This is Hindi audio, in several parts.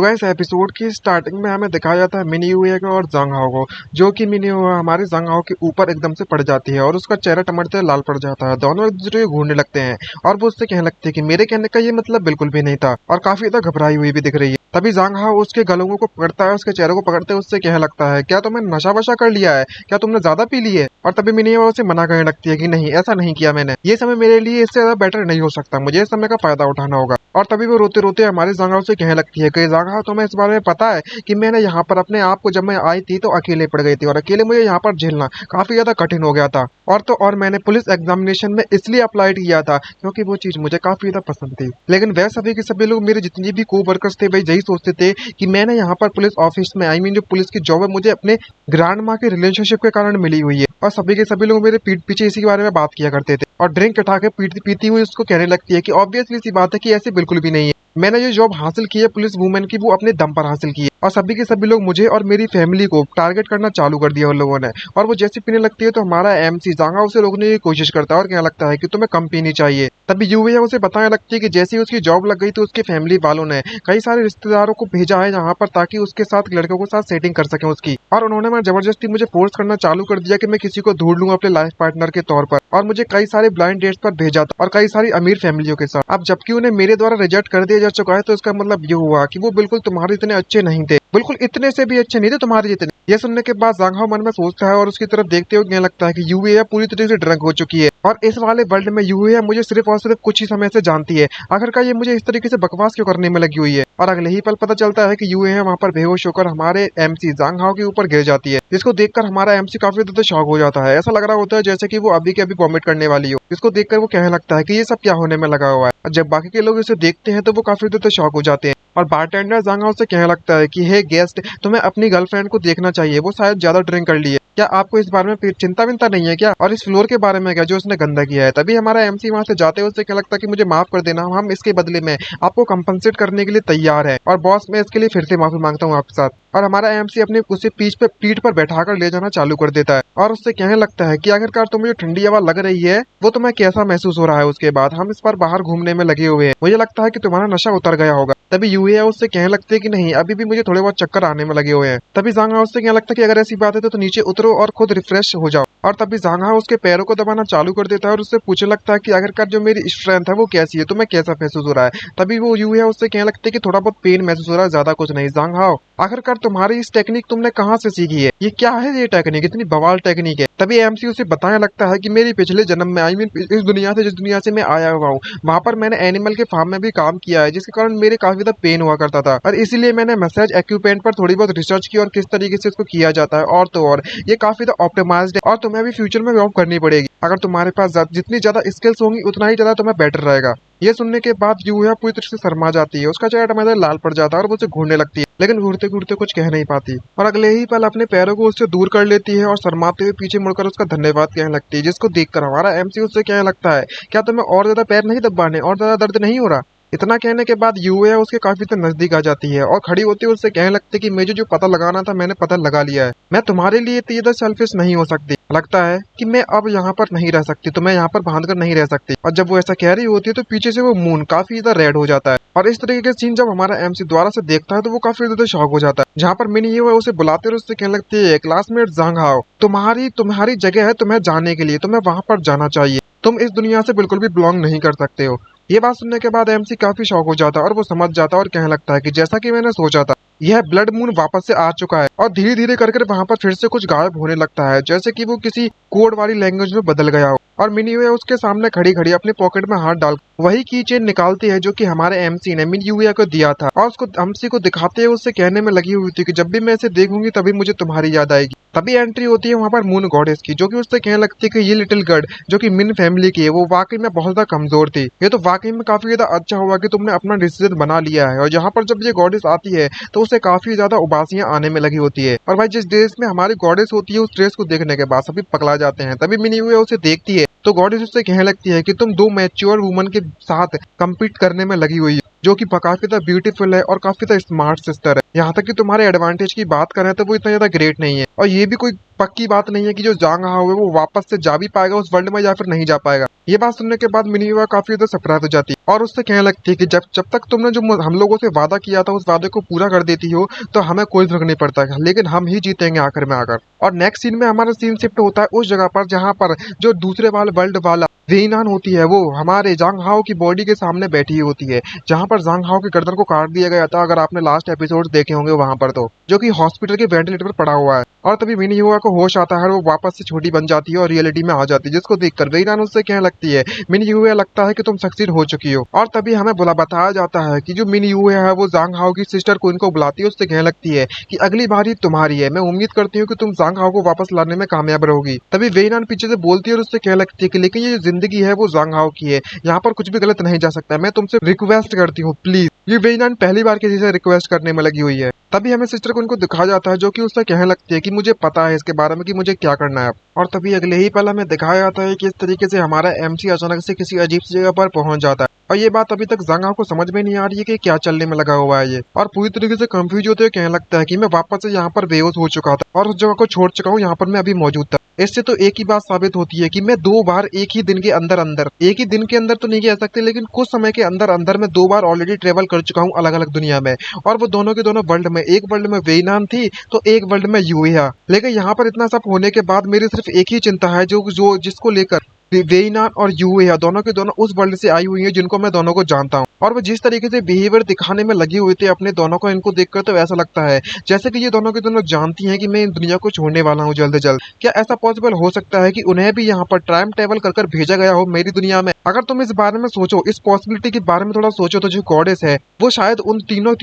तो इस एपिसोड की स्टार्टिंग में हमें दिखाया जाता है मिनी यूए को और जंग हाओ को, जो कि मिनी यूए हमारे जंग हाओ के ऊपर एकदम से पड़ जाती है और उसका चेहरा टमाटर लाल पड़ जाता है। दोनों एक दूसरे को घूरने लगते हैं और वो उससे कहने लगती है कि मेरे कहने का ये मतलब बिल्कुल भी नहीं था, और काफी ज्यादा घबराई हुई भी दिख रही है। तभी जांग हाओ उसके गलों को पकड़ता है, उसके चेहरे को पकड़ते हुए उससे कहने लगता है, क्या तुमने नशा वशा कर लिया है, क्या तुमने ज्यादा पी ली है। और तभी मिनी यूए उसे मना करने लगती है कि नहीं, ऐसा नहीं किया मैंने, ये समय मेरे लिए इससे ज्यादा बेटर नहीं हो सकता, मुझे इस समय का फायदा उठाना होगा। और तभी वो रोते रोते हमारे जांग हाओ से कहने लगती है कि जांग हाओ तुम्हें इस बारे में पता है कि मैंने यहाँ पर अपने आप को, जब मैं आई थी तो अकेले पड़ गई थी और अकेले मुझे यहाँ पर झेलना काफी ज्यादा कठिन हो गया था। और तो और मैंने पुलिस एग्जामिनेशन में इसलिए अप्लाई किया था क्योंकि वो चीज मुझे काफी ज्यादा पसंद थी। लेकिन वह सभी के सभी लोग, मेरे जितने भी को वर्कर्स थे, वही यही सोचते थे कि मैंने यहाँ पर पुलिस ऑफिस में, आई मीन जो पुलिस की जॉब है, मुझे अपने ग्रैंड माँ के रिलेशनशिप के कारण मिली हुई है। और सभी के सभी लोग मेरे पीठ पीछे इसी के बारे में बात किया करते थे और ड्रिंक उठा के पीती हुई उसको कहने लगती है कि ऑब्वियसली सी बात है कि ऐसे बिल्कुल भी नहीं है, मैंने जो जॉब हासिल की है पुलिस वुमेन की, वो अपने दम पर हासिल की है। और सभी के सभी लोग मुझे और मेरी फैमिली को टारगेट करना चालू कर दिया उन लोगों ने। और वो जैसे पीने लगती है तो हमारा एमसी जांगा उसे रोकने की कोशिश करता है और कहने लगता है कि तुम्हें कम पीनी चाहिए। तभी यूवी उसे बताने लगती है कि जैसे ही उसकी जॉब लग गई तो उसके फैमिली वालों ने कई सारे रिश्तेदारों को भेजा है यहाँ पर, ताकि उसके साथ लड़कों के साथ सेटिंग कर सके उसकी। और उन्होंने मैं जबरदस्ती मुझे फोर्स करना चालू कर दिया कि मैं किसी को ढूंढ लूंगा अपने लाइफ पार्टनर के तौर पर, और मुझे कई सारे ब्लाइंड डेट्स पर भेजा था और कई सारी अमीर फैमिलियों के साथ। अब जबकि उन्हें मेरे द्वारा रिजेक्ट कर दिया जा चुका है, तो इसका मतलब ये हुआ कि वो बिल्कुल तुम्हारे इतने अच्छे नहीं थे, बिल्कुल इतने से भी अच्छे नहीं थे तुम्हारे जितने। ये सुनने के बाद जांग हाओ मन में सोचता है और उसकी तरफ देखते हुए कहने लगता है कि यूए पूरी तरीके से ड्रंक हो चुकी है और इस वाले वर्ल्ड में यूए मुझे सिर्फ और सिर्फ कुछ ही समय से जानती है। आखिरकार ये मुझे इस तरीके से बकवास क्यों करने में लगी हुई है। और अगले ही पल पता चलता है कि यूए वहां पर बेहोश होकर हमारे एमसी जांग हाओ के ऊपर गिर जाती है, जिसको देखकर हमारा एमसी काफी ज्यादा शॉक हो जाता है। ऐसा लग रहा होता है जैसे कि वो अभी के अभी वॉमिट करने वाली हो, जिसको देखकर वो कहने लगता है कि ये सब क्या होने में लगा हुआ है। और जब बाकी के लोग इसे देखते हैं तो वो काफी ज्यादा शॉक हो जाते हैं। और बारटेंडर जांग हाओ से कहने लगता है कि हे गेस्ट, तुम्हें अपनी गर्लफ्रेंड को देखना चाहिए, वो शायद ज्यादा ड्रिंक कर ली है, क्या आपको इस बारे में फिर चिंता विंता नहीं है क्या, और इस फ्लोर के बारे में क्या जो उसने गंदा किया है। तभी हमारा एमसी वहां से जाते हुए उससे क्या लगता है कि मुझे माफ कर देना, हम इसके बदले में आपको कंपनसेट करने के लिए तैयार है, और बॉस मैं इसके लिए फिर से माफी मांगता हूँ आपके साथ। और हमारा एमसी अपने उसे पीठ पर बैठाकर ले जाना चालू कर देता है और उससे कहने लगता है कि आखिरकार तुम्हें जो ठंडी हवा लग रही है वो तुम्हें कैसा महसूस हो रहा है। उसके बाद हम इस बार बाहर घूमने में लगे हुए हैं, मुझे लगता है कि तुम्हारा नशा उतर गया होगा। तभी यूए उससे कहने लगते हैं कि नहीं, अभी भी मुझे थोड़े बहुत चक्कर आने में लगे हुए हैं। तभी जांग हाओ उससे कहने लगता है कि अगर ऐसी बात है तो नीचे उतरो और खुद रिफ्रेश हो जाओ। और तभी जांग हाओ उसके पैरों को दबाना चालू कर देता है और उससे पूछने लगता है कि आखिरकार जो मेरी स्ट्रेंथ है वो कैसी है, तुम्हें कैसा महसूस हो रहा है। तभी वो यूए उससे कहने लगते है कि थोड़ा बहुत पेन महसूस हो रहा है, ज्यादा कुछ नहीं। जांग हाओ आखिरकार तुम्हारी इस टेक्निक तुमने कहाँ से सीखी है, ये क्या है, ये टेक्निक इतनी बवाल टेक्निक है। तभी एमसी उसे बताने लगता है कि मेरी पिछले जन्म में, आई मीन इस दुनिया से, जिस दुनिया से मैं आया हुआ हूँ, वहाँ पर मैंने एनिमल के फार्म में भी काम किया है, जिसके कारण मेरे काफी ज्यादा पेन हुआ करता था, और इसीलिए मैंने मसाज एक्यूपमेंट पर थोड़ी बहुत रिसर्च की और किस तरीके से इसको किया जाता है। और तो और ये काफी ज्यादा ऑप्टिमाइज्ड है और तुम्हें भी फ्यूचर में जॉब करनी पड़ेगी। अगर तुम्हारे पास जितनी ज्यादा स्किल्स होंगी उतना ही ज्यादा तुम्हें बेटर रहेगा। ये सुनने के बाद यूया पूरी तरह से शर्मा जाती है, उसका चेहरा टमाटर लाल पड़ जाता है और वो उसे घूरने लगती है, लेकिन घूरते घूरते कुछ कह नहीं पाती और अगले ही पल अपने पैरों को उससे दूर कर लेती है और शर्माते हुए पीछे मुड़कर उसका धन्यवाद कहने लगती है, जिसको देखकर हमारा एमसी उससे कहने लगता है, क्या तुम्हें और ज्यादा पैर नहीं दबाने, और ज्यादा दर्द नहीं हो रहा। इतना कहने के बाद यूए उसके काफी तो नजदीक आ जाती है और खड़ी होती है उससे कहने लगती है कि मुझे जो पता लगाना था मैंने पता लगा लिया है, मैं तुम्हारे लिए इतनी ज्यादा सेल्फिश नहीं हो सकती, लगता है कि मैं अब यहाँ पर नहीं रह सकती, तो मैं यहाँ पर बांध कर नहीं रह सकती। और जब वो ऐसा कह रही होती है तो पीछे से वो मून काफी ज्यादा रेड हो जाता है और इस तरीके के सीन जब हमारा एमसी द्वारा से देखता है तो वो काफी ज्यादा शॉक हो जाता है। जहाँ पर मिनी ये उसे बुलाते और उससे कहने लगती है, क्लासमेट जांग हाओ, तुम्हारी जगह है तुम्हें जाने के लिए, तुम्हें वहां पर जाना चाहिए, तुम इस दुनिया से बिल्कुल भी बिलोंग नहीं कर सकते हो। ये बात सुनने के बाद एमसी काफी शॉक हो जाता है और वो समझ जाता है और कहने लगता है कि जैसा कि मैंने सोचा था, यह ब्लड मून वापस से आ चुका है। और धीरे धीरे करके वहां पर फिर से कुछ गायब होने लगता है, जैसे कि वो किसी कोड वाली लैंग्वेज में बदल गया हो। और मिनी वे उसके सामने खड़ी खड़ी अपने पॉकेट में हाथ डाल वही की चेन निकालती है जो कि हमारे एमसी ने मिनी यूए को दिया था, और उसको एमसी को दिखाते हुए उससे कहने में लगी हुई थी कि जब भी मैं इसे देखूंगी तभी मुझे तुम्हारी याद आएगी। तभी एंट्री होती है वहां पर मून गॉडेस की, जो कि उससे कहने लगती है कि ये लिटिल गर्ल जो कि मिन फैमिली की है वो वाकई में बहुत ज्यादा कमजोर थी, ये तो वाकई में काफी ज्यादा अच्छा हुआ कि तुमने अपना डिसीजन बना लिया है। और यहाँ पर जब ये गॉडेस आती है तो उसे काफी ज्यादा उबासियां आने में लगी होती है, और भाई जिस ड्रेस में हमारी गॉडेस होती है उस ड्रेस को देखने के बाद सभी पकड़ा जाते हैं। तभी मिनी हुए उसे देखती है तो गॉडेस उससे कहने लगती है कि तुम दो मैच्योर वुमन के साथ कम्पीट करने में लगी हुई है, जो कि काफी ज्यादा ब्यूटीफुल है और काफी ज्यादा स्मार्ट सिस्टर है। यहाँ तक कि तुम्हारे एडवांटेज की बात करें तो वो इतना ज्यादा ग्रेट नहीं है, और ये भी कोई पक्की बात नहीं है कि जो जांग हाओ है वो वापस से जा भी पाएगा उस वर्ल्ड में या फिर नहीं जा पाएगा। ये बात सुनने के बाद मिनी युआ काफी ज्यादा सरप्राइज हो जाती है और उससे कहने लगती है कि जब जब तक तुमने जो हम लोगों से वादा किया था उस वादे को पूरा कर देती हो तो हमें कोई फर्क नहीं पड़ता, लेकिन हम ही जीतेंगे आखिर में आकर। और नेक्स्ट सीन में हमारा सीन शिफ्ट होता है उस जगह पर जहाँ पर जो दूसरे वाले वर्ल्ड वाला वेइनान होती है वो हमारे जांग हाओ की बॉडी के सामने बैठी होती है, जहाँ पर जांग हाओ के गर्दन को काट दिया गया था, अगर आपने लास्ट एपिसोड देखे होंगे वहां पर, तो जो कि हॉस्पिटल के वेंटिलेटर पर पड़ा हुआ है। और तभी मिनी युआ को होश आता है और वो वापस से छोटी बन जाती है और रियलिटी में आ जाती है, जिसको देखकर वेइनान उससे कहने लगती है मिनी युआ लगता है कि तुम सक्सीड हो चुकी हो। और तभी हमें बताया जाता है कि जो मिनी युआ है वो जांग हाओ की सिस्टर को इनको बुलाती है, उससे कहने लगती है कि अगली बारी तुम्हारी है, मैं उम्मीद करती हूँ कि तुम जांग हाओ को वापस लाने में कामयाब रहोगी। तभी वेइनान पीछे से बोलती है और उससे कहने लगती है कि लेकिन ये जो जिंदगी है वो जांग हाओ की है, यहाँ पर कुछ भी गलत नहीं जा सकता, मैं तुमसे रिक्वेस्ट करती हूँ प्लीज। ये वेइनान पहली बार किसी से रिक्वेस्ट करने में लगी हुई है। तभी हमें सिस्टर को उनको दिखाया जाता है जो कि उससे कहने लगती है कि मुझे पता है इसके बारे में कि मुझे क्या करना है। और तभी अगले ही पल हमें दिखाया जाता है कि इस तरीके से हमारा एमसी अचानक से किसी अजीब सी जगह पर पहुंच जाता है, और ये बात अभी तक जांग हाओ को समझ में नहीं आ रही है कि क्या चलने में लगा हुआ है ये, और पूरी तरीके से कंफ्यूज होते हुए कहने लगता है कि मैं वापस से यहाँ पर बेहोश हो चुका था और उस जगह को छोड़ चुका हूँ, यहाँ पर मैं अभी मौजूद था। इससे तो एक ही बात साबित होती है कि मैं 2 बार एक ही दिन के अंदर एक ही दिन के अंदर तो नहीं कह सकते, लेकिन कुछ समय के अंदर मैं 2 बार ऑलरेडी ट्रेवल कर चुका हूँ अलग अलग दुनिया में, और वो दोनों के दोनों वर्ल्ड में, एक वर्ल्ड में वेइनान थी तो एक वर्ल्ड में यूएहा। लेकिन यहाँ पर इतना सब होने के बाद मेरी सिर्फ एक ही चिंता है जो जिसको लेकर वेइनान और यूएहा दोनों के दोनों उस वर्ल्ड से आई हुई है जिनको मैं दोनों को जानता हूँ, और वो जिस तरीके से बिहेवियर दिखाने में लगी हुई थी अपने दोनों को, इनको देखकर तो ऐसा लगता है जैसे कि ये दोनों के दोनों जानती हैं कि मैं इन दुनिया को छोड़ने वाला हूँ जल्द से जल्द। क्या ऐसा पॉसिबल हो सकता है कि उन्हें भी यहाँ पर टाइम ट्रेवल कर भेजा गया हो मेरी दुनिया में? अगर तुम इस बारे में सोचो, इस पॉसिबिलिटी के बारे में थोड़ा सोचो, तो जो गॉडेस है वो शायद उन तीनों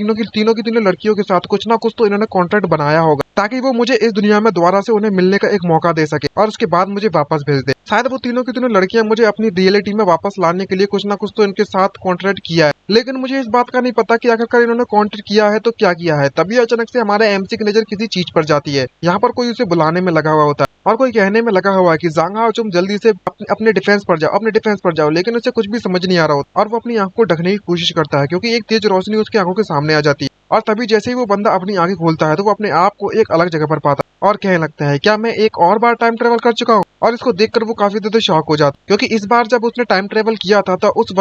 लड़कियों के साथ कुछ ना कुछ तो इन्होंने कॉन्ट्रैक्ट बनाया होगा ताकि वो मुझे इस दुनिया में दोबारा से उन्हें मिलने का एक मौका दे सके और उसके बाद मुझे वापस भेज दे। शायद वो तीनों की तीनों लड़कियां मुझे अपनी रियलिटी में वापस लाने के लिए कुछ ना कुछ तो इनके साथ कॉन्ट्रैक्ट किया है, लेकिन मुझे इस बात का नहीं पता कि आखिरकार इन्होंने कॉन्ट्रैक्ट किया है तो क्या किया है। तभी अचानक से हमारे एमसी की नजर किसी चीज पर जाती है, यहाँ पर कोई उसे बुलाने में लगा हुआ होता है और कोई कहने में लगा हुआ है कि जांग हाओ तुम जल्दी से अपने डिफेंस पर जाओ, लेकिन उसे कुछ भी समझ नहीं आ रहा होता और वो अपनी आंख को ढकने की कोशिश करता है क्योंकि एक तेज रोशनी उसकी आंखों के सामने आ जाती है। और तभी जैसे ही वो बंदा अपनी आंखें खोलता है तो वो अपने आप को एक अलग जगह पर पाता है और कहने लगता है क्या मैं एक और बार टाइम ट्रेवल कर चुका हूँ? और इसको देखकर वो काफी ज्यादा शॉक हो जाता है क्योंकि इस बार जब उसने टाइम ट्रेवल किया था तो उस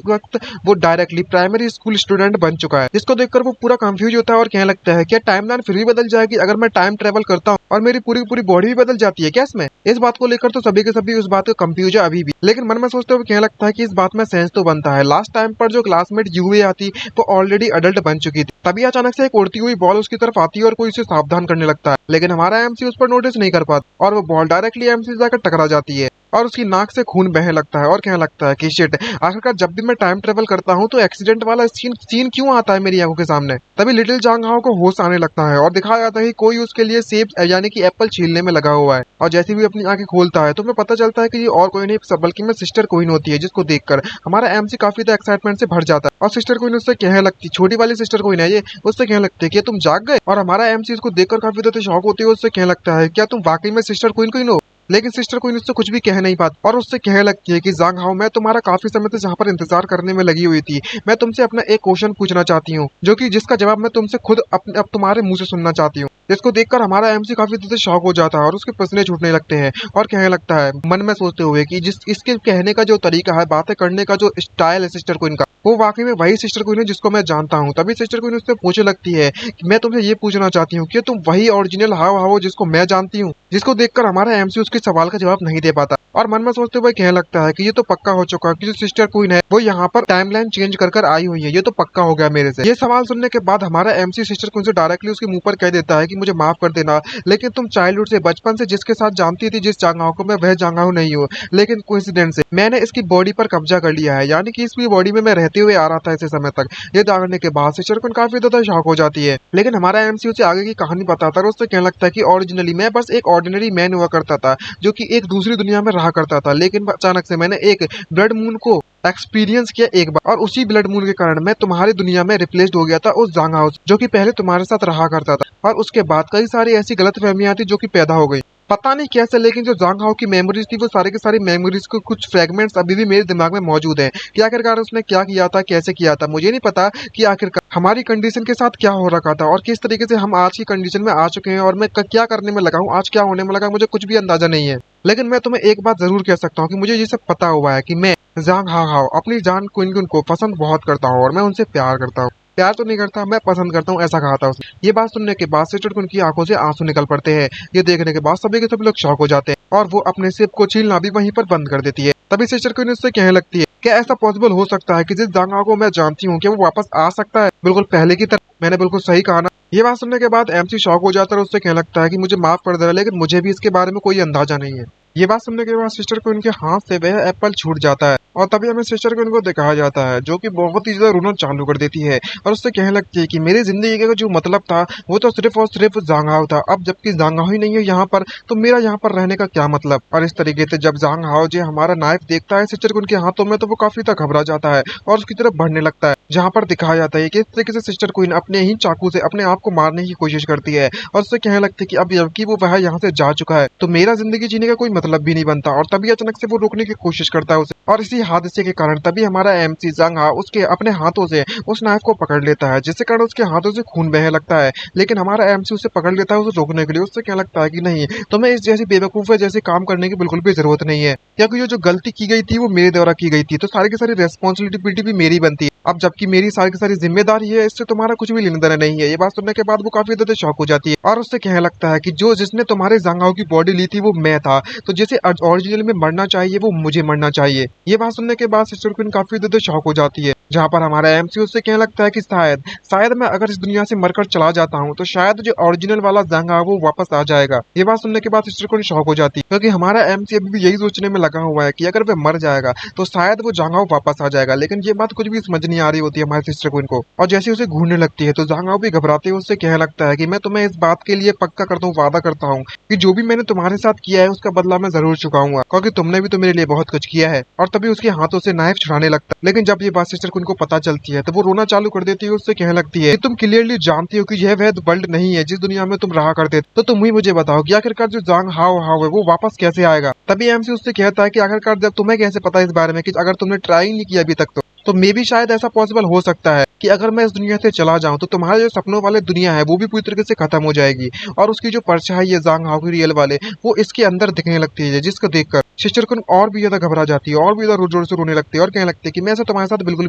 वक्त वो डायरेक्टली प्राइमरी स्कूल स्टूडेंट बन चुका है, जिसको देखकर वो पूरा कंफ्यूज होता है और कहने लगता है क्या टाइमलाइन फिर भी बदल जाएगी अगर मैं टाइम ट्रेवल करता हूँ और मेरी पूरी बॉडी भी बदल जाती है क्या इसमें? इस बात को लेकर तो सभी के सभी उस बात को कंफ्यूज है अभी भी, लेकिन मन में सोचते हुए कहने लगता है कि इस बात में सेंस तो बनता है। लास्ट टाइम पर जो क्लासमेट यूए आती वो ऑलरेडी अडल्ट बन चुकी थी। तभी अचानक से एक उड़ती हुई बॉल उसकी तरफ आती है और कोई उसे सावधान करने लगता है, लेकिन हमारा एमसी उस पर नोटिस नहीं कर पाता और वो बॉल डायरेक्टली एमसी से जाकर टकरा जाती है और उसकी नाक से खून बहने लगता है और कहने लगता है कि शिट, आखिरकार जब भी मैं टाइम ट्रेवल करता हूँ तो एक्सीडेंट वाला सीन क्यों आता है मेरी आंखों के सामने। तभी लिटिल जांग हाओ को होश आने लगता है और दिखाया जाता है कि कोई उसके लिए सेब यानी कि एप्पल छीलने में लगा हुआ है, और जैसे भी अपनी आंखें खोलता है तो हमें पता चलता है कि ये और कोई नहीं बल्कि मैं सिस्टर क्वीन होती है, जिसको देखकर हमारा एमसी काफी ज्यादा एक्साइटमेंट से भर जाता है और सिस्टर क्वीन उससे कहने लगती, छोटी वाली सिस्टर क्वीन है ये, उससे कहने लगती है कि तुम जाग गए, और हमारा एमसी उसको देखकर काफी ज्यादा शॉक होती है, उससे कहने लगता है क्या तुम वाकई में सिस्टर क्वीन हो? लेकिन सिस्टर क्वीन उससे कुछ भी कह नहीं पाती और उससे कहने लगती है कि जांग हाओ मैं तुम्हारा काफी समय से जहाँ पर इंतजार करने में लगी हुई थी, मैं तुमसे अपना एक क्वेश्चन पूछना चाहती हूँ जो कि जिसका जवाब मैं तुमसे खुद अब तुम्हारे मुंह से सुनना चाहती हूँ। जिसको देखकर हमारा एमसी काफी देर से शॉक हो जाता है और उसके पसीने छूटने लगते हैं और कहने लगता है मन में सोचते हुए कि जिस इसके कहने का जो तरीका है, बातें करने का जो स्टाइल है सिस्टर क्वीन का, वो वाकई में वही सिस्टर क्वीन है जिसको मैं जानता हूँ। तभी सिस्टर क्वीन उससे पूछने लगती है कि मैं तुमसे ये पूछना चाहती हूँ कि तुम वही ओरिजिनल हाओ हाओ जिसको मैं जानती हूँ? जिसको देखकर हमारा एमसी उसके सवाल का जवाब नहीं दे पाता और मन में सोचते हुए कहने लगता है कि ये तो पक्का हो चुका है कि जो सिस्टर क्वीन है वो यहाँ पर टाइमलाइन चेंज कर आई हुई है, ये तो पक्का हो गया मेरे से। ये सवाल सुनने के बाद हमारा एमसी सिस्टर क्वीन से डायरेक्टली उसके मुंह पर कह देता है कि मुझे माफ कर देना, लेकिन तुम चाइल्डहुड से बचपन से जिसके साथ जानती थी जिस जांग हाओ को, मैं वह जांग हाओ नहीं हूँ, लेकिन कोइंसिडेंस से मैंने इसकी बॉडी पर कब्जा कर लिया है, यानी कि इसकी बॉडी में मैं रहते हुए आ रहा था इस समय तक। ये जानने के बाद सिस्टर क्वीन काफी ज्यादा शॉक हो जाती है, लेकिन हमारा एमसी उसे आगे की कहानी बताता है। उससे कहने लगता है कि ओरिजिनली मैं बस एक ऑर्डिनरी मैन हुआ करता था जो कि एक दूसरी दुनिया में रहा करता था, लेकिन अचानक से मैंने एक ब्लड मून को एक्सपीरियंस किया एक बार, और उसी ब्लड मून के कारण मैं तुम्हारी दुनिया में रिप्लेस्ड हो गया था उस जांग हाओ जो कि पहले तुम्हारे साथ रहा करता था, और उसके बाद कई सारी ऐसी गलतफहमियां थी जो कि पैदा हो गई पता नहीं कैसे, लेकिन जो जांग हाओ की मेमोरीज थी वो सारी की सारी मेमोरीज के कुछ फ्रेगमेंट्स अभी भी मेरे दिमाग में मौजूद हैं कि आखिरकार उसने क्या किया था, कैसे किया था। मुझे नहीं पता कि आखिरकार हमारी कंडीशन के साथ क्या हो रखा था और किस तरीके से हम आज की कंडीशन में आ चुके हैं और मैं क्या करने में लगा हूँ, आज क्या होने में लगा, मुझे कुछ भी अंदाजा नहीं है। लेकिन मैं तुम्हें एक बात जरूर कह सकता हूँ कि मुझे ये सब पता हुआ है कि मैं जांग हाओ हाओ अपनी जान क्विन क्विन को पसंद बहुत करता हूँ और मैं उनसे प्यार करता हूँ। प्यार तो नहीं करता, मैं पसंद करता हूँ, ऐसा कहा था उसने। ये बात सुनने के बाद सिस्टर क्विन की आंखों से आंसू निकल पड़ते हैं। ये देखने के बाद सभी के सभी लोग शॉक हो जाते हैं और वो अपने सिप को छीलना भी वहीं पर बंद कर देती है। तभी सिस्टर क्वीन उससे कहने लगती है, क्या ऐसा पॉसिबल हो सकता है कि जिस जांग हाओ को मैं जानती हूँ, क्या वो वापस आ सकता है बिल्कुल पहले की तरह? मैंने बिल्कुल सही कहा ना? ये बात सुनने के बाद एमसी शॉक हो जाता है और उससे कहने लगता है कि मुझे माफ कर देना, लेकिन मुझे भी इसके बारे में कोई अंदाजा नहीं है। ये बात सुनने के बाद सिस्टर क्वीन के हाथ से वह एप्पल छूट जाता है और तभी हमें सिस्टर क्वीन को दिखाया जाता है, जो कि बहुत ही ज्यादा रोना चालू कर देती है और उससे कहने लगती है कि मेरी जिंदगी का जो मतलब था वो तो सिर्फ और सिर्फ जांग हाओ था। अब जबकि जांग हाओ ही नहीं है यहाँ पर, तो मेरा यहाँ पर रहने का क्या मतलब? और इस तरीके से जब जांग हाओ जो हमारा नाइफ देखता है सिस्टर क्वीन के हाथों में, तो वो काफी तक घबरा जाता है और उसकी तरफ बढ़ने लगता है, जहाँ पर दिखाया जाता है कि इस तरीके से सिस्टर क्वीन अपने ही चाकू से अपने आप को मारने की कोशिश करती है और उससे कहने लगती है कि अब जबकि वो वह यहाँ से जा चुका है तो मेरा जिंदगी जीने का कोई मतलब भी नहीं बनता। और तभी अचानक से वो रोकने की कोशिश करता है उसे, और इसी हादसे के कारण तभी हमारा एमसी जांग हाओ उसके अपने हाथों से उस नाइफ को पकड़ लेता है, जिससे कारण उसके हाथों से खून बहने लगता है। लेकिन हमारा एमसी उसे पकड़ लेता है उसे रोकने के लिए। उससे क्या लगता है कि नहीं, तुम्हें इस जैसी बेवकूफ जैसे काम करने की बिल्कुल भी जरूरत नहीं है, क्योंकि ये जो गलती की गई थी वो मेरे द्वारा की गई थी, तो सारी की सारी रेस्पॉन्सिबिलिटी भी मेरी बनती है। अब जबकि मेरी सारी की सारी जिम्मेदारी है, इससे तुम्हारा कुछ भी लेना देना नहीं है। ये बात सुनने के बाद वो काफी ज्यादा शॉक हो जाती है और उससे कहने लगता है कि जो जिसने तुम्हारे जांग हाओ की बॉडी ली थी वो मैं था, तो जैसे ओरिजिनल में मरना चाहिए वो मुझे मरना चाहिए। ये बात सुनने के बाद सिस्टर क्वीन काफी ज्यादा शॉक हो जाती है, जहाँ पर हमारा एमसी उससे कहने लगता है कि शायद शायद मैं अगर इस दुनिया से मरकर चला जाता हूँ तो शायद जो ओरिजिनल वाला जांग हाओ वो वापस आ जाएगा। ये बात सुनने के बाद सिस्टर क्वीन शॉक हो जाती है, क्योंकि हमारा एमसी अभी भी यही सोचने में लगा हुआ है कि अगर वह मर जाएगा तो शायद वो जांग हाओ वापस आ जाएगा। लेकिन ये बात कुछ भी समझ नहीं आ रही होती है हमारे सिस्टर क्वीन को, और जैसे उसे घूरने लगती है तो जांग हाओ भी घबराते हुए उससे कहने लगता है कि मैं तुम्हें इस बात के लिए पक्का करता हूँ, वादा करता हूँ कि जो भी मैंने तुम्हारे साथ किया है उसका बदला मैं जरूर चुकाऊंगा, क्योंकि तुमने भी तो मेरे लिए बहुत कुछ किया है। और तभी उसके हाथों से नाइफ छुड़ाने लगता है। लेकिन जब ये बात सिस्टर क्वीन को पता चलती है तो वो रोना चालू कर देती है। उससे कहने लगती है कि तुम क्लियरली जानती हो कि यह वह वर्ल्ड नहीं है जिस दुनिया में तुम रहा करते, तो तुम ही मुझे बताओ कि आखिरकार जो जांग हाओ हाओ है वो वापस कैसे आएगा? तभी एमसी उससे कहता है कि आखिरकार जब तुम्हें कैसे पता इस बारे में कि अगर तुमने ट्राई नहीं किया अभी तक तो मे भी शायद ऐसा पॉसिबल हो सकता है कि अगर मैं इस दुनिया से चला जाऊं तो तुम्हारे जो सपनों वाले दुनिया है वो भी पूरी तरीके से खत्म हो जाएगी और उसकी जो परछाई है जांग हाओ की रियल वाले वो इसके अंदर दिखने लगती है, जिसको देखकर सिस्टर क्वीन और भी ज्यादा घबरा जाती है और भी ज्यादा जोर से रोने लगती है और कहने लगती है कि मैं ऐसा तुम्हारे साथ बिल्कुल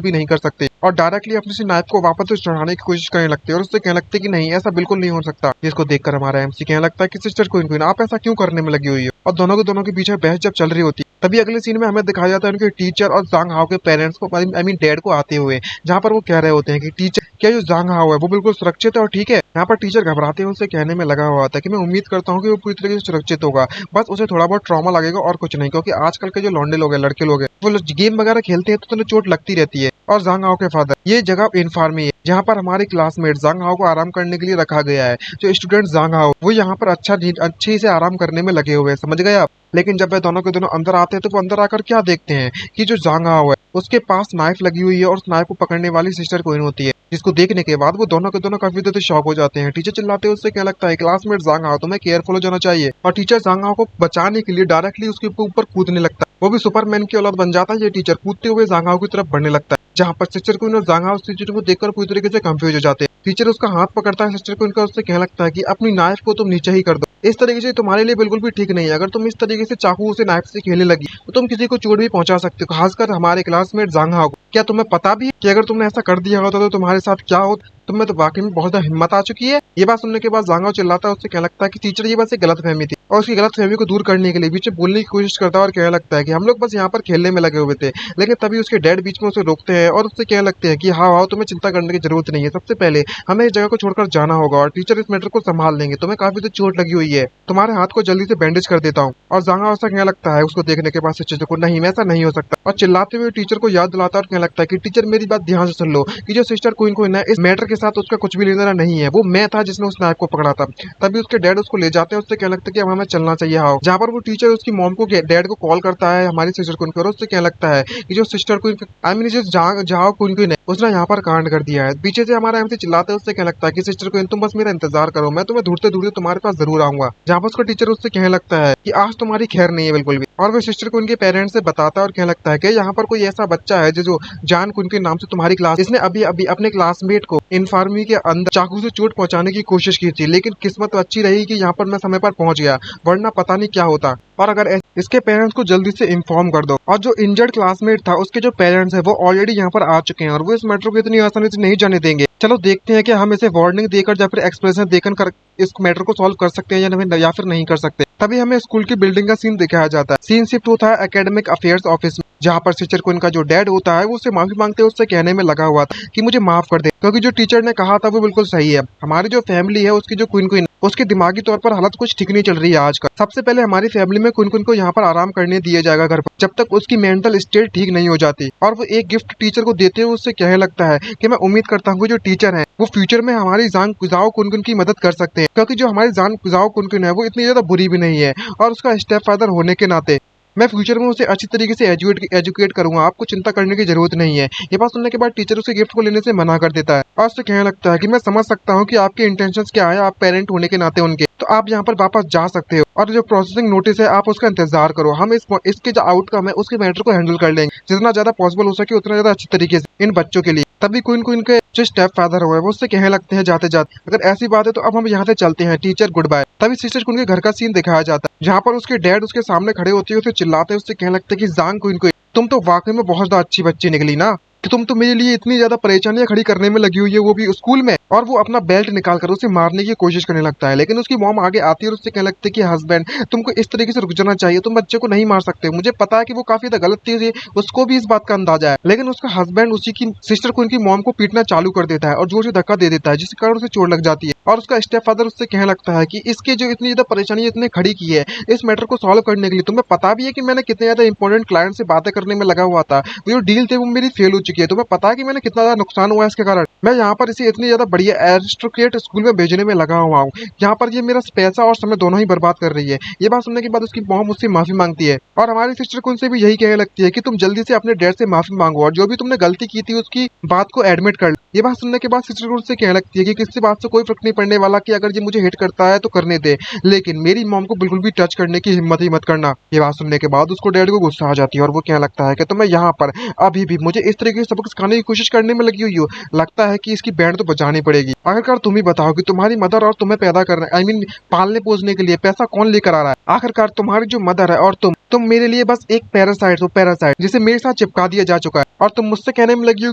भी नहीं कर सकती, और डायरेक्टली अपने से नाइफ को वापस चढ़ाने की कोशिश करने लगती है और उससे कहने लगती है कि नहीं, ऐसा बिल्कुल नहीं हो सकता। जिसको देखकर हमारा एमसी कहने लगता है कि सिस्टर क्वीन आप ऐसा क्यों करने में लगी हुई है? और दोनों के बीच में बहस जब चल रही होती है तभी अगले सीन में हमें दिखाया जाता है उनके टीचर और जांग हाओ के पेरेंट्स को, आई मीन डैड को आते हुए, जहाँ पर वो कह रहे होते हैं कि टीचर क्या जो जांग हाओ है वो बिल्कुल सुरक्षित है और ठीक है? यहाँ पर टीचर घबराते हुए उसे कहने में लगा हुआ था कि मैं उम्मीद करता हूँ कि वो पूरी तरीके से सुरक्षित होगा, बस उसे थोड़ा बहुत ट्रॉमा लगेगा और कुछ नहीं, क्योंकि आजकल के जो लौंडे लोग हैं, लड़के लोग हैं, वो गेम वगैरह खेलते हैं तो उन्हें चोट लगती रहती है। और जांग हाओ के फादर, ये जगह इन्फार्मी है जहाँ पर हमारे क्लासमेट जांग हाओ को आराम करने के लिए रखा गया है। जो स्टूडेंट जांग हाओ वो यहाँ पर अच्छे से आराम करने में लगे हुए हैं, समझ गए आप? लेकिन जब वे दोनों के दोनों अंदर आते हैं तो वो अंदर आकर क्या देखते हैं कि जो जांग हाओ है उसके पास नाइफ लगी हुई है और उस नाइफ को पकड़ने वाली सिस्टर क्वीन होती है, जिसको देखने के बाद वो दोनों के दोनों काफी ज्यादा शॉक हो जाते हैं। टीचर चिल्लाते हैं उससे क्या लगता है क्लासमेट जांग हाओ तुम्हें केयरफुल हो जाना चाहिए, और टीचर जांग हाओ को बचाने के लिए डायरेक्टली उसके ऊपर कूदने लगता है। वो भी सुपरमैन की औलाद बन जाता है ये टीचर, कूदते हुए जांग हाओ की तरफ बढ़ने लगता है, जहाँ पर सिस्टर क्वीन और जांग हाओ टीचर को देखकर पूरी तरीके से कंफ्यूज हो जाते हैं। टीचर उसका हाथ पकड़ता है सिस्टर क्वीन का, उससे कहने लगता है कि अपनी नाइफ को तुम नीचे ही कर दो, इस तरीके से तुम्हारे लिए बिल्कुल भी ठीक नहीं है। अगर तुम इस तरीके से चाकू से नाइफ से खेलने लगी तो तुम किसी को चोट भी पहुंचा सकते हो, खासकर हमारे क्लासमेट जांग हाओ को। क्या तुम्हें पता भी है कि अगर तुमने ऐसा कर दिया होता तो तुम्हारे साथ क्या होता? तुम्हें तो वाकई में बहुत ज्यादा हिम्मत आ चुकी है। ये बात सुनने के बाद जांग हाओ चिल्लाता है, उससे कहने लगता है कि टीचर ये बस एक गलत फहमी थी, और उसकी गलत फहमी को दूर करने के लिए बीच में बोलने की कोशिश करता है और कहने लगता है कि हम लोग बस यहाँ पर खेलने में लगे हुए थे। लेकिन तभी उसके डैड बीच में उसे रोकते हैं और उससे कहने लगते हैं कि हाँ हाँ तुम्हें चिंता करने की जरूरत नहीं है, सबसे पहले हमें इस जगह को छोड़कर जाना होगा और टीचर इस मैटर को संभाल लेंगे, तुम्हें काफी तो चोट लगी हुई है, तुम्हारे हाथ को जल्दी से बैंडेज कर देता हूँ। और जांग हाओ ऐसा कहने लगता है उसको देखने के बाद सिस्टर को, नहीं ऐसा नहीं हो सकता, और चिल्लाते हुए टीचर को याद दिलाता है और कहने लगता है कि टीचर मेरी बात ध्यान से सुन लो कि जो सिस्टर क्वीन को इस मैटर के साथ उसका कुछ भी लेना नहीं है, वो मैं था जिसने उस नायक को पकड़ा था। तभी उसके डैड उसको ले जाते हैं, उससे कहने लगता है कि अब हमें चलना चाहिए आओ। जहाँ पर वो टीचर उसकी मॉम को डैड को कॉल करता है हमारी सिस्टर क्वीन को, और उससे कहने लगता है कि जो सिस्टर क्वीन आई मीन जो जाओ क्वीन है उसने यहाँ पर कांड कर दिया है। पीछे से हमारा एमसी चिल्लाते है, उससे कहने लगता है कि सिस्टर क्वीन तुम बस मेरा इंतजार करो, मैं तुम्हें ढूंढते ढूंढते तुम्हारे पास जरूर आऊंगा। जहाँ पर उसका टीचर उससे कहने लगता है कि आज तुम्हारी खैर नहीं है बिल्कुल भी, और वो सिस्टर क्वीन के पेरेंट्स से बताता है और कहने लगता है कि यहाँ पर कोई ऐसा बच्चा है जो जान क्वीन के नाम से तुम्हारी क्लास, इसने अभी अभी अपने क्लासमेट को इन्फार्मी के अंदर चाकू से चोट पहुंचाने की कोशिश की थी, लेकिन किस्मत अच्छी रही कि यहाँ पर मैं समय पर पहुंच गया, वरना पता नहीं क्या होता। और अगर इसके पेरेंट्स को जल्दी से इन्फॉर्म कर दो। और जो इंजर्ड क्लासमेट था उसके जो पेरेंट्स है वो ऑलरेडी यहाँ पर आ चुके हैं और वो इस मैटर को इतनी आसानी से नहीं जाने देंगे। चलो देखते हैं कि हम इसे वार्निंग देकर या फिर एक्सप्रेशन देकर इस मैटर को सॉल्व कर सकते हैं या फिर नहीं कर सकते। तभी हमें स्कूल की बिल्डिंग का सीन दिखाया जाता है। सीन शिफ्ट होता है एकेडमिक अफेयर्स ऑफिस में, जहाँ पर सिस्टर क्वीन का जो डैड होता है वो उससे माफी मांगते हैं, उससे कहने में लगा हुआ था कि मुझे माफ कर दे, क्योंकि जो टीचर ने कहा था वो बिल्कुल सही है। हमारी जो फैमिली है उसकी जो क्वीन उसकी दिमागी तौर पर हालत कुछ ठीक नहीं चल रही है आजकल। सबसे पहले हमारी फैमिली में क्वीन को यहाँ पर आराम करने दिया जाएगा घर पर, जब तक उसकी मेंटल स्टेट ठीक नहीं हो जाती। और वो एक गिफ्ट टीचर को देते हुए उससे कहने लगता है कि मैं उम्मीद करता हूँ जो टीचर है वो फ्यूचर में हमारी जाओ कुन की मदद कर सकते हैं, क्योंकि जो हमारी जाओ कुन है वो इतनी ज्यादा बुरी भी नहीं है, और उसका स्टेप फादर होने के नाते मैं फ्यूचर में उसे अच्छी तरीके से एजुकेट करूंगा, आपको चिंता करने की जरूरत नहीं है। ये बात सुनने के बाद टीचर उसे गिफ्ट को लेने से मना कर देता है और उससे कहने लगता है कि मैं समझ सकता हूँ कि आपके इंटेंशंस क्या है, आप पेरेंट होने के नाते उनके, तो आप यहाँ पर वापस जा सकते हो, और जो प्रोसेसिंग नोटिस है आप उसका इंतजार करो, हम इसके जो आउटकम है उसके मैटर को हैंडल कर लेंगे जितना ज्यादा पॉसिबल हो सके उतना ज्यादा अच्छी तरीके से इन बच्चों के लिए। तभी क्वीन के जो स्टेप फादर हुए वो उससे कहने लगते हैं जाते जाते अगर ऐसी बात है तो अब हम यहाँ से चलते हैं, टीचर गुड बाय। तभी सिस्टर क्वीन के घर का सीन दिखाया जाता है, जहाँ पर उसके डैड उसके सामने खड़े होते हैं, उसे चिल्लाते हैं, उससे कहने लगते हैं कि जांग क्वीन तुम तो वाकई में बहुत ज्यादा अच्छी बच्ची निकली ना, कि तुम तो मेरे लिए इतनी ज्यादा परेशानियां खड़ी करने में लगी हुई है, वो भी स्कूल में। और वो अपना बेल्ट निकाल कर उसे मारने की कोशिश करने लगता है, लेकिन उसकी मॉम आगे आती है और उससे कहने लगती है कि हस्बैंड तुमको इस तरीके से रुक जाना चाहिए, तुम बच्चे को नहीं मार सकते। मुझे पता है कि वो काफी ज्यादा गलत थी, उसको भी इस बात का अंदाजा है, लेकिन उसका हस्बैंड उसी की सिस्टर को उनकी मॉम को पीटना चालू कर देता है और जोर से धक्का दे देता है, जिसके कारण उसे चोट लग जाती है। और उसका स्टेप फादर उससे कहने लगता है कि इसके जो इतनी ज्यादा परेशानी इतने खड़ी की है इस मैटर को सॉल्व करने के लिए, तुम्हें पता भी है कि मैंने कितने ज्यादा इंपॉर्टेंट क्लाइंट से बातें करने में लगा हुआ था, वो जो डील थे वो मेरी फेल हो चुकी है, तुम्हें पता है कि मैंने कितना ज्यादा नुकसान हुआ है इसके कारण, मैं यहाँ पर इसे इतनी ज्यादा बढ़िया एरिस्टोक्रेट स्कूल में भेजने में लगा हुआ हूँ, यहाँ पर ये मेरा पैसा और समय दोनों ही बर्बाद कर रही है। ये बात सुनने के बाद उसकी मॉम उससे माफी मांगती है और हमारी सिस्टर को उनसे भी यही कहने लगती है कि तुम जल्दी से अपने डैड से माफी मांगो और जो भी तुमने गलती की थी उसकी बात को एडमिट कर लो। ये बात सुनने के बाद सिस्टर को उनसे कहने लगती है कि किसी बात से कोई फर्क नहीं पड़ने वाला, कि अगर ये मुझे हिट करता है तो करने दे, लेकिन मेरी मॉम को बिल्कुल भी टच करने की हिम्मत ही मत करना। ये बात सुनने के बाद उसको डैड को गुस्सा आ जाती है और वो कहने लगता है कि तुम्हें यहाँ पर अभी भी मुझे इस तरीके से सबक सिखाने की कोशिश करने में लगी हुई हो, लगता है कि इसकी बैंड तो बजानी पड़ेगी। आखिरकार तुम ही बताओ कि तुम्हारी मदर और तुम्हें पैदा करना आई मीन पालने पोसने के लिए पैसा कौन लेकर आ रहा है? आखिरकार तुम्हारी जो मदर है और तुम मेरे लिए बस एक पैरासाइट हो, पैरासाइट जिसे मेरे साथ चिपका दिया जा चुका है, और तुम मुझसे कहने में लगी हो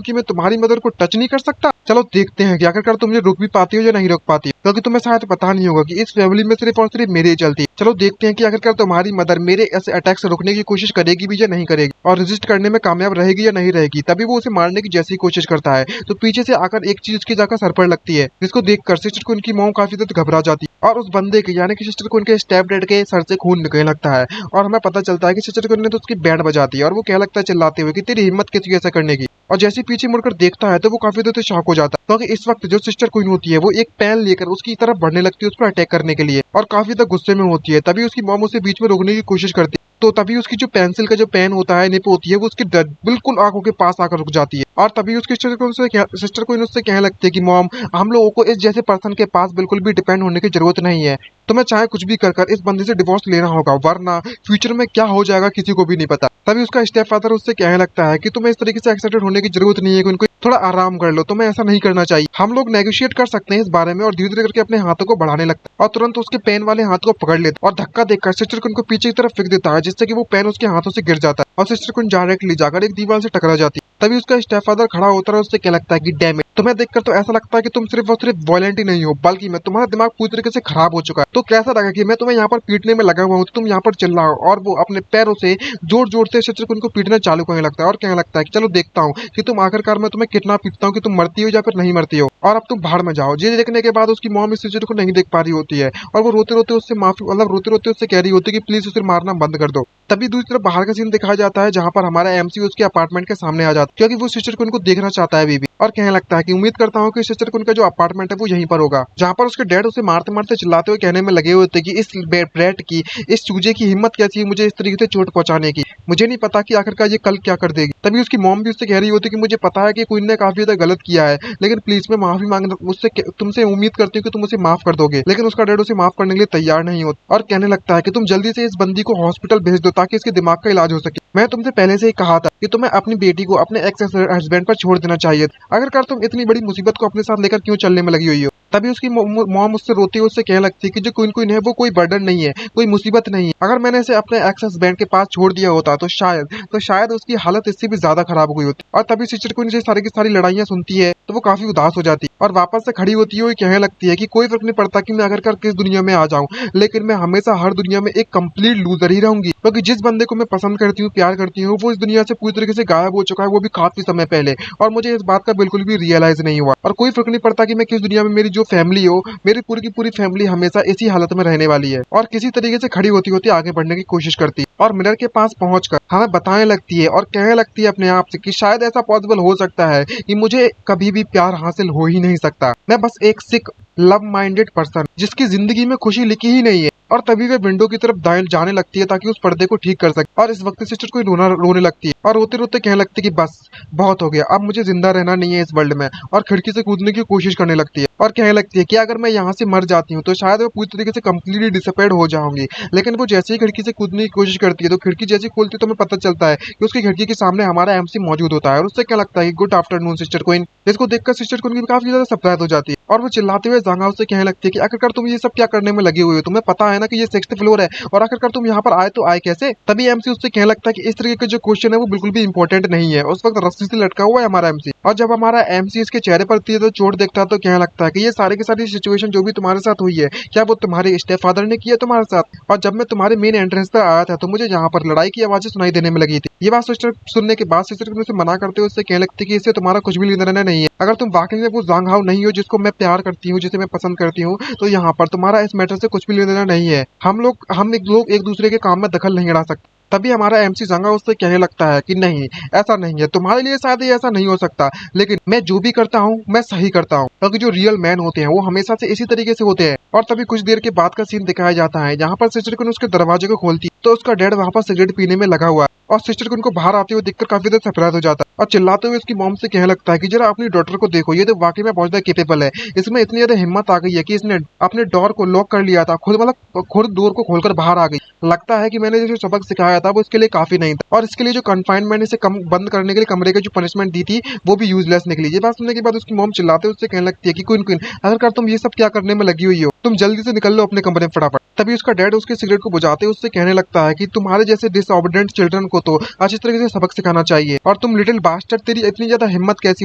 कि मैं तुम्हारी मदर को टच नहीं कर सकता। चलो देखते हैं कि आखिरकार तुम मुझे रोक भी पाती हो या नहीं रोक पाती, क्योंकि तुम्हें शायद पता नहीं होगा कि इस फैमिली में सिर्फ और सिर्फ मेरी ही चलती है। चलो देखते हैं कि आखिरकार तुम्हारी मदर मेरे ऐसे अटैक से रोकने की कोशिश करेगी भी या नहीं करेगी, और रेजिस्ट करने में कामयाब रहेगी या नहीं रहेगी। तभी वो उसे मारने की जैसी कोशिश करता है तो पीछे से आकर एक चीज उसकी जाकर सर पर लगती है, जिसको देखकर सिस्टर को उनकी मॉम काफी ज्यादा घबरा जाती है और उस बंदे के यानी कि सिस्टर को उनके स्टेप डैड के सर से खून निकलने लगता है, और हमें पता चलता है कि सिस्टर को ने तो उसकी बैंड बजाती है और वो कहने लगता है चिल्लाते हुए कि तेरी हिम्मत कैसी ऐसा करने की। और जैसे पीछे मुड़कर देखता है तो वो काफी ज्यादा शॉक हो जाता है, क्योंकि इस वक्त जो सिस्टर क्वीन होती है वो एक पेन लेकर उसकी तरफ बढ़ने लगती है उस पर अटैक करने के लिए, और काफी ज्यादा गुस्से में होती है। तभी उसकी मॉम उसे बीच में रोकने की कोशिश करती है, तो तभी उसकी जो पेंसिल का जो पेन होता है निप होती है वो उसकी बिल्कुल आंखों के पास आकर रुक जाती है, और तभी उसकी सिस्टर को उससे कहने लगती है कि मॉम हम लोगों को इस जैसे पर्सन के पास बिल्कुल भी डिपेंड होने की जरूरत नहीं है, तुम्हें चाहे कुछ भी कर इस बंदे से डिवोर्स लेना होगा, वरना फ्यूचर में क्या हो जाएगा किसी को भी नहीं पता। तभी उसका स्टेप फादर उससे कहने लगता है कि तुम्हें इस तरीके से एक्साइटेड होने की जरूरत नहीं है, कि उनको थोड़ा आराम कर लो, तुम्हें ऐसा नहीं करना चाहिए, हम लोग नेगोशिएट कर सकते हैं इस बारे में। और धीरे धीरे करके अपने हाथों को बढ़ाने लगता है और तुरंत उसके पेन वाले हाथ को पकड़ लेता और धक्का देकर सिस्टर को उनको पीछे की तरफ फेंक देता है, जिससे कि वो पेन उसके हाथों से गिर जाता है और सिस्टर को डायरेक्टली जाकर एक दीवार से टकरा जाती है। तभी उसका स्टेप फादर खड़ा होता है और उससे क्या लगता है कि डैम इट, तुम्हें देखकर तो ऐसा लगता है कि तुम सिर्फ और सिर्फ वायलेंट ही नहीं हो, बल्कि मैं तुम्हारा दिमाग पूरी तरीके से खराब हो चुका है, तो कैसा लगा कि मैं तुम्हें यहाँ पर पीटने में लगा हुआ हूँ, तुम यहाँ पर चिल्लाओ। और वो अपने पैरों से जोर जोर से सिस्टर को उनको पीटना चालू करने लगता है और कहने लगता है कि चलो देखता हूँ कि तुम आखिरकार मैं तुम्हें कितना पीटता हूँ कि तुम मरती हो या फिर नहीं मरती हो, और अब तुम भाड़ में जाओ। ये देखने के बाद उसकी मॉम इस सिस्टर को नहीं देख पा रही होती है और वो रोते रोते उससे माफी रोते रोते उससे कह रही होती है कि प्लीज उसे मारना बंद कर दो। तभी दूसरी तरफ बाहर का सीन दिखाया जाता है जहाँ पर हमारा एमसी उसके अपार्टमेंट के सामने आ जाता है, क्योंकि वो सिस्टर क्वीन को देखना चाहता है बीबी, और कहने लगता है कि उम्मीद करता हूँ कि सिस्टर क्वीन का जो अपार्टमेंट है वो यहीं पर होगा, जहाँ पर उसके डैड उसे मारते मारते चिल्लाते हुए कहने में लगे हुए थे कि इस ब्रैट की, इस चूजे की हिम्मत कैसी है मुझे इस तरीके से चोट पहुंचाने की, मुझे नहीं पता कि आखिरकार ये कल क्या कर देगी। तभी उसकी मॉम भी उससे कह रही होती कि मुझे पता है कि क्वीन ने काफी ज्यादा गलत किया है, लेकिन प्लीज मैं माफी मांग मुझसे तुमसे उम्मीद करती हूँ कि तुम उसे माफ कर दोगे। लेकिन उसका डैड उसे माफ करने के लिए तैयार नहीं होता और कहने लगता है कि तुम जल्दी से इस बंदी को हॉस्पिटल भेज दो ताकि इसके दिमाग का इलाज हो सके। मैं तुमसे पहले से ही कहा था कि तुम्हें अपनी बेटी को अपने एक्स हस्बैंड पर छोड़ देना चाहिए। आखिरकार तुम इतनी बड़ी मुसीबत को अपने साथ लेकर क्यों चलने में लगी हुई हो। तभी उसकी मॉम उससे रोती हुई उससे कहने लगती है कि जो क्वीन क्वीन है वो कोई बर्डन नहीं है, कोई मुसीबत नहीं है। अगर मैंने इसे अपने एक्स हस्बैंड के पास छोड़ दिया होता तो शायद उसकी हालत इससे भी ज्यादा खराब हुई होती। और तभी सिस्टर क्वीन से सारी की सारी लड़ाइयाँ सुनती है तो वो काफी उदास हो जाती है और वापस से खड़ी होती है और कहने लगती है कि कोई फर्क नहीं पड़ता कि मैं आखिरकार किस दुनिया में आ जाऊं, लेकिन मैं हमेशा हर दुनिया में एक कंप्लीट लूजर ही रहूंगी, क्योंकि जिस बंदे को मैं पसंद करती हूँ, प्यार करती हूँ, वो इस दुनिया से पूरी तरीके से गायब हो चुका है, वो भी काफी समय पहले, और मुझे इस बात का बिल्कुल भी रियलाइज नहीं हुआ। और कोई फर्क नहीं पड़ता कि मैं किस दुनिया में, मेरी जो फैमिली हो, मेरी पूरी की पूरी फैमिली हमेशा इसी हालत में रहने वाली है। और किसी तरीके से खड़ी होती होती आगे बढ़ने की कोशिश करती है और मिरर के पास पहुंचकर हमें बताने लगती है और कहने लगती है अपने आप से कि शायद ऐसा पॉसिबल हो सकता है कि मुझे कभी भी प्यार हासिल हो ही नहीं सकता, मैं बस एक सिक लव माइंडेड पर्सन जिसकी जिंदगी में खुशी लिखी ही नहीं है। और तभी वे विंडो की तरफ जाने लगती है ताकि उस पर्दे को ठीक कर सके। और इस वक्त सिस्टर को रोने लगती है और रोते रोते कहने लगती है कि बस बहुत हो गया, अब मुझे जिंदा रहना नहीं है इस वर्ल्ड में, और खिड़की से कूदने की कोशिश करने लगती है और कहने लगती है कि अगर मैं यहाँ से मर जाती हूँ तो शायद मैं पूरी तरीके से कम्प्लीटली डिसअपेयर हो जाऊंगी। लेकिन वो जैसे ही खिड़की से कूदने की कोशिश करती है तो खिड़की जैसी खोलती है तो हमें पता चलता है कि उसकी खिड़की के सामने हमारा एमसी मौजूद होता है और उससे क्या लगता है कि गुड आफ्टरनून सिस्टर क्वीन, जिसको देखकर सिस्टर क्वीन की काफी ज्यादा सरप्राइज हो जाती है और वो चिल्लाते हुए जांगा उससे कहने लगती है कि आखिरकार तुम ये सब क्या करने में लगी हुई हो, तुम्हें पता है ना कि ये 6th फ्लोर है और आखिरकार तुम यहाँ पर आए तो आए कैसे। तभी एमसी उससे कहने लगता है कि इस तरीके के जो क्वेश्चन है वो बिल्कुल भी इंपॉर्टेंट नहीं है, उस वक्त रस्सी से लटका हुआ है हमारा एमसी। और जब हमारा एमसी इसके चेहरे पर तो चोट देखता है तो कहने लगता है कि ये सारी की सारी सिचुएशन जो भी तुम्हारे साथ हुई है क्या वो तुम्हारे स्टेप फादर ने किया तुम्हारे साथ, और जब मैं तुम्हारे मेन एंट्रेंस पर आया था तो मुझे यहाँ पर लड़ाई की आवाजें सुनाई देने में लगी थी। ये बात सिस्टर सुनने के बाद सिस्टर उसे मना करते हुए उससे कहने लगती है कि इससे तुम्हारा कुछ भी लेना नहीं है, अगर तुम वाकई में वो जांग हाओ नहीं हो जिसको मैं प्यार करती हूँ, जिसे मैं पसंद करती हूँ, तो यहाँ पर तुम्हारा इस मैटर से कुछ भी लेना नहीं है। हम एक दूसरे के काम में दखल नहीं डाल सकते। तभी हमारा एमसी जंगा उससे कहने लगता है कि नहीं, ऐसा नहीं है, तुम्हारे लिए शायद ये ऐसा नहीं हो सकता, लेकिन मैं जो भी करता हूँ मैं सही करता हूँ, क्योंकि जो रियल मैन होते हैं वो हमेशा से इसी तरीके से होते हैं। और तभी कुछ देर के बाद का सीन दिखाया जाता है जहाँ पर सिस्टर क्वीन उसके दरवाजे को खोलती तो उसका डैड वहाँ पर सिगरेट पीने में लगा हुआ है और सिस्टर क्वीन को बाहर आते हुए देखकर काफी ज्यादा सरप्राइज हो जाता है और चिल्लाते हुए उसकी मॉम से कहने लगता है कि जरा अपनी डॉटर को देखो, ये तो वाकई में बहुत ज्यादा केपेबल है, इसमें इतनी ज्यादा हिम्मत आ गई है कि इसने अपने डोर को लॉक कर लिया था, खुद डोर को खोलकर बाहर आ गई। लगता है कि मैंने जो सबक सिखाया था वो इसके लिए काफी नहीं था और इसके लिए जो कन्फाइनमेंट इसे बंद करने के लिए कमरे की जो पनिशमेंट दी थी वो भी यूजलेस निकली। ये बात सुनने के बाद उसकी मॉम चिल्लाते हुए उससे कहने लगती है कि क्वीन क्वीन अगर तुम ये सब क्या करने में लगी हुई हो, तुम जल्दी से निकल लो अपने कमरे में फटाफट। तभी उसका डैड उसके सिगरेट को बुझाते उससे कहने लगता है कि तुम्हारे जैसे डिसऑबिडेंट चिल्ड्रन को तो अच्छी तरीके से सबक सिखाना चाहिए, और तुम लिटिल बास्टर्ड, तेरी इतनी ज्यादा हिम्मत कैसी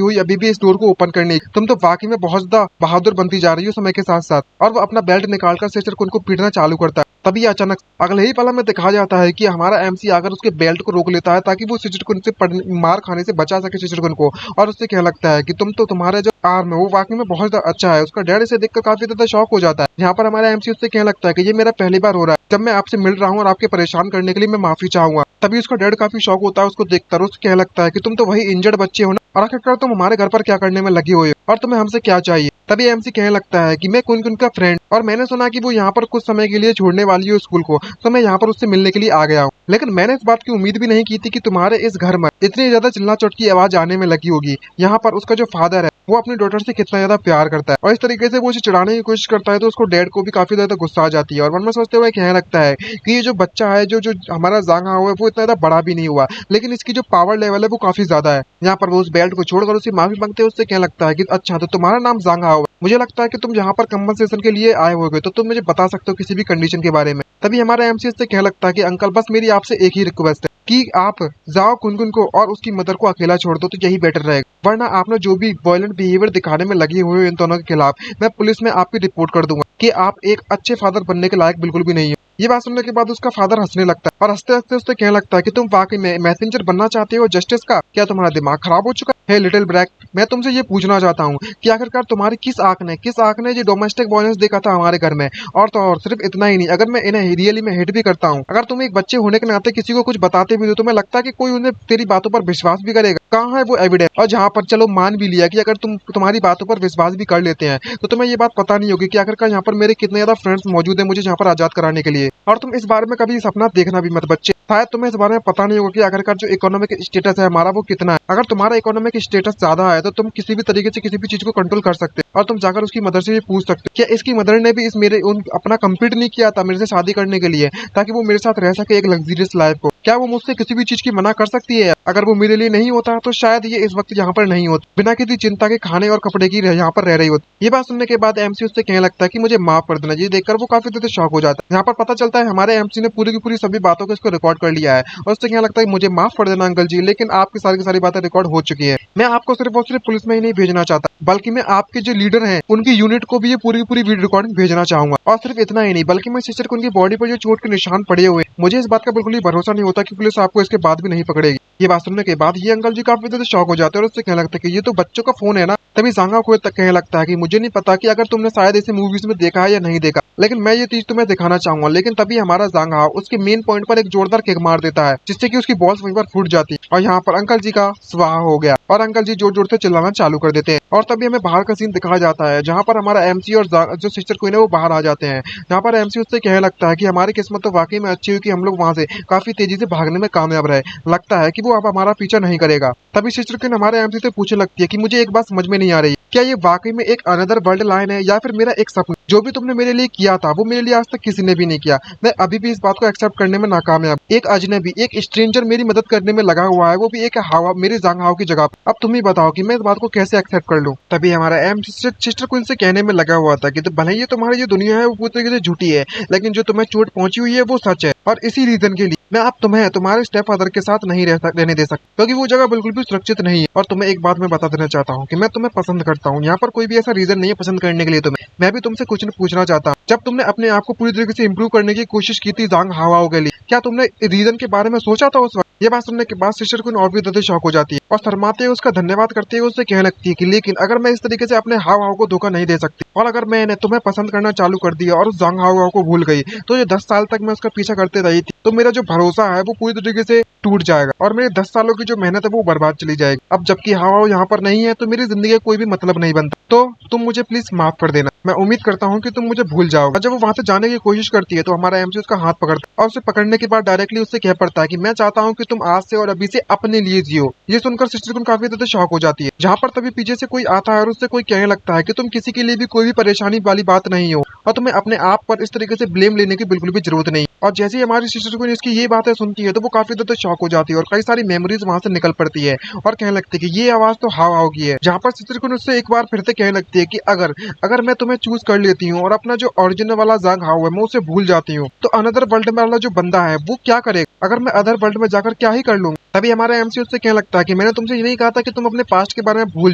हुई अभी भी इस डोर को ओपन करने की, तुम तो वाकई में बहुत ज्यादा बहादुर बनती जा रही हो समय के साथ साथ। और वो अपना बेल्ट निकालकर सिस्टर को उनको पीटना चालू करता है। तभी अचानक अगले ही पल में दिखाया जाता है कि हमारा एमसी आकर उसके बेल्ट को रोक लेता है ताकि वो सिस्टर को उनसे मार खाने से बचा सके सिस्टर को, और उससे कहने लगता है कि तुम्हारा जो आर्म है वो वाकई में बहुत ज्यादा अच्छा है। उसका डैड इसे देखकर काफी ज्यादा शॉक हो जाता है। यहाँ पर हमारा एमसी उससे कहने लगता है कि ये मेरा पहली बार हो रहा है, जब मैं आपसे मिल रहा हूँ और आपके परेशान करने के लिए मैं माफी चाहूंगा। तभी उसका डैड काफी शॉक होता है उसको देखकर, उससे कहने लगता है कि तुम तो वही इंजर्ड बच्चे हो ना, और आखिरकार तुम हमारे घर पर क्या करने में लगी हुई हो और तुम्हें हमसे क्या चाहिए। तभी एमसी कहने लगता है कि मैं क्वीन का फ्रेंड, और मैंने सुना कि वो यहाँ पर कुछ समय के लिए छोड़ने वाली है स्कूल को, तो मैं यहाँ पर उससे मिलने के लिए आ गया हूँ। लेकिन मैंने इस बात की उम्मीद भी नहीं की थी कि तुम्हारे इस घर में इतनी ज्यादा चिल्ला चोट की आवाज आने में लगी होगी। यहाँ पर उसका जो फादर है वो अपनी डॉटर से कितना ज्यादा प्यार करता है और इस तरीके से वो उसे चिढ़ाने की कोशिश करता है तो उसको डैड को भी काफी ज्यादा गुस्सा आ जाती है और मन में सोचते हुए कहने लगता है कि ये जो बच्चा है जो जो हमारा जांग हाओ है वो इतना ज्यादा बड़ा भी नहीं हुआ, लेकिन इसकी जो पावर लेवल है वो काफी ज्यादा है। यहाँ पर वो उस बेल्ट को छोड़कर उसे माफी मांगते हुए उससे कहने लगता है कि अच्छा तो तुम्हारा नाम जांग हाओ है, मुझे लगता है कि तुम यहाँ पर कंपनसेशन के लिए आए होगे, तो तुम मुझे बता सकते हो किसी भी कंडीशन के बारे में। तभी हमारा एमसी से कहने लगता है कि अंकल बस मेरी आपसे एक ही रिक्वेस्ट है कि आप जाओ कुनकुन को और उसकी मदर को अकेला छोड़ दो तो यही बेटर रहेगा, वरना आपने जो भी वायलेंट बिहेवियर दिखाने में लगे हुए हो इन दोनों के खिलाफ मैं पुलिस में आपकी रिपोर्ट कर दूंगा कि आप एक अच्छे फादर बनने के लायक बिल्कुल भी नहीं हो। ये बात सुनने के बाद उसका फादर हंसने लगता है और हंसते हंसते उससे कहने लगता है कि तुम वाकई में मैसेंजर बनना चाहते हो जस्टिस का? क्या तुम्हारा दिमाग खराब हो चुका है? हे लिटिल ब्रैक, मैं तुमसे ये पूछना चाहता हूँ कि आखिरकार तुम्हारी किस आंख ने ये डोमेस्टिक वायलेंस देखा था हमारे घर में? और तो और सिर्फ इतना ही नहीं, अगर मैं इन्हें रियली में हेट भी करता हूँ, अगर तुम एक बच्चे होने के नाते किसी को कुछ बताते भी हो, तुम्हें लगता है कि कोई उन्हें तेरी बातों पर विश्वास भी करेगा? कहाँ है वो एविडेंस? और जहाँ पर चलो मान भी लिया कि अगर तुम्हारी बातों पर विश्वास भी कर लेते हैं, तो तुम्हें ये बात पता नहीं होगी कि आखिरकार यहाँ पर मेरे कितने ज्यादा फ्रेंड्स मौजूद है मुझे यहाँ पर आजाद कराने के लिए। और तुम इस बारे में कभी सपना देखना भी मत बच्चे, शायद तुम्हें इस बारे में पता नहीं होगा कि आखिरकार जो इकोनॉमिक स्टेटस है हमारा वो कितना है। अगर तुम्हारा इकोनॉमिक स्टेटस ज्यादा है तो तुम किसी भी तरीके से किसी भी चीज को कंट्रोल कर सकते हो और तुम जाकर उसकी मदर से भी पूछ सकते हो क्या इसकी मदर ने भी इस मेरे उन अपना कंप्लीट नहीं किया था मेरे से शादी करने के लिए, ताकि वो मेरे साथ रह सके एक लग्जरियस लाइफ को? क्या वो मुझसे किसी भी चीज की मना कर सकती है? अगर वो मेरे लिए नहीं होता तो शायद ये इस वक्त यहाँ पर नहीं होता, बिना किसी चिंता के खाने और कपड़े की यहाँ पर रह रही होती। ये बात सुनने के बाद एमसी उससे कहने लगता है कि मुझे माफ कर देना। ये देखकर वो काफी ज्यादा शॉक हो जाता है। यहाँ पर पता चलता है हमारे एमसी ने पूरी की पूरी सभी बातों को इसको रिकॉर्ड कर लिया है और उससे कहने लगता है मुझे माफ कर देना अंकल जी, लेकिन आपकी सारी की सारी बातें रिकॉर्ड हो चुकी है। मैं आपको सिर्फ और सिर्फ पुलिस में ही नहीं भेजना चाहता, बल्कि मैं आपके जो लीडर हैं उनकी यूनिट को भी ये पूरी की पूरी वीडियो रिकॉर्डिंग भेजना चाहूंगा। और सिर्फ इतना ही नहीं, बल्कि मैं सिस्टर को उनकी बॉडी पर जो चोट के निशान पड़े हुए, मुझे इस बात का बिल्कुल ही भरोसा नहीं होता कि पुलिस आपको इसके बाद भी नहीं पकड़ेगी। ये बात सुनने के बाद ये अंकल जी काफी ज्यादा शॉक हो जाते हैं और उससे कहने लगता है कि ये तो बच्चों का फोन है ना। तभी जांगा को तक कहने लगता है कि मुझे नहीं पता कि अगर तुमने शायद इसे मूवीज में देखा है या नहीं देखा, लेकिन मैं ये चीज तुम्हें दिखाना चाहूंगा। लेकिन तभी हमारा जांगा उसके मेन पॉइंट पर एक जोरदार किक मार देता है जिससे कि उसकी बॉल्स वहीं पर फूट जाती है और यहाँ पर अंकल जी का स्वाहा हो गया और अंकल जी जोर जोर से चिल्लाना चालू कर देते हैं। और तभी हमें बाहर का सीन दिखाया जाता है जहाँ पर हमारा एमसी और जो सिस्टर क्वीन है वो बाहर आ जाते हैं। जहाँ पर एमसी उससे कहने लगता है कि हमारी किस्मत तो वाकई में अच्छी हुई कि हम लोग वहाँ से काफी तेजी से भागने में कामयाब रहे, लगता है कि वो अब हमारा पीछा नहीं करेगा। तभी सिस्टर क्वीन हमारे एमसी से पूछने लगती है कि मुझे एक बात समझ में नहीं आ रही, क्या ये वाकई में एक अनदर वर्ल्ड लाइन है या फिर मेरा एक सपना? जो भी तुमने मेरे लिए किया था वो मेरे लिए आज तक किसी ने भी नहीं किया। मैं अभी भी इस बात को एक्सेप्ट करने में नाकामयाब। एक अजनबी, एक स्ट्रेंजर मेरी मदद करने में लगा हुआ है, वो भी एक हवा मेरी जांग हाव की जगह। अब तुम ही बताओ कि मैं इस बात को कैसे एक्सेप्ट कर लूं। तभी हमारा एम सिस्टर क्वीन से कहने में लगा हुआ था कि तो भले ही तुम्हारी जो दुनिया है वो पूरी तरीके से झूठी है, लेकिन जो तुम्हें चोट पहुंची हुई है वो सच है। और इसी रीजन के लिए मैं अब तुम्हें तुम्हारे स्टेप फादर के साथ नहीं रहने दे सकता, क्योंकि वो जगह बिल्कुल भी सुरक्षित नहीं है। और तुम्हें एक बात मैं बता देना चाहता हूँ कि मैं तुम्हें पसंद करता हूँ। यहाँ पर कोई भी ऐसा रीजन नहीं है पसंद करने के लिए तुम्हें। मैं भी तुमसे कुछ पूछना चाहता हूँ, जब तुमने अपने आप को पूरी तरीके से इम्प्रूव करने की कोशिश की थी जांग हाव के लिए, क्या तुमने रीजन के बारे में सोचा था उस वक्त? ये बात सुनने के बाद सिस्टर क्वीन और भी ज्यादा शॉक हो जाती है और शर्माते हुए उसका धन्यवाद करते हुए उससे कहने लगती है कि लेकिन अगर मैं इस तरीके से अपने हाव हाव को धोखा नहीं दे सकती और अगर मैंने तुम्हें पसंद करना चालू कर दिया और उस जांग हाव हाव को भूल गई, तो ये 10 साल तक मैं उसका पीछा करते रही थी, तो मेरा जो भरोसा है वो पूरी तरीके से टूट जाएगा और मेरे 10 सालों की जो मेहनत है वो बर्बाद चली जाएगी। अब जबकि हाव हाव यहाँ पर नहीं है तो मेरी जिंदगी का कोई भी मतलब नहीं बनता। तो तुम मुझे प्लीज माफ कर देना। मैं उम्मीद करता हूँ कि तुम मुझे भूल जाओगे। जब वो वहां से जाने की कोशिश करती है तो हमारा एमसी उसका हाथ पकड़ता है और उसे पकड़ने के बाद डायरेक्टली उससे कह पड़ता है कि मैं चाहता हूँ कि तुम आज से और अभी से अपने लिए जियो। ये सुनकर सिस्टर को काफी ज्यादा शॉक हो जाती है। जहाँ पर तभी पीछे से कोई आता है और उससे कोई कहने लगता है कि तुम किसी के लिए भी कोई भी परेशानी वाली बात नहीं हो और तुम्हें अपने आप पर इस तरीके से ब्लेम लेने की बिल्कुल भी जरूरत नहीं। और जैसे ही हमारी सिस्टर को इसकी ये बातें सुनती है तो वो काफी ज्यादा शॉक हो जाती है और कई सारी मेमोरीज वहां से निकल पड़ती है और कहने लगती है कि ये आवाज तो हाव हाव की है। जहाँ पर सिस्टर को उससे एक बार फिर से कहने लगती है कि अगर मैं तुम्हें चूज कर लेती हूँ और अपना जो ओरिजिनल वाला जांग हाव है मैं उसे भूल जाती हूँ, तो अनदर वर्ल्ड में वाला जो बंदा है वो क्या करेगा? अगर मैं अदर वर्ल्ड में जाकर क्या ही कर लूंगा? तभी हमारा एमसी उससे कहने लगता है कि मैंने तुमसे ये नहीं कहा था कि तुम अपने पास्ट के बारे में भूल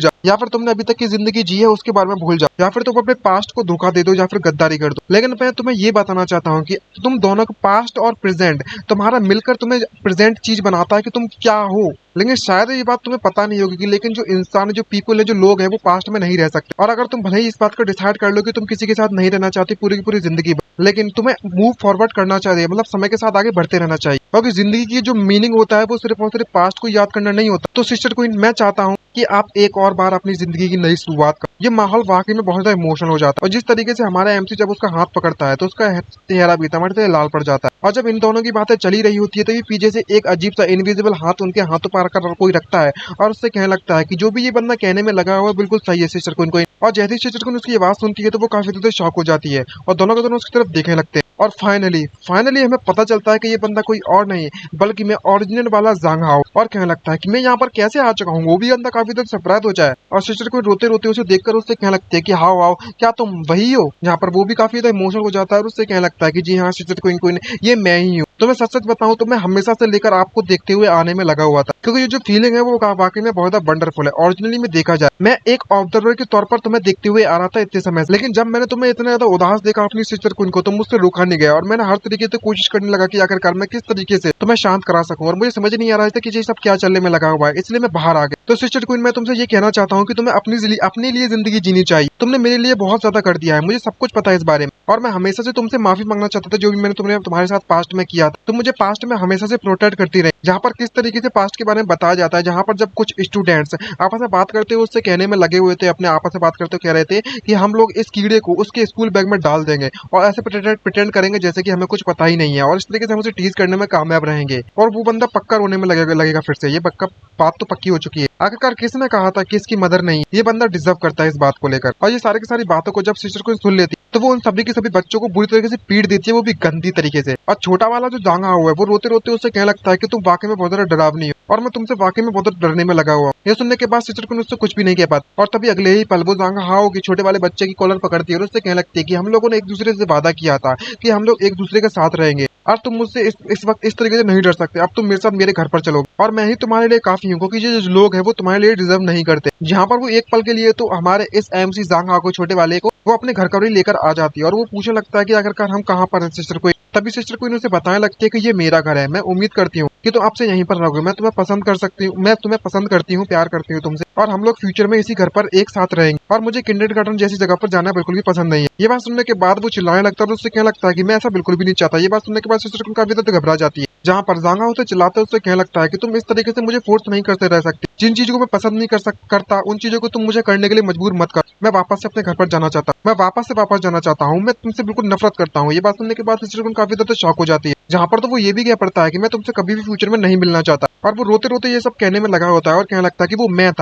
जाओ या फिर तुमने अभी तक की जिंदगी जी है उसके बारे में भूल जाओ या फिर तुम अपने पास्ट को धोखा दे दो या फिर गद्दारी कर दो। लेकिन मैं तुम्हें ये बताना चाहता हूँ कि तुम दोनों का पास्ट और प्रेजेंट तुम्हारा मिलकर तुम्हें प्रेजेंट चीज बनाता है कि तुम क्या हो। लेकिन शायद ये बात तुम्हें पता नहीं होगी कि लेकिन जो इंसान, जो पीपल है, जो लोग हैं वो पास्ट में नहीं रह सकते। और अगर तुम भले ही इस बात को डिसाइड कर लो कि तुम किसी के साथ नहीं रहना चाहती पूरी की पूरी जिंदगी, लेकिन तुम्हें मूव फॉरवर्ड करना चाहिए, मतलब समय के साथ आगे बढ़ते रहना चाहिए, क्योंकि जिंदगी की जो मीनिंग होता है वो सिर्फ और सिर्फ पास्ट को याद करना नहीं होता। तो सिस्टर क्वीन, मैं चाहता हूँ कि आप एक और बार अपनी जिंदगी की नई शुरुआत करो। ये माहौल वाकई में बहुत ज्यादा इमोशनल हो जाता है और जिस तरीके से हमारा एमसी जब उसका हाथ पकड़ता है तो उसका चेहरा भी टमाटर से लाल पड़ जाता है। और जब इन दोनों की बातें चली रही होती है तो ये पीछे से एक अजीब सा इनविजिबल हाथ उनके हाथों पर कर कोई रखता है और उससे कहने लगता है कि जो भी ये बंदा कहने में लगा हुआ है बिल्कुल सही है सिस्टर क्वीन। और जैसे ही सिस्टर क्वीन उसकी आवाज सुनती है तो वो काफी ज्यादा शॉक हो जाती है और दोनों के दोनों उसकी तरफ देखने लगते हैं। और फाइनली हमें पता चलता है कि ये बंदा कोई और नहीं बल्कि मैं ओरिजिनल वाला जांग हाव। और कहने लगता है कि मैं यहाँ पर कैसे आ चुका हूँ। वो भी बंदा काफी ज्यादा सरप्राइज हो जाए और सिस्टर क्वीन रोते रोते उसे देखकर उससे कहने लगती है कि हाव हाव, क्या तुम वही हो? यहाँ पर वो भी काफी ज्यादा इमोशनल हो जाता है और उससे कहने लगता है कि जी हाँ सिस्टर क्वीन, ये मैं ही हूँ। तो मैं सच सच बताऊं तो मैं हमेशा से लेकर आपको देखते हुए आने में लगा हुआ था, क्योंकि ये जो फीलिंग है वो वाकई में बहुत ज्यादा वंडरफुल है। ओरिजिनली में देखा जाए, मैं एक ऑब्जर्वर के तौर पर तुम्हें देखते हुए आ रहा था इतने समय से, लेकिन जब मैंने तुम्हें इतना ज्यादा उदास देखा अपनी सिस्टर क्वीन को, तो मुझसे रुका नहीं गया और मैंने हर तरीके से कोशिश करने लगा कि आखिरकार मैं किस तरीके से तुम्हें शांत करा सकूं। और मुझे समझ नहीं आ रहा था कि ये सब क्या चलने में लगा हुआ है, इसलिए मैं बाहर आ गया। तो सिस्टर क्वीन, मैं तुमसे ये कहना चाहता हूँ कि तुम्हें अपने लिए जिंदगी जीनी चाहिए। तुमने मेरे लिए बहुत ज्यादा कर दिया है, मुझे सब कुछ पता है इस बारे में, और मैं हमेशा से तुमसे माफी मांगना चाहता था जो भी मैंने तुम्हारे साथ पास्ट में किया था। तुम मुझे पास्ट में हमेशा से प्रोटेक्ट करती रही, जहाँ पर किस तरीके से पास्ट के बारे में बताया जाता है, जहाँ पर जब कुछ स्टूडेंट्स आपस में बात करते हुए उससे कहने में लगे हुए थे, अपने आपस में बात करते हुए कह रहे थे कि हम लोग इस कीड़े को उसके स्कूल बैग में डाल देंगे और ऐसे प्रिटेंड करेंगे जैसे कि हमें कुछ पता ही नहीं है, और इस तरीके से हम उसे टीज करने में कामयाब रहेंगे और वो बंदा पक्का रोने में लगेगा फिर से। ये पक्का बात तो पक्की हो चुकी है। आखिरकार किसने कहा था कि इसकी मदर नहीं, ये बंदा डिजर्व करता है इस बात को लेकर। और ये सारी की सारी बातों को जब सिस्टर को सुन लेती तो वो उन सभी के सभी बच्चों को बुरी तरीके से पीट देती है, वो भी गंदी तरीके से। और छोटा वाला जो जांगा हुआ है वो रोते रोते उससे कहने लगता है कि तुम वाकई में बहुत ज्यादा डरावनी हो और मैं तुमसे वाकई में बहुत ज्यादा डरने में लगा हुआ हूं। ये सुनने के बाद सिस्टर को उससे कुछ भी नहीं कह पाती, और तभी अगले ही पल वो जांगा हाओ की छोटे वाले बच्चे की कॉलर पकड़ती है और उससे कहने लगती है कि हम लोगों ने एक दूसरे से वादा किया था कि हम लोग एक दूसरे के साथ रहेंगे, और तुम मुझसे इस वक्त इस तरीके से नहीं डर सकते। अब तुम मेरे साथ मेरे घर पर चलोगे और मैं ही तुम्हारे लिए काफी हूँ, क्योंकि ये जो लोग हैं वो तुम्हारे लिए डिजर्व नहीं करते। जहाँ पर वो एक पल के लिए तो हमारे इस एमसी जांग हाओ को छोटे वाले को वो अपने घर का भी लेकर आ जाती है, और वो पूछने लगता है कि आखिरकार हम कहाँ पर हैं सिस्टर को। तभी सिस्टर को उसे बताने लगती है कि ये मेरा घर है, मैं उम्मीद करती हूँ कि तुम आपसे यहीं पर रहोगे, मैं तुम्हें पसंद कर सकती हूँ, मैं तुम्हें पसंद करती हूँ, प्यार करती हूँ तुमसे, और हम लोग फ्यूचर में इसी घर पर एक साथ रहेंगे, और मुझे किंडरगार्टन जैसी जगह पर जाना बिल्कुल भी पसंद नहीं है। ये बात सुनने के बाद वो चिल्लाने लगता है और उससे कहने लगता है कि मैं ऐसा बिल्कुल भी नहीं चाहता। ये बात सुनने के बाद सिस्टर को काफी ज्यादा घबरा जाती है, जहाँ पर जांगा उसे चिल्लाते उससे कहने लगता है कि तुम इस तरीके से मुझे फोर्स नहीं करते रह सकती, जिन चीजों को मैं पसंद नहीं करता उन चीजों को तुम मुझे करने के लिए मजबूर मत कर। मैं वापस से अपने घर पर जाना चाहता हूँ, मैं वापस जाना चाहता हूँ, मैं तुमसे बिल्कुल नफरत करता हूँ। ये बात सुनने के बाद सिस्टर को काफी ज्यादा शॉक हो जाती है, जहाँ पर तो वो ये भी कह पड़ता है कि मैं तुमसे कभी भी फ्यूचर में नहीं मिलना चाहता, और वो रोते रोते ये सब कहने में लगा होता है और कहने लगता है कि वो मैं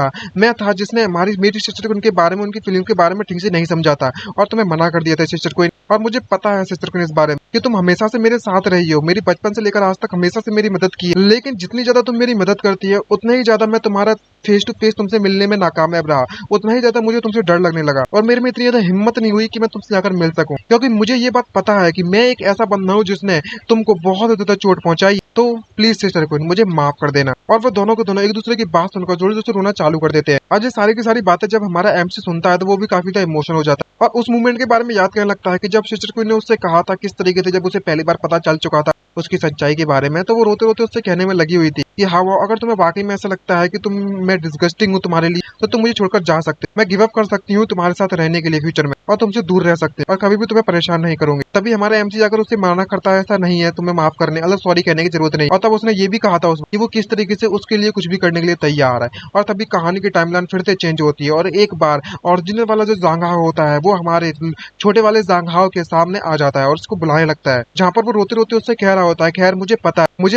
था जिसने मेरी सिस्टर को उनके बारे में, उनकी फीलिंग के बारे में ठीक से नहीं समझा था और तुम्हें मना कर दिया था सिस्टर को। और मुझे पता है सिस्टर को इस बारे में कि तुम हमेशा से मेरे साथ रही हो, मेरी बचपन से लेकर आज तक हमेशा से मेरी मदद की है, लेकिन जितनी ज्यादा तुम मेरी मदद करती है उतना ही ज्यादा मैं तुम्हारा फेस टू फेस तुमसे मिलने में नाकामयाब रहा, उतना ही ज्यादा मुझे तुमसे डर लगने लगा, और मेरे में इतनी ज्यादा हिम्मत नहीं हुई कि मैं तुमसे जाकर मिल सकूं, क्योंकि मुझे ये बात पता है कि मैं एक ऐसा बंदा हूँ जिसने तुमको बहुत ज्यादा चोट पहुंचाई। तो प्लीज सिस्टर को मुझे माफ कर देना। और वो दोनों के दोनों एक दूसरे की बात सुनकर जोर जोर से रोना चालू कर देते हैं। आज ये सारी की सारी बातें जब हमारा एमसी सुनता है तो वो भी काफी ज्यादा इमोशनल हो जाता है, और उस मूवमेंट के बारे में याद करने लगता है कि जब सिस्टर क्वीन ने उससे कहा था किस तरीके से, जब उसे पहली बार पता चल चुका था उसकी सच्चाई के बारे में, तो वो रोते रोते उससे कहने में लगी हुई थी कि हाँ, अगर तुम्हें वाकई में ऐसा लगता है कि मैं डिस्गस्टिंग हूँ तुम्हारे लिए, तो तुम मुझे छोड़कर जा सकते हो, मैं गिव अप कर सकती हूँ तुम्हारे साथ रहने के लिए फ्यूचर में, और तुमसे दूर रह सकते हैं और कभी भी तुम्हें परेशान नहीं करूंगी। तभी हमारा एमसी जाकर उससे माना करता है ऐसा नहीं है, तुम्हें माफ करने मतलब सॉरी कहने की जरूरत नहीं। और तब उसने ये भी कहा था कि वो किस तरीके से उसके लिए कुछ भी करने के लिए तैयार है। और तभी कहानी की टाइमलाइन फिर से चेंज होती है और एक बार ओरिजिनल वाला जो जांगहाओ होता है वो हमारे छोटे वाले जांगहाओ के सामने आ जाता है और उसको बुलाने लगता है, जहाँ पर वो रोते रोते उससे कह रहा होता है, खैर मुझे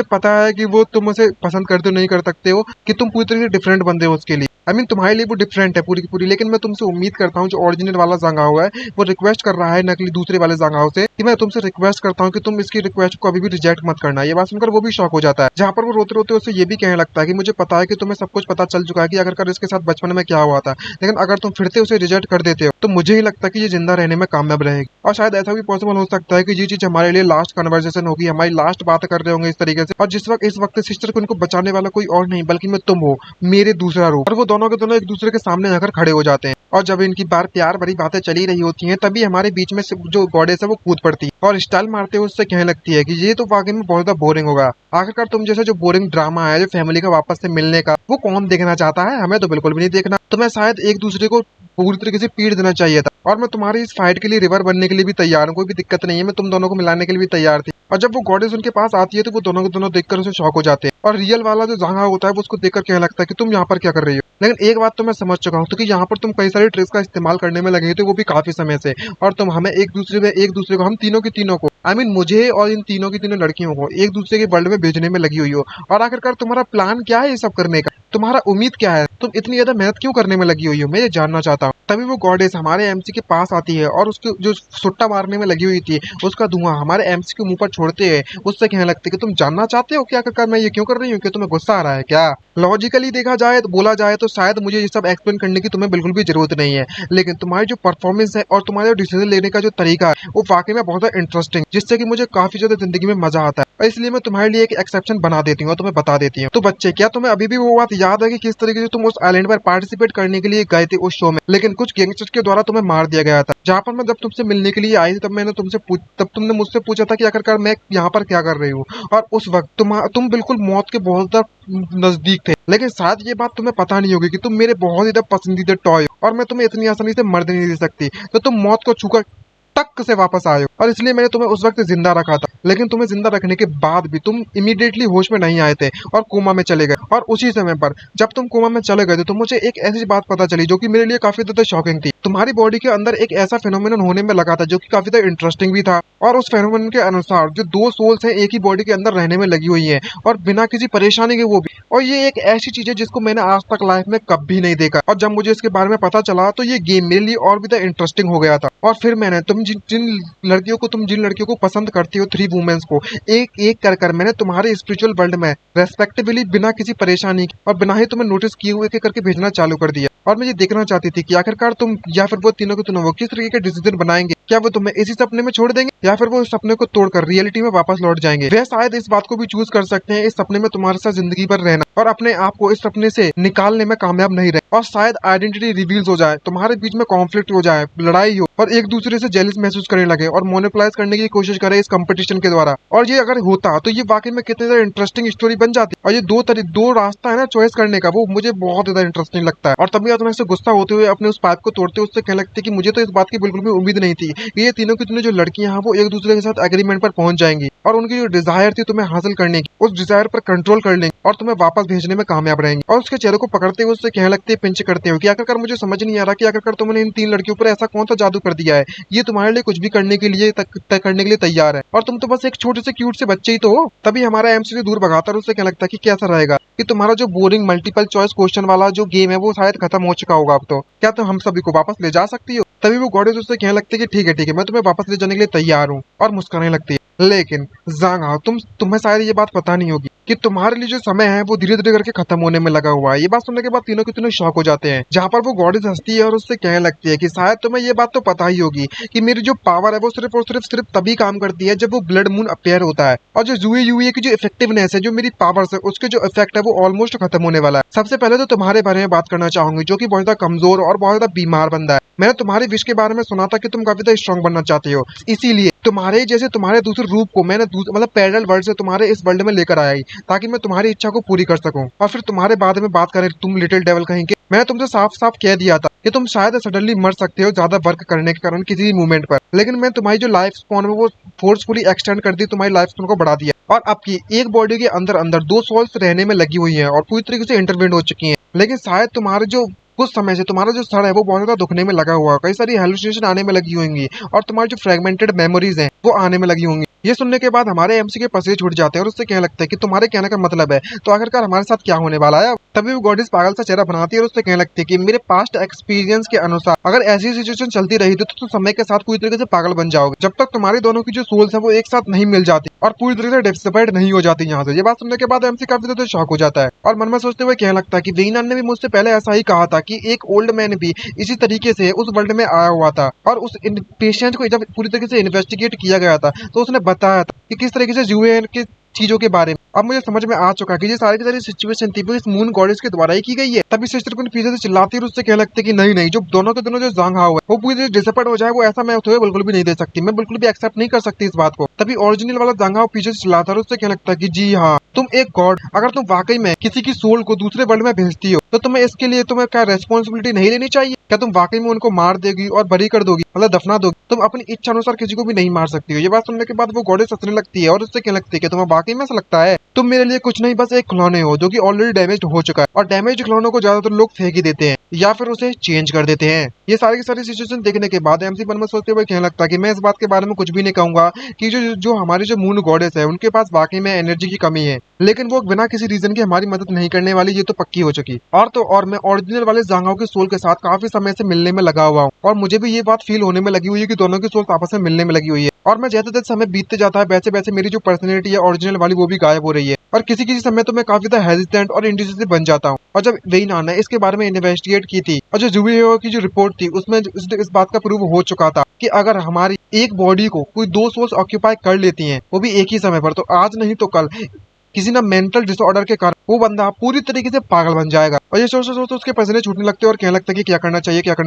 पता है कि वो तुम उसे पसंद करते हो नहीं कर सकते हो, कि तुम पूरी तरीके से डिफरेंट बंदे हो उसके लिए, तुम्हारे लिए वो डिफरेंट है पूरी की पूरी, लेकिन मैं तुमसे उम्मीद करता हूँ जो ओरिजिनल वाला जांगहाओ है वो रिक्वेस्ट कर रहा है नकली दूसरे वाले जांगहाओ से, कि मैं तुमसे रिक्वेस्ट करता हूँ कि तुम इसकी रिक्वेस्ट को अभी भी रिजेक्ट मत करना। ये बात सुनकर वो भी शॉक हो जाता है, जहाँ पर वो रोते रोते उससे ये भी कहने लगता है कि मुझे पता है कि तुम्हें सब कुछ पता चल चुका है कि अगर इसके साथ बचपन में क्या हुआ था, लेकिन अगर तुम फिर से उसे रिजेक्ट कर देते हो तो मुझे ही लगता है कि ये जिंदा रहने में कामयाब रहेगी, और शायद ऐसा भी पॉसिबल हो सकता है कि ये चीज हमारे लिए लास्ट कन्वर्सेशन होगी, हमारी लास्ट बात कर रहे होंगे इस तरीके से, और इस वक्त सिस्टर को उनको बचाने वाला कोई और नहीं बल्कि मैं तुम हो, मेरे दूसरा रूप। और वो दोनों के दोनों एक दूसरे के सामने आकर खड़े हो जाते हैं, और जब इनकी प्यार भरी बातें चली रही होती हैं तभी हमारे बीच में जो गॉडेस है वो कूद पड़ती है और स्टाइल मारते हुए उससे कहने लगती है कि ये तो वाकई में बहुत ज्यादा बोरिंग होगा, आखिरकार तुम जैसे जो बोरिंग ड्रामा है जो फैमिली का वापस से मिलने का, वो कौन देखना चाहता है, हमें तो बिल्कुल भी नहीं देखना, तुम्हें शायद एक दूसरे को पूरी तरीके से पीट देना चाहिए था, और मैं तुम्हारी इस फाइट के लिए रिवर बनने के लिए भी तैयार हूँ, कोई भी दिक्कत नहीं है, मैं तुम दोनों को मिलाने के लिए भी तैयार थी। और जब वो गॉडेस उनके पास आती है तो वो दोनों के दोनों देखकर उसे शॉक हो जाते हैं, और रियल वाला जो जांगहाओ होता है वो उसको देखकर कहने लगता है कि तुम यहाँ पर क्या कर रही हो। लेकिन एक बात तो मैं समझ चुका हूँ कि यहाँ पर तुम कई सारी ट्रिक्स का इस्तेमाल करने में लगे थे, वो भी काफी समय से, और तुम हमें एक दूसरे को हम तीनों की तीनों को मुझे और इन तीनों की तीनों लड़कियों को एक दूसरे के वर्ल्ड में भेजने में लगी हुई हो, और आखिरकार तुम्हारा प्लान क्या है ये सब करने का। तुम्हारा उम्मीद क्या है, तुम इतनी ज्यादा मेहनत क्यों करने में लगी हुई हो, मैं ये जानना चाहता हूँ। तभी वो गॉडेस हमारे एमसी के पास आती है और उसके जो सुट्टा मारने में लगी हुई थी उसका धुआं हमारे एमसी के मुंह पर छोड़ते हैं। उससे कहने लगते कि तुम जानना चाहते हो कि आखिरकार मैं ये क्यों कर रही हूँ, कि तुम्हें गुस्सा आ रहा है क्या? लॉजिकली देखा जाए तो बोला जाए तो शायद मुझे ये सब एक्सप्लेन करने की तुम्हें बिल्कुल भी जरूरत नहीं है, लेकिन तुम्हारी जो परफॉर्मेंस है और तुम्हारे डिसीजन लेने का जो तरीका है वो वाकई में बहुत ज्यादा इंटरेस्टिंग, जिससे कि मुझे काफी ज्यादा जिंदगी में मजा आता है। और इसलिए मैं तुम्हारे लिए एक एक्सेप्शन बना देती हूँ और तुम्हें बता देती हूँ। तो बच्चे, क्या तुम्हें अभी भी वो बात याद है कि किस तरीके से तुम उस आइलैंड पर पार्टिसिपेट करने के लिए गए थे उस शो में, लेकिन कुछ गैंगस्टर्स के द्वारा तुम्हें मार दिया गया था? जहाँ पर मैं जब तुमसे मिलने के लिए आई थी तब तुमने मुझसे पूछा था कि आखिरकार मैं यहाँ पर क्या कर रही हूँ, और उस वक्त तुम बिल्कुल मौत के बहुत ज्यादा नजदीक थे। लेकिन शायद ये बात तुम्हें पता नहीं होगी कि तुम मेरे बहुत ज्यादा पसंदीदा टॉय हो और मैं तुम्हें इतनी आसानी से मरने नहीं दे सकती। तो तुम मौत को छूकर टक से वापस आए हो, और इसलिए मैंने तुम्हें उस वक्त जिंदा रखा था। लेकिन तुम्हें जिंदा रखने के बाद भी तुम इमीडिएटली होश में नहीं आए थे और कोमा में चले गए। और उसी समय पर जब तुम कोमा में चले गए थे तो मुझे एक ऐसी बात पता चली जो कि मेरे लिए काफी ज्यादा शॉकिंग थी। तुम्हारी बॉडी के अंदर एक ऐसा फेनोमेनन होने में लगा था जो कि काफी ज्यादा इंटरेस्टिंग भी था। और उस फेनोमेनन के अनुसार जो दो सोल्स हैं एक ही बॉडी के अंदर रहने में लगी हुई है और बिना किसी परेशानी के वो भी। और ये एक ऐसी चीज है जिसको मैंने आज तक लाइफ में कभी नहीं देखा। और जब मुझे इसके बारे में पता चला तो ये गेम मेरे लिए और भी ज्यादा इंटरेस्टिंग हो गया था। और फिर मैंने तुम जिन लड़कियों को पसंद करती हो, थ्री वुमेन्स को एक एक कर मैंने तुम्हारे स्पिरिचुअल वर्ल्ड में रेस्पेक्टिवली बिना किसी परेशानी और बिना ही तुम्हें नोटिस किए हुए एक करके भेजना चालू कर दिया। और मैं ये देखना चाहती थी कि आखिरकार तुम या फिर वो तीनों के तीनों वो किस तरीके के डिसीजन बनाएंगे। क्या वो तुम्हें इसी सपने में छोड़ देंगे या फिर वो इस सपने को तोड़कर रियलिटी में वापस लौट जाएंगे? वे शायद इस बात को भी चूज कर सकते हैं इस सपने में तुम्हारे साथ जिंदगी भर रहना और अपने आप को इस सपने से निकालने में कामयाब नहीं रहे, और शायद आइडेंटिटी रिवील्स हो जाए, तुम्हारे बीच में कॉन्फ्लिक्ट हो जाए, लड़ाई हो और एक दूसरे से जेलिस महसूस करने लगे और मोनोपोलाइज करने की कोशिश करे इस कंपटीशन के द्वारा। और ये अगर होता तो ये वाकई में कितनी ज्यादा इंटरेस्टिंग स्टोरी बन जाती। और ये दो रास्ता है ना चॉइस करने का, वो मुझे बहुत ज्यादा इंटरेस्टिंग लगता है। और तभी तुम ऐसे गुस्सा होते हुए अपने उस पाइप को तोड़ते उससे कहने लगते कि मुझे तो इस बात की बिल्कुल भी उम्मीद नहीं थी कि ये तीनों की तीनों जो लड़कियां हैं वो एक दूसरे के साथ एग्रीमेंट पर पहुंच जाएंगी और उनकी जो डिजायर थी तुम्हें हासिल करने की, उस डिजायर पर कंट्रोल कर लेंगे और तुम्हें वापस भेजने में कामयाब रहेंगे। और उसके चेहरे को पकड़ते हुए उससे कहने लगते पिंच करते हो कि आखिरकार मुझे समझ नहीं आ रहा कि आखिरकार तुमने इन तीन लड़कियों पर ऐसा कौन सा जादू कर दिया है, ये तुम्हारे लिए कुछ भी करने के लिए करने के लिए तैयार है और तुम तो बस एक छोटे से क्यूट से बच्चे ही तो हो। तभी हमारा एमसी से दूर भगाता है और उससे कहने लगता है कि कैसा रहेगा कि तुम्हारा जो बोरिंग मल्टीपल चॉइस क्वेश्चन वाला जो गेम है वो शायद खत्म हो चुका होगा अब तो, क्या तुम हम सभी को वापस ले जा सकती हो? तभी वो गॉडेस उससे कहने लगते कि ठीक है मैं तुम्हें वापस ले जाने के लिए तैयार हूँ, और मुस्कुराने लगती है। लेकिन ज़ांग हाओ, तुम्हें शायद ये बात पता नहीं होगी कि तुम्हारे लिए जो समय है वो धीरे धीरे करके खत्म होने में लगा हुआ है। ये बात सुनने के बाद तीनों के तीनों शॉक हो जाते हैं, जहाँ पर वो गॉडेस हंसती है और उससे कहने लगती है कि शायद तुम्हें ये बात तो पता ही होगी कि मेरी जो पावर है वो सिर्फ और सिर्फ तभी काम करती है जब वो ब्लड मून अपेयर होता है, और जो यूए की जो इफेक्टिवनेस है, जो मेरी पावर्स है, उसके जो इफेक्ट है वो ऑलमोस्ट खत्म होने वाला है। सबसे पहले तो तुम्हारे बारे में बात करना चाहूंगी जो कि बहुत ज्यादा कमजोर और बहुत ज्यादा बीमार बंदा है। मैंने तुम्हारे विश के बारे में सुना था कि तुम काफी ज्यादा स्ट्रॉन्ग बनना चाहते हो, इसीलिए तुम्हारे जैसे तुम्हारे दूसरे रूप को मैंने मतलब पैरेलल वर्ल्ड से तुम्हारे इस वर्ल्ड में लेकर आया ही, ताकि मैं तुम्हारी इच्छा को पूरी कर सकूं। और फिर तुम्हारे बारे में बात करें, तुम लिटिल डेविल कहेंगे, मैंने तुमसे साफ साफ कह दिया था कि तुम शायद सडनली मर सकते हो ज्यादा वर्क करने के कारण किसी मूवमेंट पर, लेकिन मैं तुम्हारी जो लाइफ स्पॉन है वो फोर्सफुली एक्सटेंड कर दी, तुम्हारी लाइफ स्पॉन को बढ़ा दिया और आपकी एक बॉडी के अंदर अंदर दो सोल्स रहने में लगी हुई है और पूरी तरीके से इंटरवेंट हो चुकी है। लेकिन शायद तुम्हारे जो कुछ समय से तुम्हारा जो सर है वो बहुत ज्यादा दुखने में लगा हुआ है, कई सारी हेलुसिनेशन आने में लगी होंगी और तुम्हारी जो फ्रेगमेंटेड मेमोरीज हैं वो आने में लगी होंगी। ये सुनने के बाद हमारे एमसी के पसीने छूट जाते हैं और उससे कहने लगता है कि तुम्हारे कहने का मतलब है तो आखिरकार हमारे साथ क्या होने वाला है। तभी वो गॉडेस पागल सा चेहरा बनाती है और उससे कहने लगती है कि मेरे पास्ट एक्सपीरियंस के अनुसार अगर ऐसी सिचुएशन चलती रही तो तुम समय के साथ पूरी तरीके से पागल बन जाओगे, जब तक तुम्हारी दोनों की जो सोल्स है वो एक साथ नहीं मिल जाती और पूरी तरीके से सेपरेट नहीं हो जाती यहाँ से। ये बात सुनने के बाद एमसी काफी ज्यादा शॉक हो जाता है और मन में सोचते हुए कहने लगता है कि वेइनान ने भी मुझसे पहले ऐसा ही कहा था कि एक ओल्ड मैन भी इसी तरीके से उस वर्ल्ड में आया हुआ था और उस पेशेंट को जब पूरी तरीके से इन्वेस्टिगेट किया गया था तो उसने बताया था कि किस तरीके से यूएन के चीजों के बारे में। अब मुझे समझ में आ चुका है कि ये सारी की सारी सिचुएशन थी वो इस मून गॉडेस के द्वारा ही की गई है। तभी सिस्टर को पीछे से चिल्लाती है और उससे कहने लगते कि नहीं जो दोनों के दोनों जो ज़ांग हाओ है वो पूरी तरह डिसअपॉइंट हो जाए, वो ऐसा मैं तुम्हें बिल्कुल भी नहीं दे सकती, मैं बिल्कुल भी एक्सेप्ट नहीं कर सकती इस बात को। तभी ओरिजिनल वाला ज़ांग हाओ पीछे से चिल्लाता है और उससे कहने लगता है कि जी हाँ, तुम एक गॉड, अगर तुम वाकई में किसी की सोल को दूसरे वर्ल्ड में भेजती हो तो तुम्हें इसके लिए तुम्हें क्या रेस्पॉन्सिबिलिटी नहीं लेनी चाहिए? क्या तुम वाकई में उनको मार देगी और बरी कर दोगी, मतलब दफना दोगी? तुम अपनी इच्छा अनुसार किसी को भी नहीं मार सकती हो। ये बात सुनने के बाद वो गॉडेस हंसने लगती है और उससे कहने लगती है कि तुम्हें वाकई में ऐसा लगता है? तुम मेरे लिए कुछ नहीं, बस एक खिलौने हो जो कि ऑलरेडी डैमेज हो चुका है, और डैमेज खिलौनों को ज्यादातर लोग फेंक ही देते हैं या फिर उसे चेंज कर देते हैं। ये सारी की सारी सिचुएशन देखने के बाद एमसी मन में सोचते हुए कहने लगता है कि मैं इस बात के बारे में कुछ भी नहीं कहूंगा कि जो जो हमारी जो मून गॉडेस है उनके पास वाकई में एनर्जी की कमी है, लेकिन वो बिना किसी रीजन के हमारी मदद नहीं करने वाली, ये तो पक्की हो चुकी। और तो और मैं ओरिजिनल वाले जांघाओ के सोल के साथ काफी समय से मिलने में लगा हुआ हूँ, और मुझे भी ये बात फील होने में लगी हुई है कि दोनों की सोल आपस में मिलने में लगी हुई है। और मैं जैसे जैसे समय बीतते जाता है वैसे वैसे मेरी जो पर्सनैलिटी है ओरिजिनल वाली वो भी गायब हो रही है, और किसी किसी समय तो मैं काफी ज्यादा हेजिटेंट और इंडिसिसिव बन जाता हूँ। और जब वेइनान ने इसके बारे में इन्वेस्टिगेट की थी और जो जुबियो की जो रिपोर्ट थी उसमें इस बात का प्रूव हो चुका था कि अगर हमारी एक बॉडी को कोई दो सोल्स ऑक्यूपाई कर लेती हैं, वो भी एक ही समय पर, तो आज नहीं तो कल किसी ना मेंटल डिसऑर्डर के कारण वो बंदा पूरी तरीके से पागल बन जाएगा। और ये सोचते सोचते उसके पसीने छूटने लगते हैं और कहने लगता है कि क्या करना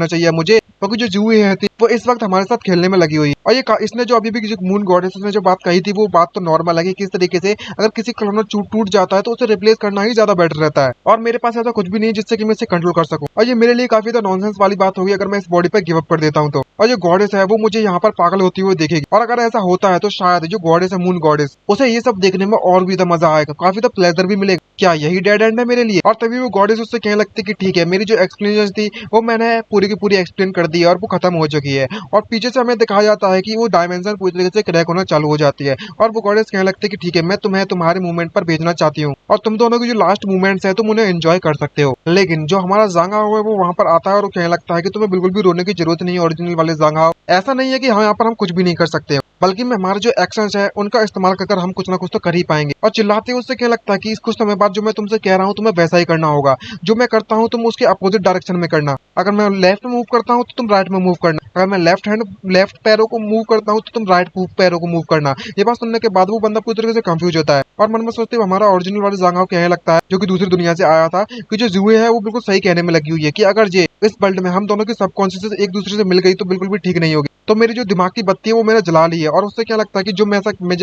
चाहिए मुझे, क्योंकि जो जूही है थी वो इस वक्त हमारे साथ खेलने में लगी हुई है। और इसने जो अभी भी जो मून गॉडेस ने जो बात कही थी वो बात तो नॉर्मल है कि किस तरीके से अगर किसी खिलौना टूट जाता है तो उसे रिप्लेस करना ही ज्यादा बेटर रहता है, और मेरे पास ऐसा कुछ भी नहीं है जिससे कि मैं इसे कंट्रोल कर सकूं। और ये मेरे लिए काफी ज्यादा नॉनसेंस वाली बात होगी अगर मैं इस बॉडी पर गिव अप कर देता हूँ तो। और जो गॉडेस है वो मुझे यहाँ पर पागल होती हुई देखेगी, और अगर ऐसा होता है तो शायद जो गॉडेस है मून गॉडेस उसे ये सब देखने में और भी मजा आएगा, काफी तो प्लेजर भी मिलेगा। क्या यही डेड एंड है मेरे लिए? और तभी वो गॉडेस उससे कहने लगती कि ठीक है, मेरी जो एक्सप्लेनेशन थी वो मैंने पूरी की पूरी एक्सप्लेन कर दी है और वो खत्म हो चुकी है। और पीछे से हमें दिखाया जाता है कि वो डायमेंशन पूरी तरीके से क्रैक होना चालू हो जाती है, और वो गॉडेस कहने लगती है कि ठीक है, मैं तुम्हें तुम्हारे मूवमेंट पर भेजना चाहती हूँ, और तुम दोनों की जो लास्ट मूवमेंट्स है तुम उन्हें एंजॉय कर सकते हो। लेकिन जो हमारा जांघाओ है वो वहां पर आता है और वो कहने लगता है कि तुम्हें बिल्कुल भी रोने की जरूरत नहीं है ओरिजिनल वाले जांघाओ। ऐसा नहीं है कि यहाँ पर हम कुछ भी नहीं कर सकते, बल्कि में हमारे जो एक्शंस है उनका इस्तेमाल कर हम कुछ ना कुछ तो कर ही पाएंगे। और चिल्लाते उससे क्या लगता है कि इस कुछ समय बाद जो मैं तुमसे कह रहा हूँ तुम्हें वैसा ही करना होगा, जो मैं करता हूँ तुम उसके अपोजिट डायरेक्शन में करना। अगर मैं लेफ्ट में मूव करता हूँ तो तुम राइट में मूव करना, अगर मैं लेफ्ट पैरों को मूव करता हूँ तो तुम राइट पैरों को मूव करना। ये बात सुनने के बाद वो बंदा पूरी तरीके से कंफ्यूज होता है, और मन में सोचते हुए हमारा ओरिजिनल वाले जांघाओ कहने लगता है जो कि दूसरी दुनिया से आया था कि जो जुए है वो बिल्कुल सही कहने में लगी हुई है कि अगर ये इस वर्ल्ड में हम दोनों की सबकॉन्शियस एक दूसरे से मिल गई तो बिल्कुल भी ठीक नहीं होगी। तो मेरी जो दिमाग की बत्ती है वो मैंने जला ली है, और उससे क्या लगता है कि जो मैं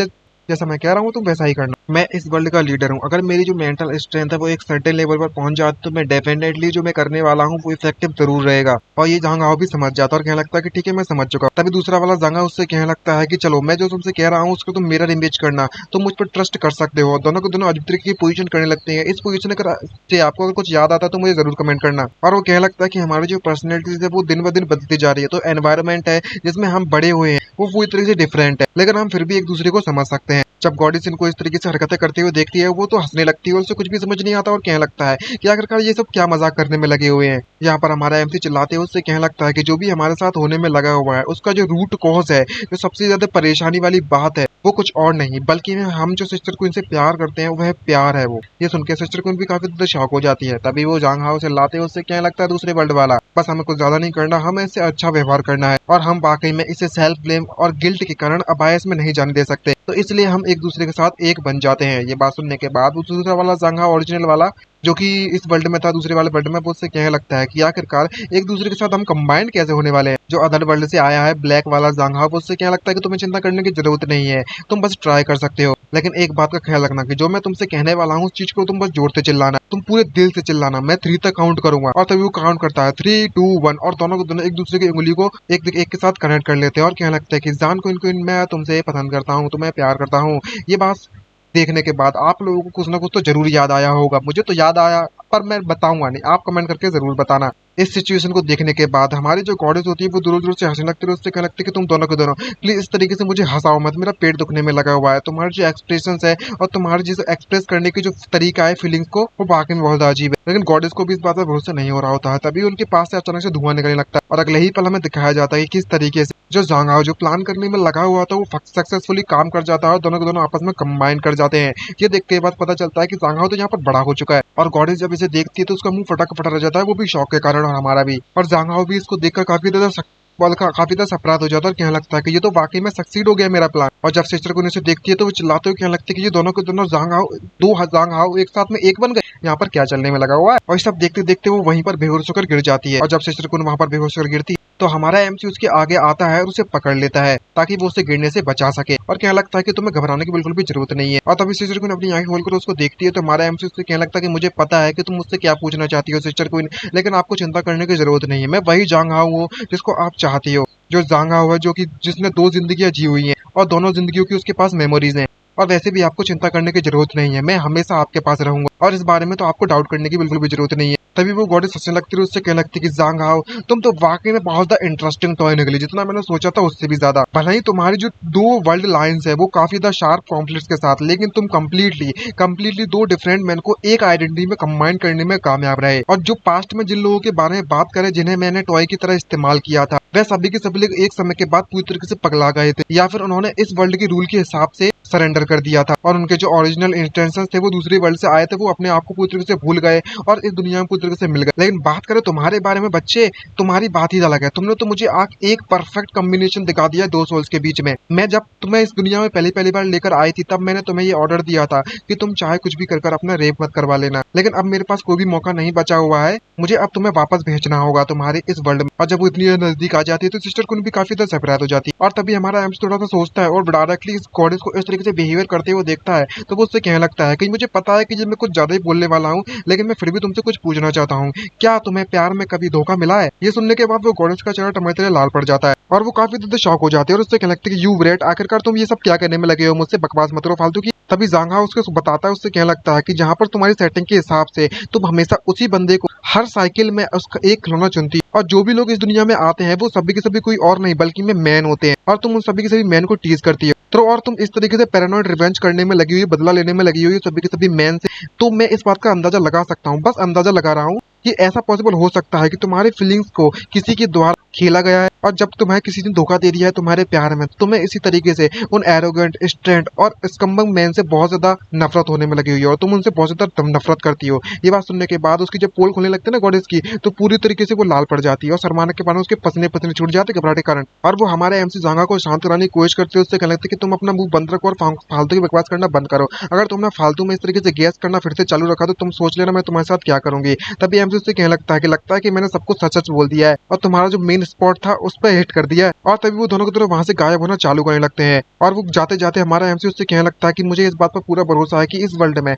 जैसा मैं कह रहा हूँ तुम वैसा ही करना। मैं इस वर्ल्ड का लीडर हूँ, अगर मेरी जो मेंटल स्ट्रेंथ है वो एक सर्टेन लेवल पर पहुंच जाती तो मैं डेफिनेटली जो मैं करने वाला हूँ वो इफेक्टिव जरूर रहेगा। और ये जांघाओ भी समझ जाता और कहने लगता है कि ठीक है मैं समझ चुका। तभी दूसरा वाला जांघा उससे कहने लगता है कि चलो मैं जो तुमसे कह रहा हूँ उसको तुम मिरर इमेज करना, तुम मुझ पर ट्रस्ट कर सकते हो। दोनों को दोनों अजीब तरीके की पोजीशन करने लगते हैं। इस पोजीशन से आपको अगर कुछ याद आता है तो मुझे जरूर कमेंट करना। और वो कहने लगता है कि हमारी जो पर्सनैलिटीज है वो दिन ब दिन बदलती जा रही है, तो एनवायरमेंट है जिसमें हम बड़े हुए हैं वो पूरी तरीके से डिफरेंट है, लेकिन हम फिर भी एक दूसरे को समझ सकते हैं। जब गॉडेस इनको इस तरीके से हरकतें करते हुए देखती है वो तो हंसने लगती है और उसे कुछ भी समझ नहीं आता और कहने लगता है कि आखिरकार ये सब क्या मजाक करने में लगे हुए हैं। यहाँ पर हमारा एमसी चिल्लाते हुए उससे कहने लगता है कि जो भी हमारे साथ होने में लगा हुआ है उसका जो रूट कॉज है, जो सबसे ज्यादा परेशानी वाली बात है वो कुछ और नहीं बल्कि हम जो सिस्टर क्वीन से प्यार करते हैं वह प्यार है। वो ये सुन के सिस्टर क्वीन भी काफी ज्यादा शॉक हो जाती है। तभी वो जांघाओ से लाते हुए उससे कहने लगता है दूसरे वर्ल्ड वाला, बस हमें कुछ ज्यादा नहीं करना, हमें इससे अच्छा व्यवहार करना है, और हम वाकई में इसे सेल्फ ब्लेम और गिल्ट के कारण अबायस में नहीं जाने दे सकते, तो इसलिए हम एक दूसरे के साथ एक बन जाते हैं। ये बात सुनने के बाद वो दूसरा वाला जांघा ओरिजिनल वाला जो कि इस वर्ल्ड में था दूसरे वाले वर्ल्ड में, वो उससे कहने लगता है कि आखिरकार एक दूसरे के साथ हम कंबाइंड कैसे होने वाले हैं। जो अदर वर्ल्ड से आया है ब्लैक वाला जांघा वो उससे कहने लगता है कि तुम्हें चिंता करने की जरूरत नहीं है, तुम बस ट्राई कर सकते हो, लेकिन एक बात का ख्याल रखना कि जो मैं तुमसे कहने वाला हूँ उस चीज को तुम बस जोर से चिल्लाना, तुम पूरे दिल से चिल्लाना। मैं 3 तक काउंट करूंगा और तभी वो काउंट करता है 3 2 1 और दोनों को दोनों एक दूसरे की उंगली को एक के साथ कनेक्ट कर लेते हैं और कहने लगता है कि जान को मैं तुमसे पसंद करता हूँ, तुम्हें प्यार करता हूँ। ये बात देखने के बाद आप लोगों को कुछ ना कुछ तो जरूर याद आया होगा, मुझे तो याद आया पर मैं बताऊंगा नहीं, आप कमेंट करके जरूर बताना। इस सिचुएशन को देखने के बाद हमारी जो गॉडेस होती है वो दूर दूर से हंसने लगती है, उससे कहने लगती है कि तुम दोनों के दोनों प्लीज इस तरीके से मुझे हंसाओ मत, मेरा पेट दुखने में लगा हुआ है। तुम्हारे जो एक्सप्रेशन है और तुम्हारे जिस एक्सप्रेस करने की जो तरीका है फीलिंग्स को वो वाकई में बहुत अजीब है। लेकिन गॉडेस को भी इस बात पर भरोसा नहीं हो रहा होता है। तभी उनके पास से अचानक से धुआं निकलने लगता है और अगले ही पल हमें दिखाया जाता है कि किस तरीके से जो जांघाओ जो प्लान करने में लगा हुआ था वो सक्सेसफुली काम कर जाता है और दोनों के दोनों आपस में कंबाइन कर जाते हैं। ये देख के बाद पता चलता है कि जांघाओ तो यहाँ पर बड़ा हो चुका है, और गॉडेस जब इसे देखती है तो उसका मुंह फटा फटा रह जाता है, वो भी शौक के कारण और हमारा भी। और जांघाओ भी इसको देखकर काफी ज्यादा सरप्राइज हो जाता है और कहने लगता है कि ये तो वाकई में सक्सीड हो गया मेरा प्लान। और जब सिस्टर को इसे देखती है तो वो चिल्लाते हुए कहने लगती है कि ये दोनों के दोनों दो जांघाओ एक साथ में एक बन गए, यहाँ पर क्या चलने में लगा हुआ है। और सब देखते देखते वो वहीं पर बेहोश होकर गिर जाती है, और जब सिस्टर को वहां पर बेहोश होकर गिरती तो हमारा एमसी उसके आगे आता है और उसे पकड़ लेता है ताकि वो उसे गिरने से बचा सके, और कहने लगता है कि तुम्हें घबराने की बिल्कुल भी जरूरत नहीं है। और तभी सिस्टर क्वीन अपनी आंखें खोलकर उसको देखती है तो हमारा एमसी उससे कहने लगता है कि मुझे पता है कि तुम मुझसे क्या पूछना चाहती हो सिस्टर क्वीन, लेकिन आपको चिंता करने की जरूरत नहीं है, मैं वही जांघाओ हूँ जिसको आप चाहती हो, जो जांघाओ है जो कि जिसने 2 जिंदगियां जी हुई हैं और दोनों जिंदगियों की उसके पास मेमोरीज हैं। और वैसे भी आपको चिंता करने की जरूरत नहीं है, मैं हमेशा आपके पास रहूंगा और इस बारे में तो आपको डाउट करने की बिल्कुल भी जरूरत नहीं है। तभी वो गॉडेस हंसने लगती है, उससे कहने लगती है कि ज़ांग हाओ, तुम तो वाकई में बहुत ज्यादा इंटरेस्टिंग टॉय निकली, जितना मैंने सोचा था उससे भी ज्यादा। भले ही तुम्हारी जो दो वर्ल्ड लाइंस है वो काफी ज्यादा शार्प कॉन्फ्लिक्ट्स के साथ, लेकिन तुम कंप्लीटली दो डिफरेंट मैन को एक आइडेंटिटी में कंबाइन करने में कामयाब रहे। और जो पास्ट में जिन लोगों के बारे में बात करें जिन्हें मैंने टॉय की तरह इस्तेमाल किया था, वह सभी के सभी लोग एक समय के बाद पूरी तरीके से पगला गए थे, या फिर उन्होंने इस वर्ल्ड के रूल के हिसाब से सरेंडर कर दिया था और उनके जो ओरिजिनल इंटेंशंस थे वो दूसरी वर्ल्ड से आए थे, वो अपने आप को पूरी तरीके से भूल गए और इस दुनिया में पूरी तरीके से मिल गए। लेकिन बात करें तुम्हारे बारे में बच्चे, तुम्हारी बात ही अलग है। तुमने तो मुझे एक परफेक्ट कॉम्बिनेशन दिखा दिया दो सोल्स के बीच में। मैं जब तुम्हें इस दुनिया में पहली बार लेकर आई थी तब मैंने तुम्हें ये ऑर्डर दिया था कि तुम चाहे कुछ भी कर अपना रेप मत करवा लेना, लेकिन अब मेरे पास कोई भी मौका नहीं बचा हुआ है, मुझे अब तुम्हें वापस भेजना होगा तुम्हारे इस वर्ल्ड में। और जब वो इतनी नजदीक आ जाती है तो सिस्टर कुन भी काफी ज्यादा सरप्राइज हो जाती है और तभी हमारा एम्स थोड़ा सा सोचता है और डायरेक्टली इस गॉडेस को इस तरीके से बिहेवियर करते हुए देखता है, तो वो उससे कहने लगता है कि मुझे पता है कि जब मैं कुछ ज्यादा ही बोलने वाला हूँ, लेकिन मैं फिर भी तुमसे कुछ पूछना चाहता हूँ, क्या तुम्हें प्यार में कभी धोखा मिला है? ये सुनने के बाद वो गॉडेस का चेहरा टमाटर लाल पड़ जाता है और वो काफी ज्यादा शॉक हो जाती है और उससे कहने लगती है कि यू ग्रेट, आखिरकार तुम ये सब क्या करने में लगे हो, मुझसे बकवास मत करो फालतू की। तभी ज़ांग हाओ उसको बताता है, उससे कहने लगता है कि जहाँ पर तुम्हारी सेटिंग के हिसाब से तुम हमेशा उसी बंदे को हर साइकिल में उसका एक खिलौना चुनती और जो भी लोग इस दुनिया में आते हैं वो सभी के सभी कोई और नहीं बल्कि में मैन होते हैं और तुम उन सभी के सभी मैन को टीज करती है। तो और तुम इस तरीके से पैरानॉइड रिवेंज करने में लगी हुई, बदला लेने में लगी हुई सभी के सभी मैन से। तो मैं इस बात का अंदाजा लगा सकता हूँ, बस अंदाजा लगा रहा हूँ कि ऐसा पॉसिबल हो सकता है कि तुम्हारी फीलिंग्स को किसी के द्वारा खेला गया है और जब तुम्हें किसी ने धोखा दे दिया है तुम्हारे प्यार में, तुम्हें इसी तरीके से उन एरोगेंट, स्ट्रेंट और स्कम्बंग मैन से बहुत ज्यादा नफरत होने में लगी हुई है और तुम उनसे बहुत ज्यादा नफरत करती हो। ये बात सुनने के बाद उसकी जब पोल खोलने लगते हैं ना गॉडेस की, तो पूरी तरीके से वो लाल पड़ जाती है और शर्माने के बाद उसके पसीने पसीने छूट जाते घबराहट के कारण और वो हमारे एमसी ज़ांगा को शांत कराने की कोशिश करते हैं। उससे कहने लगते हैं कि तुम अपना मुंह बंद रखो और फालतू की बकवास करना बंद करो। अगर तुमने फालतू में इस तरीके से गैस करना फिर से चालू रखा तो तुम सोच लेना मैं तुम्हारे साथ क्या करूंगी। तभी एमसी उससे कहने लगता है कि मैंने सब कुछ सच बोल दिया है और तुम्हारा जो मेन स्पॉट था उस पर हिट कर दिया है। और तभी वो दोनों की तरफ वहां से गायब होना चालू करने लगते हैं और वो जाते जाते हमारा एमसी उससे कहने लगता है कि मुझे इस बात पर पूरा भरोसा है कि इस वर्ल्ड में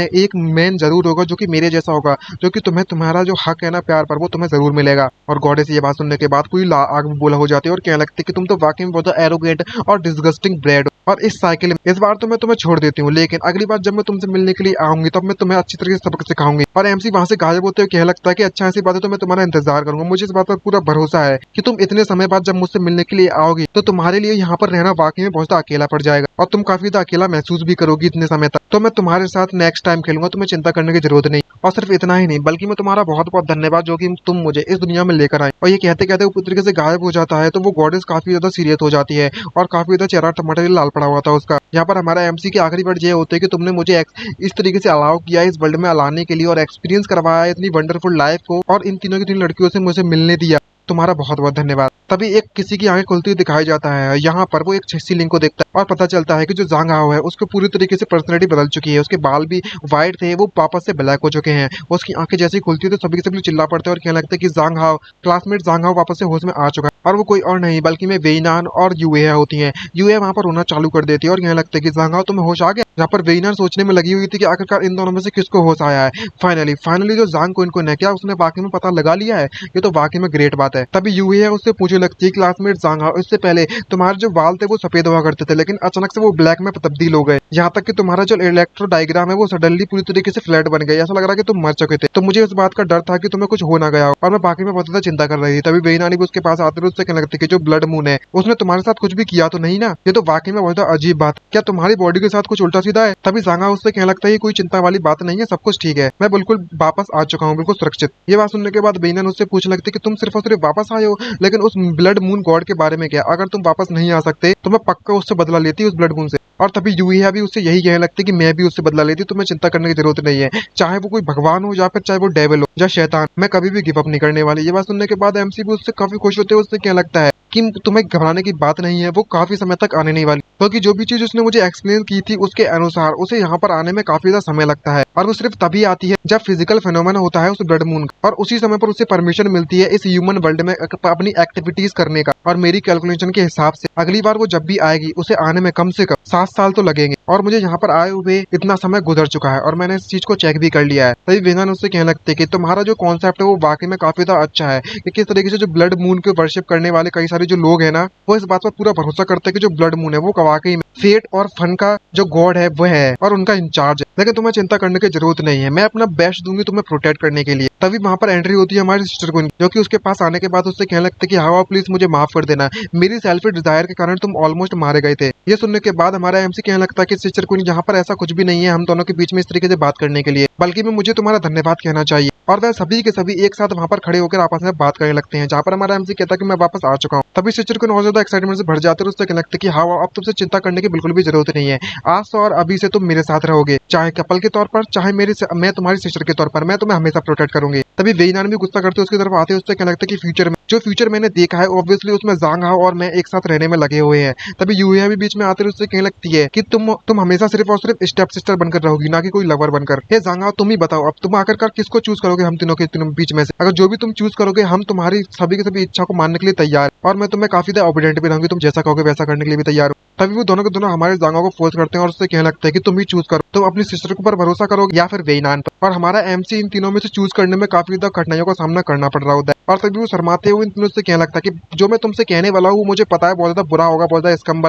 एक मैन जरूर होगा जो कि मेरे जैसा होगा, जो कि तुम्हें तुम्हारा जो हक है ना प्यार पर वो तुम्हें जरूर मिलेगा। और गॉडेस ये बात सुनने के बाद पूरी आग में बोला हो जाती है और कहने लगती है कि तुम तो वाकई में बहुत एरोगेंट और डिस्गस्टिंग ब्रेड और इस साइकिल में इस बार तो मैं तुम्हें छोड़ देती हूँ, लेकिन अगली बार जब मैं तुमसे मिलने के लिए आऊंगी तब मैं तुम्हें अच्छी तरीके से सबक सिखाऊंगी। और एमसी वहां से गायब होते हुए कहने लगता है कि अच्छा ऐसी बात है तो मैं तुम्हारा इंतजार करूंगा, मुझे इस बात पर पूरा भरोसा है कि तुम इतने समय बाद जब मुझसे मिलने के लिए आओगी तो तुम्हारे लिए यहाँ पर रहना वाकई में बहुत अकेला पड़ जाएगा और तुम काफी ज्यादा अकेला महसूस भी करोगी इतने समय तक। तो मैं तुम्हारे साथ नेक्स्ट टाइम खेलूंगा, तुम्हें चिंता करने की जरूरत नहीं। और सिर्फ इतना ही नहीं बल्कि मैं तुम्हारा बहुत बहुत धन्यवाद जो कि तुम मुझे इस दुनिया में लेकर आए। और ये कहते कहते वो पूरी तरीके से गायब हो जाता है तो वो गॉडेस काफी ज्यादा सीरियस हो जाती है और काफी ज्यादा चेहरा टमाटर लाल पड़ा हुआ था उसका। यहाँ पर हमारा एमसी की आखिरी वर्ड ये होते हैं कि तुमने मुझे इस तरीके से अलाउ किया इस वर्ल्ड में लाने के लिए और एक्सपीरियंस करवाया इतनी वंडरफुल लाइफ को और इन तीनों की तीन लड़कियों से मुझे मिलने दिया, तुम्हारा बहुत बहुत धन्यवाद। तभी एक किसी की आंखें खुलती हुई दिखाई जाता है, यहाँ पर वो एक छस्सी लिंग को देखता है और पता चलता है कि जो ज़ांग हाओ है उसको पूरी तरीके से पर्सनैलिटी बदल चुकी है, उसके बाल भी व्हाइट थे वो वापस से ब्लैक हो चुके हैं। उसकी आंखें जैसी खुलती है तो सभी के सभी चिल्ला पड़ते हैं और कहने लगते हैं कि ज़ांग हाओ, क्लासमेट ज़ांग हाओ वापस से होश में आ चुका है। और वो कोई और नहीं बल्कि में वेइनान और यूए होती है। यूए वहाँ पर रोना चालू कर देती है और कहने लगते हैं कि ज़ांग हाओ तुम्हें होश आ गया। यहाँ पर वेइनान सोचने में लगी हुई थी कि आखिरकार इन दोनों में से किसको होश आया है। फाइनली जो ज़ांग कुन है क्या उसने वाकई में पता लगा लिया है, ये तो वाकई में ग्रेट बात है। तभी यूए उससे पूछने लगती है क्लासमेट ज़ांग हाओ, इससे पहले तुम्हारे जो बाल थे वो सफेद हुआ करते थे लेकिन अचानक से वो ब्लैक में तब्दील हो गए, यहाँ तक कि तुम्हारा जो इलेक्ट्रो डायग्राम है वो सडनली पूरी तरीके से फ्लैट बन गया, ऐसा लग रहा है कि तुम मर चुके थे। तो मुझे इस बात का डर था कि तुम्हें कुछ हो ना गया हो और मैं बाकी में बहुत ज्यादा चिंता कर रही थी। तभी वेइनानी भी उसके पास आते हुए उससे कहने लगती है कि जो ब्लड मून है उसने तुम्हारे साथ कुछ भी किया तो नहीं ना, ये तो वाकई में बहुत अजीब बात, क्या तुम्हारी बॉडी के साथ कुछ उल्टा सीधा है। तभी ज़ांग हाओ उससे कहने लगता है कोई चिंता वाली बात नहीं है, सब कुछ ठीक है, मैं बिल्कुल वापस आ चुका हूँ, बिल्कुल सुरक्षित। ये बात सुनने के बाद वेइनान उससे पूछने लगती है कि तुम सिर्फ और सिर्फ वापस आए हो, लेकिन उस ब्लड मून गॉड के बारे में क्या, अगर तुम वापस नहीं आ सकते तो मैं पक्का उससे बदला लेती उस ब्लड मून से। और तभी यूहिया भी उससे यही कहने लगती कि मैं भी उससे बदला लेती, तुम्हें चिंता करने की जरूरत नहीं है, चाहे वो कोई भगवान हो या फिर चाहे वो डेविल हो या शैतान, मैं कभी भी गिव अप नहीं करने वाली। ये बात सुनने के बाद एमसी भी उससे काफी खुश होते हुए उससे कहने लगता है कि तुम्हें घबराने की बात नहीं है, वो काफी समय तक आने नहीं वाली, क्योंकि जो भी चीज उसने मुझे एक्सप्लेन की थी उसके अनुसार उसे यहाँ पर आने में काफी ज्यादा समय लगता है और वो सिर्फ तभी आती है जब फिजिकल फेनोमेना होता है उस ब्लड मून का और उसी समय पर उसे परमिशन मिलती है इस ह्यूमन वर्ल्ड में अपनी एक्टिविटीज करने का। और मेरी कैलकुलेशन के हिसाब से अगली बार वो जब भी आएगी उसे आने में कम से कम 7 साल तो लगेंगे और मुझे यहाँ पर आए हुए इतना समय गुजर चुका है और मैंने इस चीज को चेक भी कर लिया है। तभी वेइनान उससे कहने लगते कि तुम्हारा जो कॉन्सेप्ट है वो वाकई में काफी ज्यादा अच्छा है कि किस तरीके से जो ब्लड मून के वर्शिप करने वाले कई सारे जो लोग हैं ना, वो इस बात पर पूरा भरोसा करते हैं कि जो ब्लड मून है वो वाकई में फेट और फन का जो गॉड है वो है और उनका इंचार्ज है। लेकिन तुम्हें चिंता करने की जरूरत नहीं है, मैं अपना बेस्ट दूंगी तुम्हें प्रोटेक्ट करने के लिए। तभी वहां पर एंट्री होती है हमारी सिस्टर क्वीन, जो कि उसके पास आने के बाद उससे कहने लगते कि हाँ प्लीज मुझे माफ कर देना, मेरी सेल्फी डिजायर के कारण तुम ऑलमोस्ट मारे गए थे। ये सुनने के बाद हमारा एमसी कहने लगता है कि सिस्टर क्वीन यहाँ पर ऐसा कुछ भी नहीं है हम दोनों के बीच में इस तरीके से बात करने के लिए, बल्कि मैं मुझे तुम्हारा धन्यवाद कहना चाहिए। और वह सभी के सभी एक साथ वहां पर खड़े होकर आपस में बात करने लगते हैं, जहाँ पर हमारा एमसी कहता है कि मैं वापस आ चुका हूँ। तभी सिस्टर क्वीन और ज्यादा एक्साइटमेंट से भर जाते हैं और उससे कहने लगते कि हाँ अब तुमसे चिंता करने की बिल्कुल भी जरूरत नहीं है, आज से और अभी से तुम मेरे साथ रहोगे, चाहे कपल के तौर पर चाहे मैं तुम्हारी सिस्टर के तौर पर, मैं तुम्हें हमेशा प्रोटेक्ट करूंगी। तभी वेइनान भी गुस्सा करते उसकी तरफ आते हैं, उससे कहने लगता है कि फ्यूचर में जो फ्यूचर मैंने देखा है ऑब्वियसली उसमें जांग हाओ और मैं एक साथ रहने में लगे हुए हैं। तभी यूया भी बीच में आते हुए उससे कहने लगती है कि तुम हमेशा सिर्फ और सिर्फ स्टेप सिस्टर बनकर रहोगी, ना कि कोई लवर बनकर। हे जांग हाओ तुम ही बताओ अब तुम आखिरकार किसको चूज करोगे हम तीनों के तीनों बीच में से? अगर जो भी तुम चूज करोगे हम तुम्हारी सभी की सभी इच्छा को मानने के लिए तैयार, और मैं तुम्हें काफी ज्यादा ओबीडिएंट भी रहूंगी, तुम जैसा कहोगे वैसा करने के लिए भी तैयार हूँ। तभी वो दोनों के दोनों हमारे जांगा को फोर्स करते हैं और उससे कहने लगते हैं कि तुम ही चूज करो, तुम अपनी सिस्टर के ऊपर भरोसा करोगे या फिर वेइनान पर। और हमारा एमसी इन तीनों में से चूज करने में काफी ज्यादा कठिनाइयों का सामना करना पड़ रहा होता है। और तभी वो शर्माते हुए इन तीनों से कहने लगता है कि जो मैं तुमसे कहने वाला हूँ वो मुझे पता है बहुत ज्यादा बुरा होगा, बहुत ज्यादा स्कम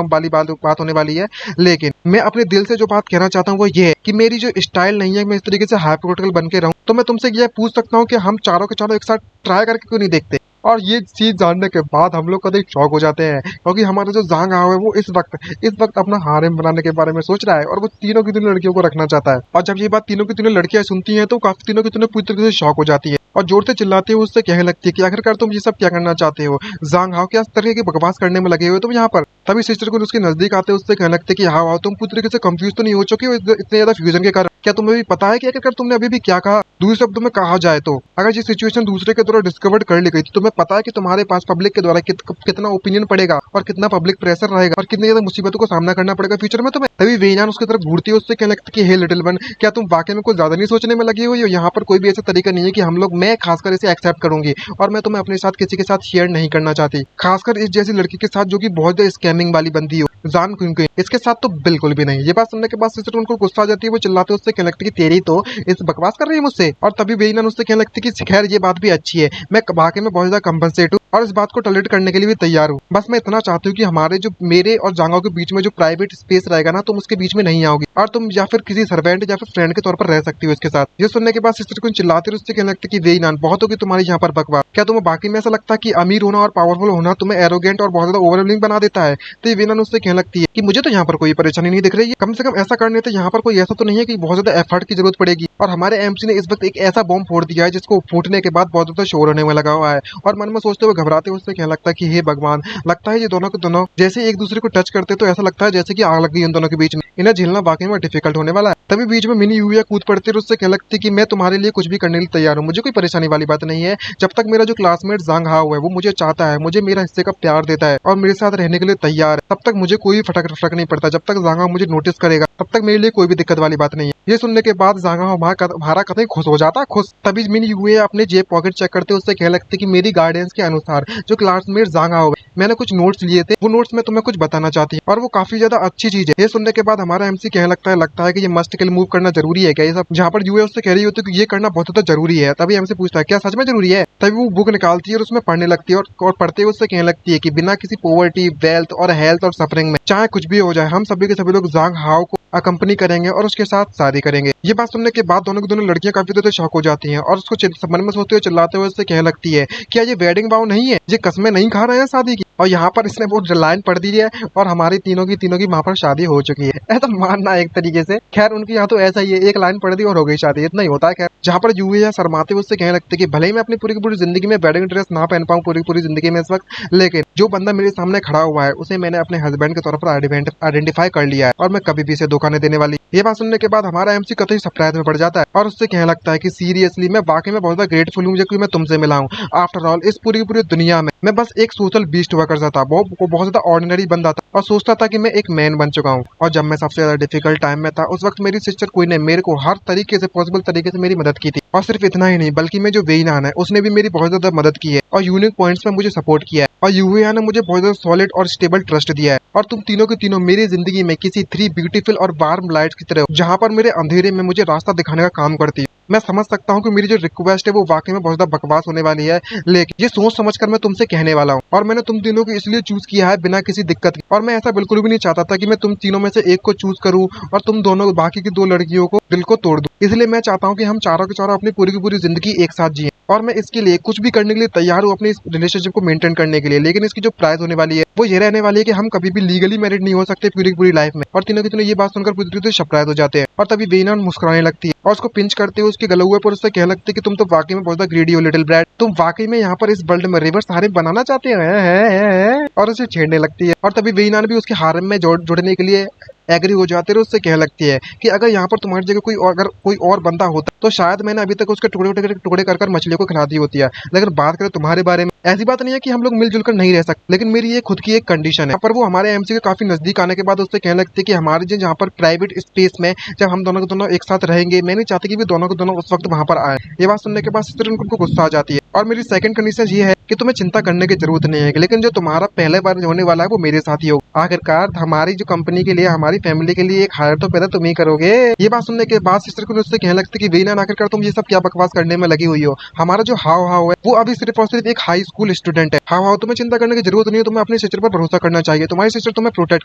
वाली बात होने वाली है, लेकिन मैं अपने दिल से जो बात कहना चाहता हूँ वो ये है कि मेरी जो स्टाइल नहीं है मैं इस तरीके से हाइपोक्रिटिकल बन के रहूं। तो मैं तुमसे ये पूछ सकता हूँ कि हम चारों के चारों एक साथ ट्राई करके क्यों नहीं देखते? और ये चीज जानने के बाद हम लोग कभी शॉक हो जाते हैं, क्योंकि हमारा जो जांग हाओ है वो इस वक्त अपना हारेम बनाने के बारे में सोच रहा है और वो तीनों की तीनों लड़कियों को रखना चाहता है। और जब ये बात तीनों की तीनों लड़कियां सुनती हैं तो काफी तीनों की तीनों पूरी तरीके से शॉक हो जाती है और जोर से चिल्लाते हुए उससे कहने लगती है कि आखिरकार तुम ये सब क्या करना चाहते हो? जांग हाओ क्या इस तरह की बकवास करने में लगे हुए तुम यहाँ पर? तभी सिस्टर को उसके नजदीक आते उससे कहने लगते कि हाँ तुम पूरी तरीके से कंफ्यूज तो नहीं हो चुके हो इतने ज्यादा फ्यूजन के कारण? क्या तुम्हें भी पता है कि आखिरकार तुमने अभी भी क्या कहा? दूसरे शब्दों में कहा जाए तो अगर ये सिचुएशन दूसरे के द्वारा डिस्कवर्ड कर ली गई तो तुम्हें पता है कि तुम्हारे पास पब्लिक के द्वारा कितना ओपिनियन पड़ेगा और कितना पब्लिक प्रेशर रहेगा और कितनी ज्यादा मुसीबतों का सामना करना पड़ेगा फ्यूचर में तुम्हें। तभी वेइनान उसकी तरफ घूरती है, उससे कहने लगती कि हे लिटिल वन, क्या तुम वाकई में कुछ ज्यादा नहीं सोचने में लगी हुई हो? यहाँ पर कोई भी ऐसा तरीका नहीं है कि हम लोग, मैं खासकर इसे एक्सेप्ट करूंगी और मैं तुम्हें अपने साथ किसी के साथ शेयर नहीं करना चाहती, खासकर इस जैसी लड़की के साथ जो कि बहुत ज्यादा स्कैमिंग वाली बंदी हो, जान क्योंकि इसके साथ तो बिल्कुल भी नहीं। ये बात सुनने के बाद सिस्टर उनको गुस्सा आ जाती है, वो चिल्लाते उससे कहने लगती कि तेरी तो इस बकवास कर रही है मुझसे। और तभी वेइनान उससे कहने लगती कि खैर ये बात भी अच्छी है, मैं वाकई में बहुत ज्यादा कंपनसेट हूँ और इस बात को टॉलरेट करने के लिए भी तैयार हूँ। बस मैं इतना चाहती हूँ कि हमारे जो मेरे और जांगाओं के बीच में जो प्राइवेट स्पेस रहेगा ना, तुम उसके बीच में नहीं आओगी और तुम या फिर किसी सर्वेंट या फिर फ्रेंड के तौर पर रह सकती हो इसके साथ। ये सुनने के बाद सिस्टर को चिल्लाते उससे कहने लगती कि वेइनान बहुत होगी तुम्हारी यहाँ पर बकवास, क्या तुम्हें बाकी में ऐसा लगता है कि अमीर होना और पावरफुल होना तुम्हें एरोगेंट और बहुत ज्यादा ओवरवेलमिंग बना देता है? तो वेइनान उससे कहने लगती है कि मुझे तो यहाँ पर कोई परेशानी नहीं दिख रही है, कम से कम ऐसा करने से यहाँ पर कोई ऐसा तो नहीं है कि बहुत ज्यादा एफर्ट की जरूरत पड़ेगी। और हमारे एमसी ने इस वक्त एक ऐसा बॉम्ब फोड़ दिया है जिसको फूटने के बाद बहुत ज्यादा शोर होने में लगा हुआ है और मन में सोचते हुए घबराते हुए उससे कहने लगता है कि हे भगवान, लगता है ये दोनों के दोनों जैसे एक दूसरे को टच करते तो ऐसा लगता है जैसे कि आग लग गई इन दोनों के बीच में, इन्हें झेलना वाकई में डिफिकल्ट होने वाला है। तभी बीच में मिनी यूया कूद पड़ती है, उससे कहने लगती कि मैं तुम्हारे लिए कुछ भी करने के लिए तैयार हूँ, मुझे कोई परेशानी वाली बात नहीं है, जब तक मेरा जो क्लासमेट जांग हाओ है वो मुझे चाहता है, मुझे मेरा हिस्से का प्यार देता है और मेरे साथ रहने के लिए तैयार है, तब तक मुझे कोई फर्क नहीं पड़ता, जब तक जांग हाओ मुझे नोटिस करेगा तब तक मेरे लिए कोई भी दिक्कत वाली बात नहीं है। ये सुनने के बाद जांग हाओ हमारा कतई खुश हो जाता है, खुश। तभी मिनी यूया अपने जेब पॉकेट चेक करते उससे कहने लगते कि मेरी गाइडेंस के अनुसार जो क्लासमेट जांग हाओ है मैंने कुछ नोट्स लिए थे, वो नोट्स मैं तुम्हें कुछ बताना चाहती हूँ और वो काफी ज्यादा अच्छी चीज है। ये सुनने के बाद हमारा एमसी कहने लगता है कि ये मस्ट किल मूव करना जरूरी है क्या ये सब? जहाँ पर यूए उससे कह रही होती है कि ये करना बहुत ज्यादा जरूरी है। तभी एमसी पूछता है क्या सच में जरूरी है? तभी वो बुक निकालती है और उसमें पढ़ने लगती है और पढ़ते हुए उससे कहने लगती है कि बिना किसी पॉवर्टी, वेल्थ और हेल्थ और सफरिंग में चाहे कुछ भी हो जाए हम सभी के सभी लोग जांग हाओ को अकम्पनी करेंगे और उसके साथ शादी करेंगे। ये बात सुनने के बाद दोनों की दोनों लड़कियां काफी ज्यादा शॉक हो जाती हैं और उसको मन में सोचते हुए चिल्लाते हुए उससे कहने लगती है क्या ये वेडिंग वाव नहीं है, ये कसमें नहीं खा रहे हैं शादी की? और यहाँ पर इसने वो लाइन पढ़ दी है और हमारी तीनों की वहाँ पर शादी हो चुकी है, ऐसा मानना एक तरीके से। खैर उनकी यहाँ तो ऐसा ही है, एक लाइन पढ़ दी और हो गई शादी, इतना ही होता है। खैर जहाँ पर यूए शर्माते हुए उससे कहने लगते कि भले ही मैं अपनी पूरी की पूरी जिंदगी में वेडिंग ड्रेस ना पहन पाऊँ पूरी पूरी जिंदगी में इस वक्त, लेकिन जो बंदा मेरे सामने खड़ा हुआ है उसे मैंने अपने हस्बैंड के तौर पर आइडेंटिफाई कर लिया है और मैं कभी भी इसे धोखा नहीं देने वाली। ये बात सुनने के बाद हमारा एमसी कतई सरप्राइज में पड़ जाता है और उससे कहने लगता है कि सीरियसली मैं वाकई में बहुत ज्यादा ग्रेटफुल हूँ कि मैं तुमसे मिला हूँ। आफ्टर ऑल इस पूरी पूरी दुनिया में मैं बस एक सोशल बीस्ट हुआ करता था, बहुत ज्यादा ऑर्डिनरी बंदा था और सोचता था कि मैं एक मैन बन चुका हूँ। और जब मैं सबसे ज्यादा डिफिकल्ट टाइम में था उस वक्त मेरी सिस्टर क्वीन ने मेरे को हर तरीके से पॉसिबल तरीके से मेरी मदद की थी। और सिर्फ इतना ही नहीं बल्कि मैं जो वेइनान है उसने भी मेरी बहुत ज्यादा मदद की है और यूनिक पॉइंट्स में मुझे सपोर्ट किया है और यूएया ने मुझे बहुत ज्यादा सॉलिड और स्टेबल ट्रस्ट दिया है। और तुम तीनों के तीनों मेरी जिंदगी में किसी 3 ब्यूटीफुल और वार्म लाइट्स की तरह जहाँ पर मेरे अंधेरे में मुझे रास्ता दिखाने का काम करती है। मैं समझ सकता हूँ कि मेरी जो रिक्वेस्ट है वो वाकई में बहुत ज्यादा बकवास होने वाली है, लेकिन ये सोच समझ कर मैं तुमसे कहने वाला हूँ। और मैंने तुम तीनों को इसलिए चूज किया है बिना किसी दिक्कत के, और मैं ऐसा बिल्कुल भी नहीं चाहता था कि मैं तुम तीनों में से एक को चूज करूँ और तुम दोनों बाकी की दो लड़कियों को दिल को तोड़ दूं। इसलिए मैं चाहता हूँ कि हम चारों के चारों अपनी पूरी की पूरी जिंदगी एक साथ जिए, और मैं इसके लिए कुछ भी करने के लिए तैयार हूँ अपनी इस रिलेशनशिप को मेंटेन करने के लिए। लेकिन इसकी जो प्राइस होने वाली है वो ये रहने वाली है कि हम कभी भी लीगली मैरिड नहीं हो सकते पूरी की पूरी लाइफ में। और तीनों की तीनों ये बात सुनकर पूरी तरीके से सरप्राइज हो जाते हैं, और तभी वेनान मुस्कुराने लगती है और उसको पिंच करते हुए उसके गले हुए पर उससे कहने लगती है कि तुम तो वाकई में बहुत ग्रीडी हो लिटिल ब्रैड, तुम वाकई में यहाँ पर इस वर्ल्ड में रिवर्स हारिम बनाना चाहते हैं। और उसे छेड़ने लगती है, और तभी वेनान भी उसके हारिम में जुड़ने के लिए एग्री हो जाते हैं। उससे कहने लगती है कि अगर यहाँ पर तुम्हारी जगह अगर कोई और बंदा होता तो शायद मैंने अभी तक उसके टुकड़े टुकड़े कर मछलियों को खिला दी होती है। लेकिन बात करें तुम्हारे बारे में, ऐसी बात नहीं है कि हम लोग मिलजुल कर नहीं रह सकते, लेकिन मेरी ये खुद की एक कंडीशन है। पर वो हमारे एमसी के काफी नजदीक आने के बाद उससे कहने लगती है कि हमारे जहाँ पर प्राइवेट स्पेस में जब हम दोनों के दोनों एक साथ रहेंगे, मैं नहीं चाहती कि भी दोनों के दोनों उस वक्त वहां पर आए। ये बात सुनने के बाद सिस्टर उनको गुस्सा आ जाती है, और मेरी सेकंड कंडीशन ये है कि तुम्हें चिंता करने की जरूरत नहीं है, लेकिन जो तुम्हारा पहले बार होने वाला है वो मेरे साथ ही होगा। आखिरकार हमारी जो कंपनी के लिए, हमारी फैमिली के लिए एक हायर तो पैदा तुम ही करोगे। ये बात सुनने के बाद सिस्टर को उससे कहने लगती कि वेनान आखिरकार तुम ये सब क्या बकवास करने में लगी हुई हो। हमारा जो हाव हाव है वो अभी सिर्फ और सिर्फ एक हाई स्कूल स्टूडेंट है। हाव हाव तुम्हें चिंता करने की जरूरत नहीं है, तुम्हें अपनी सिस्टर पर भरोसा करना चाहिए। तुम्हारी सिस्टर तुम्हें प्रोटेक्ट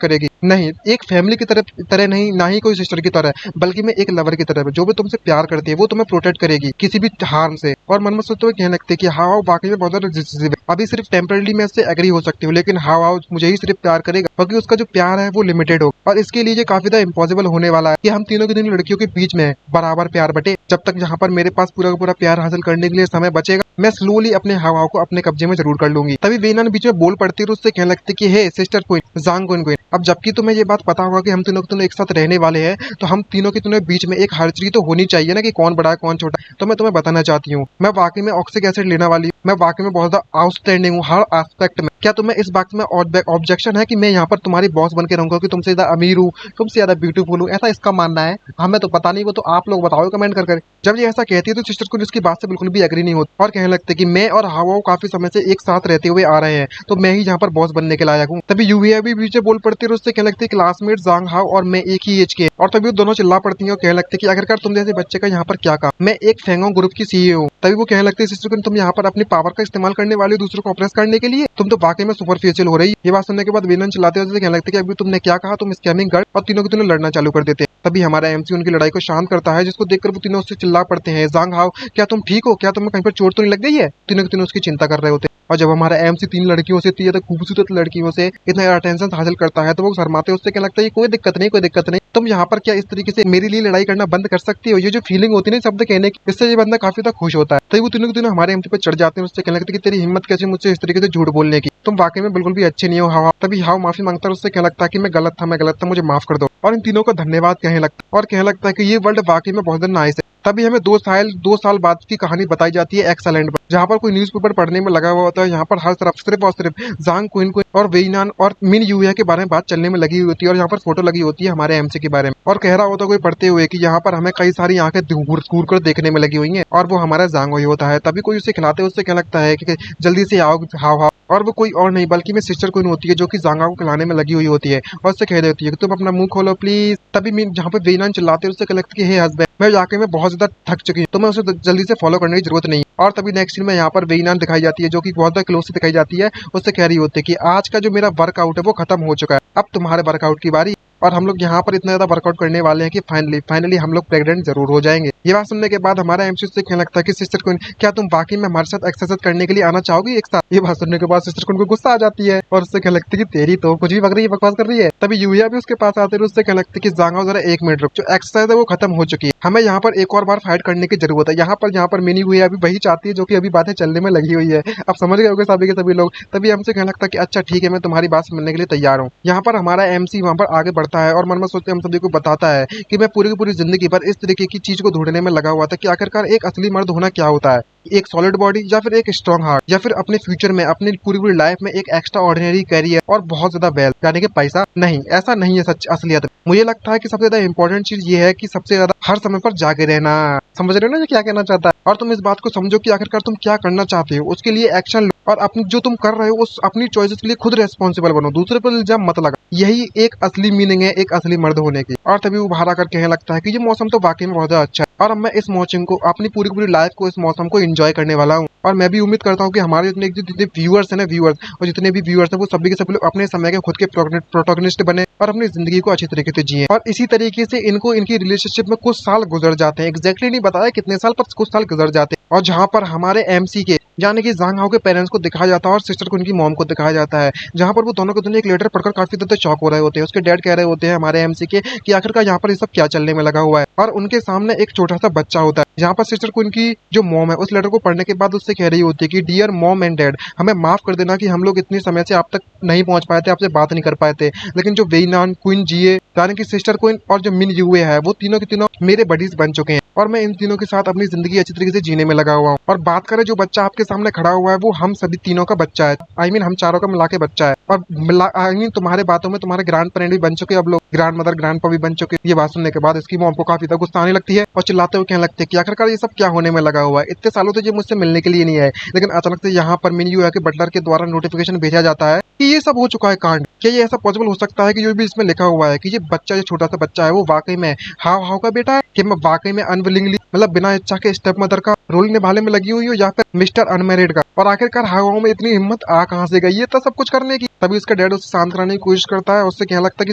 करेगी, नहीं एक फैमिली की तरह नहीं, ना ही कोई सिस्टर की तरह, बल्कि मैं एक लवर की तरह। जो भी तुमसे प्यार करती है वो तुम्हें प्रोटेक्ट करेगी किसी भी हार्म से। और मन में सोचते हुए कहने लगते कि हाव हाव वाकई में बहुत ज्यादा अभी सिर्फ टेम्परली मैं इससे एग्री हो सकती हूँ, लेकिन हाव हाव मुझे ही सिर्फ प्यार करेगा, क्योंकि उसका जो प्यार है वो लिमिटेड होगा। और इसके लिए ये काफी ज्यादा इम्पॉसिबल होने वाला है कि हम तीनों की तीनों लड़कियों के बीच में बराबर प्यार बटे। जब तक यहाँ पर मेरे पास पूरा का पूरा प्यार हासिल करने के लिए समय बचेगा, मैं स्लोली अपने हाव हाव को अपने कब्जे में जरूर कर लूंगी। तभी वेनान बीच में बोल पड़ती है और उससे कहने लगती कि हे सिस्टर क्वीन, जांग क्वीन, अब जबकि तुम्हें ये बात पता होगा कि हम तीनों एक साथ रहने वाले हैं, तो हम तीनों के तीनों बीच में एक हर्चरी तो होनी चाहिए ना कि कौन बड़ा है कौन छोटा है। तो मैं तुम्हें बताना चाहती हूँ, मैं वाकई में ऑक्सिक एसिड लेने वाली हूँ, मैं वाकई में बहुत ज्यादा आउटस्टैंडिंग हूँ हर एस्पेक्ट में। क्या तुम्हें इस बात में ऑब्जेक्शन है कि मैं यहाँ पर तुम्हारी बॉस बन के रहूंगा, कि तुमसे ज्यादा अमीर हूँ, तुमसे ज्यादा ब्यूटीफुल हूँ, ऐसा इसका मानना है? हमें तो पता नहीं, वो तो आप लोग बताओ कमेंट कर। जब ये ऐसा कहती है तो सिस्टर को इसकी बात से बिल्कुल भी एग्री नहीं होती, और कहने लगते कि मैं और हाव काफी समय से एक साथ रहते हुए आ रहे हैं, तो मैं ही यहाँ पर बॉस बनने के लायक हूँ। तभी यूविया भी बीच में बोल पड़ती है, उससे कहने लगती है क्लासमेट जांग हाव और मैं एक ही एज के। और तभी वो दोनों चिल्ला पड़ती है और कहने लगते कि आखिरकार तुम जैसे बच्चे का यहाँ पर क्या काम, मैं एक फेंगोंग ग्रुप की सीईओ हूँ। तभी वो कहने लगती है सिस्टर को तुम यहाँ पर अपनी पावर का इस्तेमाल करने वाली दूसरों को ऑपरेस करने के लिए, तुम तो वाकई में सुपरफिशियल हो रही। ये बात सुनने के बाद वेनान चिल्लाते हुए कहने लगते कि अभी तुमने क्या कहा, तुम स्कैमिंग गर्ल, और तीनों के तीनों लड़ना चालू कर देते हैं। तभी हमारा एमसी उनकी लड़ाई को शांत करता है, जिसको देखकर वो तीनों उससे चिल्ला पड़ते हैं, जांग हाव क्या तुम ठीक हो, क्या तुम्हें कहीं पर चोट तो नहीं लग गई है? तीनों के तीनों उसकी चिंता कर रहे होते हैं। और जब हमारा एमसी तीन लड़कियों से, तीन खूबसूरत लड़कियों से इतना अटेंशन हासिल करता है, तो वो शर्माते उससे क्या लगता है कोई दिक्कत नहीं, कोई दिक्कत नहीं, तुम यहाँ पर क्या इस तरीके से मेरे लिए लड़ाई करना बंद कर सकती हो। ये जो फीलिंग होती है ना शब्द कहने की, इससे ये बंदा काफी ज्यादा खुश होता है। तभी वो तीनों के तीनों हमारे एमसी पे चढ़ जाते हैं, उससे कहने लगते कि तेरी हिम्मत कैसे मुझसे इस तरीके से झूठ बोलने की, तुम वाकई में बिल्कुल भी अच्छे नहीं हो हाव। तभी हाव माफी मांगता है, उससे क्या लगता है कि मैं गलत था, मुझे माफ कर दो, और इन तीनों का धन्यवाद कहने लगता है, और कहने लगता है कि ये वर्ल्ड वाकई में बहुत ज्यादा नाइस है। तभी हमें 2 साल बाद की कहानी बताई जाती है एक्सलैंड पर, जहाँ पर कोई न्यूज़पेपर पढ़ने में लगा हुआ होता है। यहाँ पर हर तरफ सिर्फ और सिर्फ जांग क्वीन और वेनान और मिन यूया के बारे में बात चलने में लगी हुई होती है, और यहाँ पर फोटो लगी होती है हमारे एमसी के बारे में, और कह रहा होता है कोई पढ़ते हुए कि यहाँ पर हमें कई सारी आंखें घूर कर देखने में लगी हुई हैं, और वो हमारा जांग ही होता है। तभी कोई उसे खिलाते उससे क्या लगता है कि जल्दी से आओ हाव हाव, और वो कोई और नहीं बल्कि मैं सिस्टर क्वीन होती है, जो कि जांगा को खिलाने में लगी हुई होती है, और उससे कह देती है कि तुम अपना मुंह खोलो प्लीज। तभी मीन जहाँ पे वेनान चिल्लाते उससे क्या लगता है कि हे हस्बैंड, मैं जाके मैं बहुत ज्यादा थक चुकी हूँ, तो मैं उसे जल्दी से फॉलो करने की जरूरत नहीं। और तभी नेक्स्ट सीन में यहाँ पर वेनान दिखाई जाती है, जो कि बहुत ज्यादा क्लोज से दिखाई जाती है। उससे कह रही होती है कि आज का जो मेरा वर्कआउट है वो खत्म हो चुका है, अब तुम्हारे वर्कआउट की बारी, और हम लोग यहाँ पर इतना ज्यादा वर्कआउट करने वाले हैं कि फाइनली हम लोग प्रेग्नेंट जरूर हो जाएंगे। ये बात सुनने के बाद हमारा एमसी से कहने लगता है कि सिस्टर क्वीन, क्या तुम वाकई में हमारे साथ एक्सरसाइज करने के लिए आना चाहोगी एक साथ? ये बात सुनने के बाद सिस्टर क्वीन को गुस्सा आ जाती है, और उससे कहने लगती है कि तेरी तो कुछ भी बक रही है, बकवास कर रही है। तभी यूया भी उसके पास आते हैं, उससे कहने लगती है कि जांगा जरा 1 मिनट रुक, जो एक्सरसाइज है वो खत्म हो चुकी है, हमें यहाँ पर एक और बार फाइट करने की जरूरत है। यहाँ पर मिनी यूया भी वही चाहती है जो कि अभी बातें चलने में लगी हुई है। अब समझ गए होंगे सभी के सभी लोग। तभी हमसे कहने लगता है कि अच्छा ठीक है, मैं तुम्हारी बात समझने के लिए तैयार हूँ। यहाँ पर हमारा एमसी वहाँ पर आगे बढ़ता है और मन में सोचते हम सभी को बताता है कि मैं पूरी की पूरी जिंदगी भर इस तरीके की चीज को ढूंढने में लगा हुआ था कि आखिरकार एक असली मर्द होना क्या होता है, एक सॉलिड बॉडी या फिर एक स्ट्रॉन्ग हार्ट, या फिर अपने फ्यूचर में अपनी पूरी पूरी लाइफ में एक एक्स्ट्रा ऑर्डिनरी कैरियर और बहुत ज्यादा वेल्थ, यानी कि पैसा। नहीं, ऐसा नहीं है सच असलियत। मुझे लगता है कि सबसे ज्यादा इंपॉर्टेंट चीज ये है कि सबसे ज्यादा हर समय पर जागे रहना। समझ रहे हो ना ये क्या कहना चाहता है? और तुम इस बात को समझो कि आखिरकार तुम क्या करना चाहते हो, उसके लिए एक्शन लो, और अपनी जो तुम कर रहे हो उस अपनी चॉइसेस के लिए खुद रेस्पॉन्सिबल बनो, दूसरे पर इल्जाम मत लगा। यही एक असली मीनिंग है एक असली मर्द होने की। और तभी वो बाहर आकर कहने लगता है कि ये मौसम तो वाकई में बहुत ज्यादा अच्छा है और अब मैं इस मौसम को अपनी पूरी पूरी लाइफ को इस मौसम को एंजॉय करने वाला हूँ। और मैं भी उम्मीद करता हूँ कि हमारे जितने व्यूअर्स हैं ना, व्यूअर्स और जितने भी व्यूअर्स हैं वो सभी के सभी लोग अपने समय के खुद के प्रोटोगनिस्ट बने और अपनी जिंदगी को अच्छी तरीके से जिए। और इसी तरीके से इनको इनकी रिलेशनशिप में कुछ साल गुजर जाते हैं, एग्जैक्टली नहीं बताया कितने साल, पर कुछ साल गुजर जाते हैं। और जहाँ पर हमारे एमसी के यानी कि जांग हाओ के पेरेंट्स को दिखाया जाता है और सिस्टर को उनकी मॉम को दिखाया जाता है, जहाँ पर वो दोनों के दोनों एक लेटर पढ़कर काफी ज्यादा शॉक हो रहे होते हैं। उसके डैड कह रहे होते हैं हमारे एमसी के कि आखिरकार यहाँ पर ये सब क्या चलने में लगा हुआ है। और उनके सामने एक छोटा सा बच्चा होता है, जहाँ पर सिस्टर को उनकी जो मॉम है उस लेटर को पढ़ने के बाद उससे कह रही होती है कि डियर मॉम एंड डैड, हमें माफ कर देना कि हम लोग इतने समय से आप तक नहीं पहुंच पाए थे, आपसे बात नहीं कर पाए थे, लेकिन जो वेइनान, क्वीन जिए यानी कि सिस्टर क्वीन और जो मिन यूए है वो तीनों के तीनों मेरे बडीज बन चुके हैं और मैं इन तीनों के साथ अपनी जिंदगी अच्छी तरीके से जीने में लगा हुआ हूँ। और बात करें जो बच्चा आपके सामने खड़ा हुआ है वो हम सभी तीनों का बच्चा है, आई मीन हम चारों का मिला के बच्चा है। और आई मीन तुम्हारे बातों में तुम्हारे ग्रैंड पेरेंट भी बन चुके, अब लोग ग्रैंड मदर ग्रैंड पा भी बन चुके। ये बात सुनने के बाद इसकी मॉम को काफी गुस्सा आने लगती है और चिल्लाते हुए कहने लगती है कि आखिरकार ये सब क्या होने में लगा हुआ है, इतने सालों से ये मुझसे मिलने के लिए नहीं आए, लेकिन अचानक से यहाँ पर मिन यूए के बटलर के द्वारा नोटिफिकेशन भेजा जाता है कि ये सब हो चुका है कांड। क्या ये ऐसा पॉसिबल हो सकता है कि जो भी इसमें लिखा हुआ है कि ये बच्चा, जो छोटा सा बच्चा है वो वाकई में हाव हाव का बेटा है, कि मैं वाकई में अनविलिंगली मतलब बिना इच्छा के स्टेप मदर का रोल निभाने में लगी हुई हूँ या फिर मिस्टर अनमेरिड का। और आखिरकार हाव हाव में इतनी हिम्मत आ कहाँ से गई है तो सब कुछ करने की। तभी उसका डैड उसे शांत कराने की कोशिश करता है, उससे कहने लगता है कि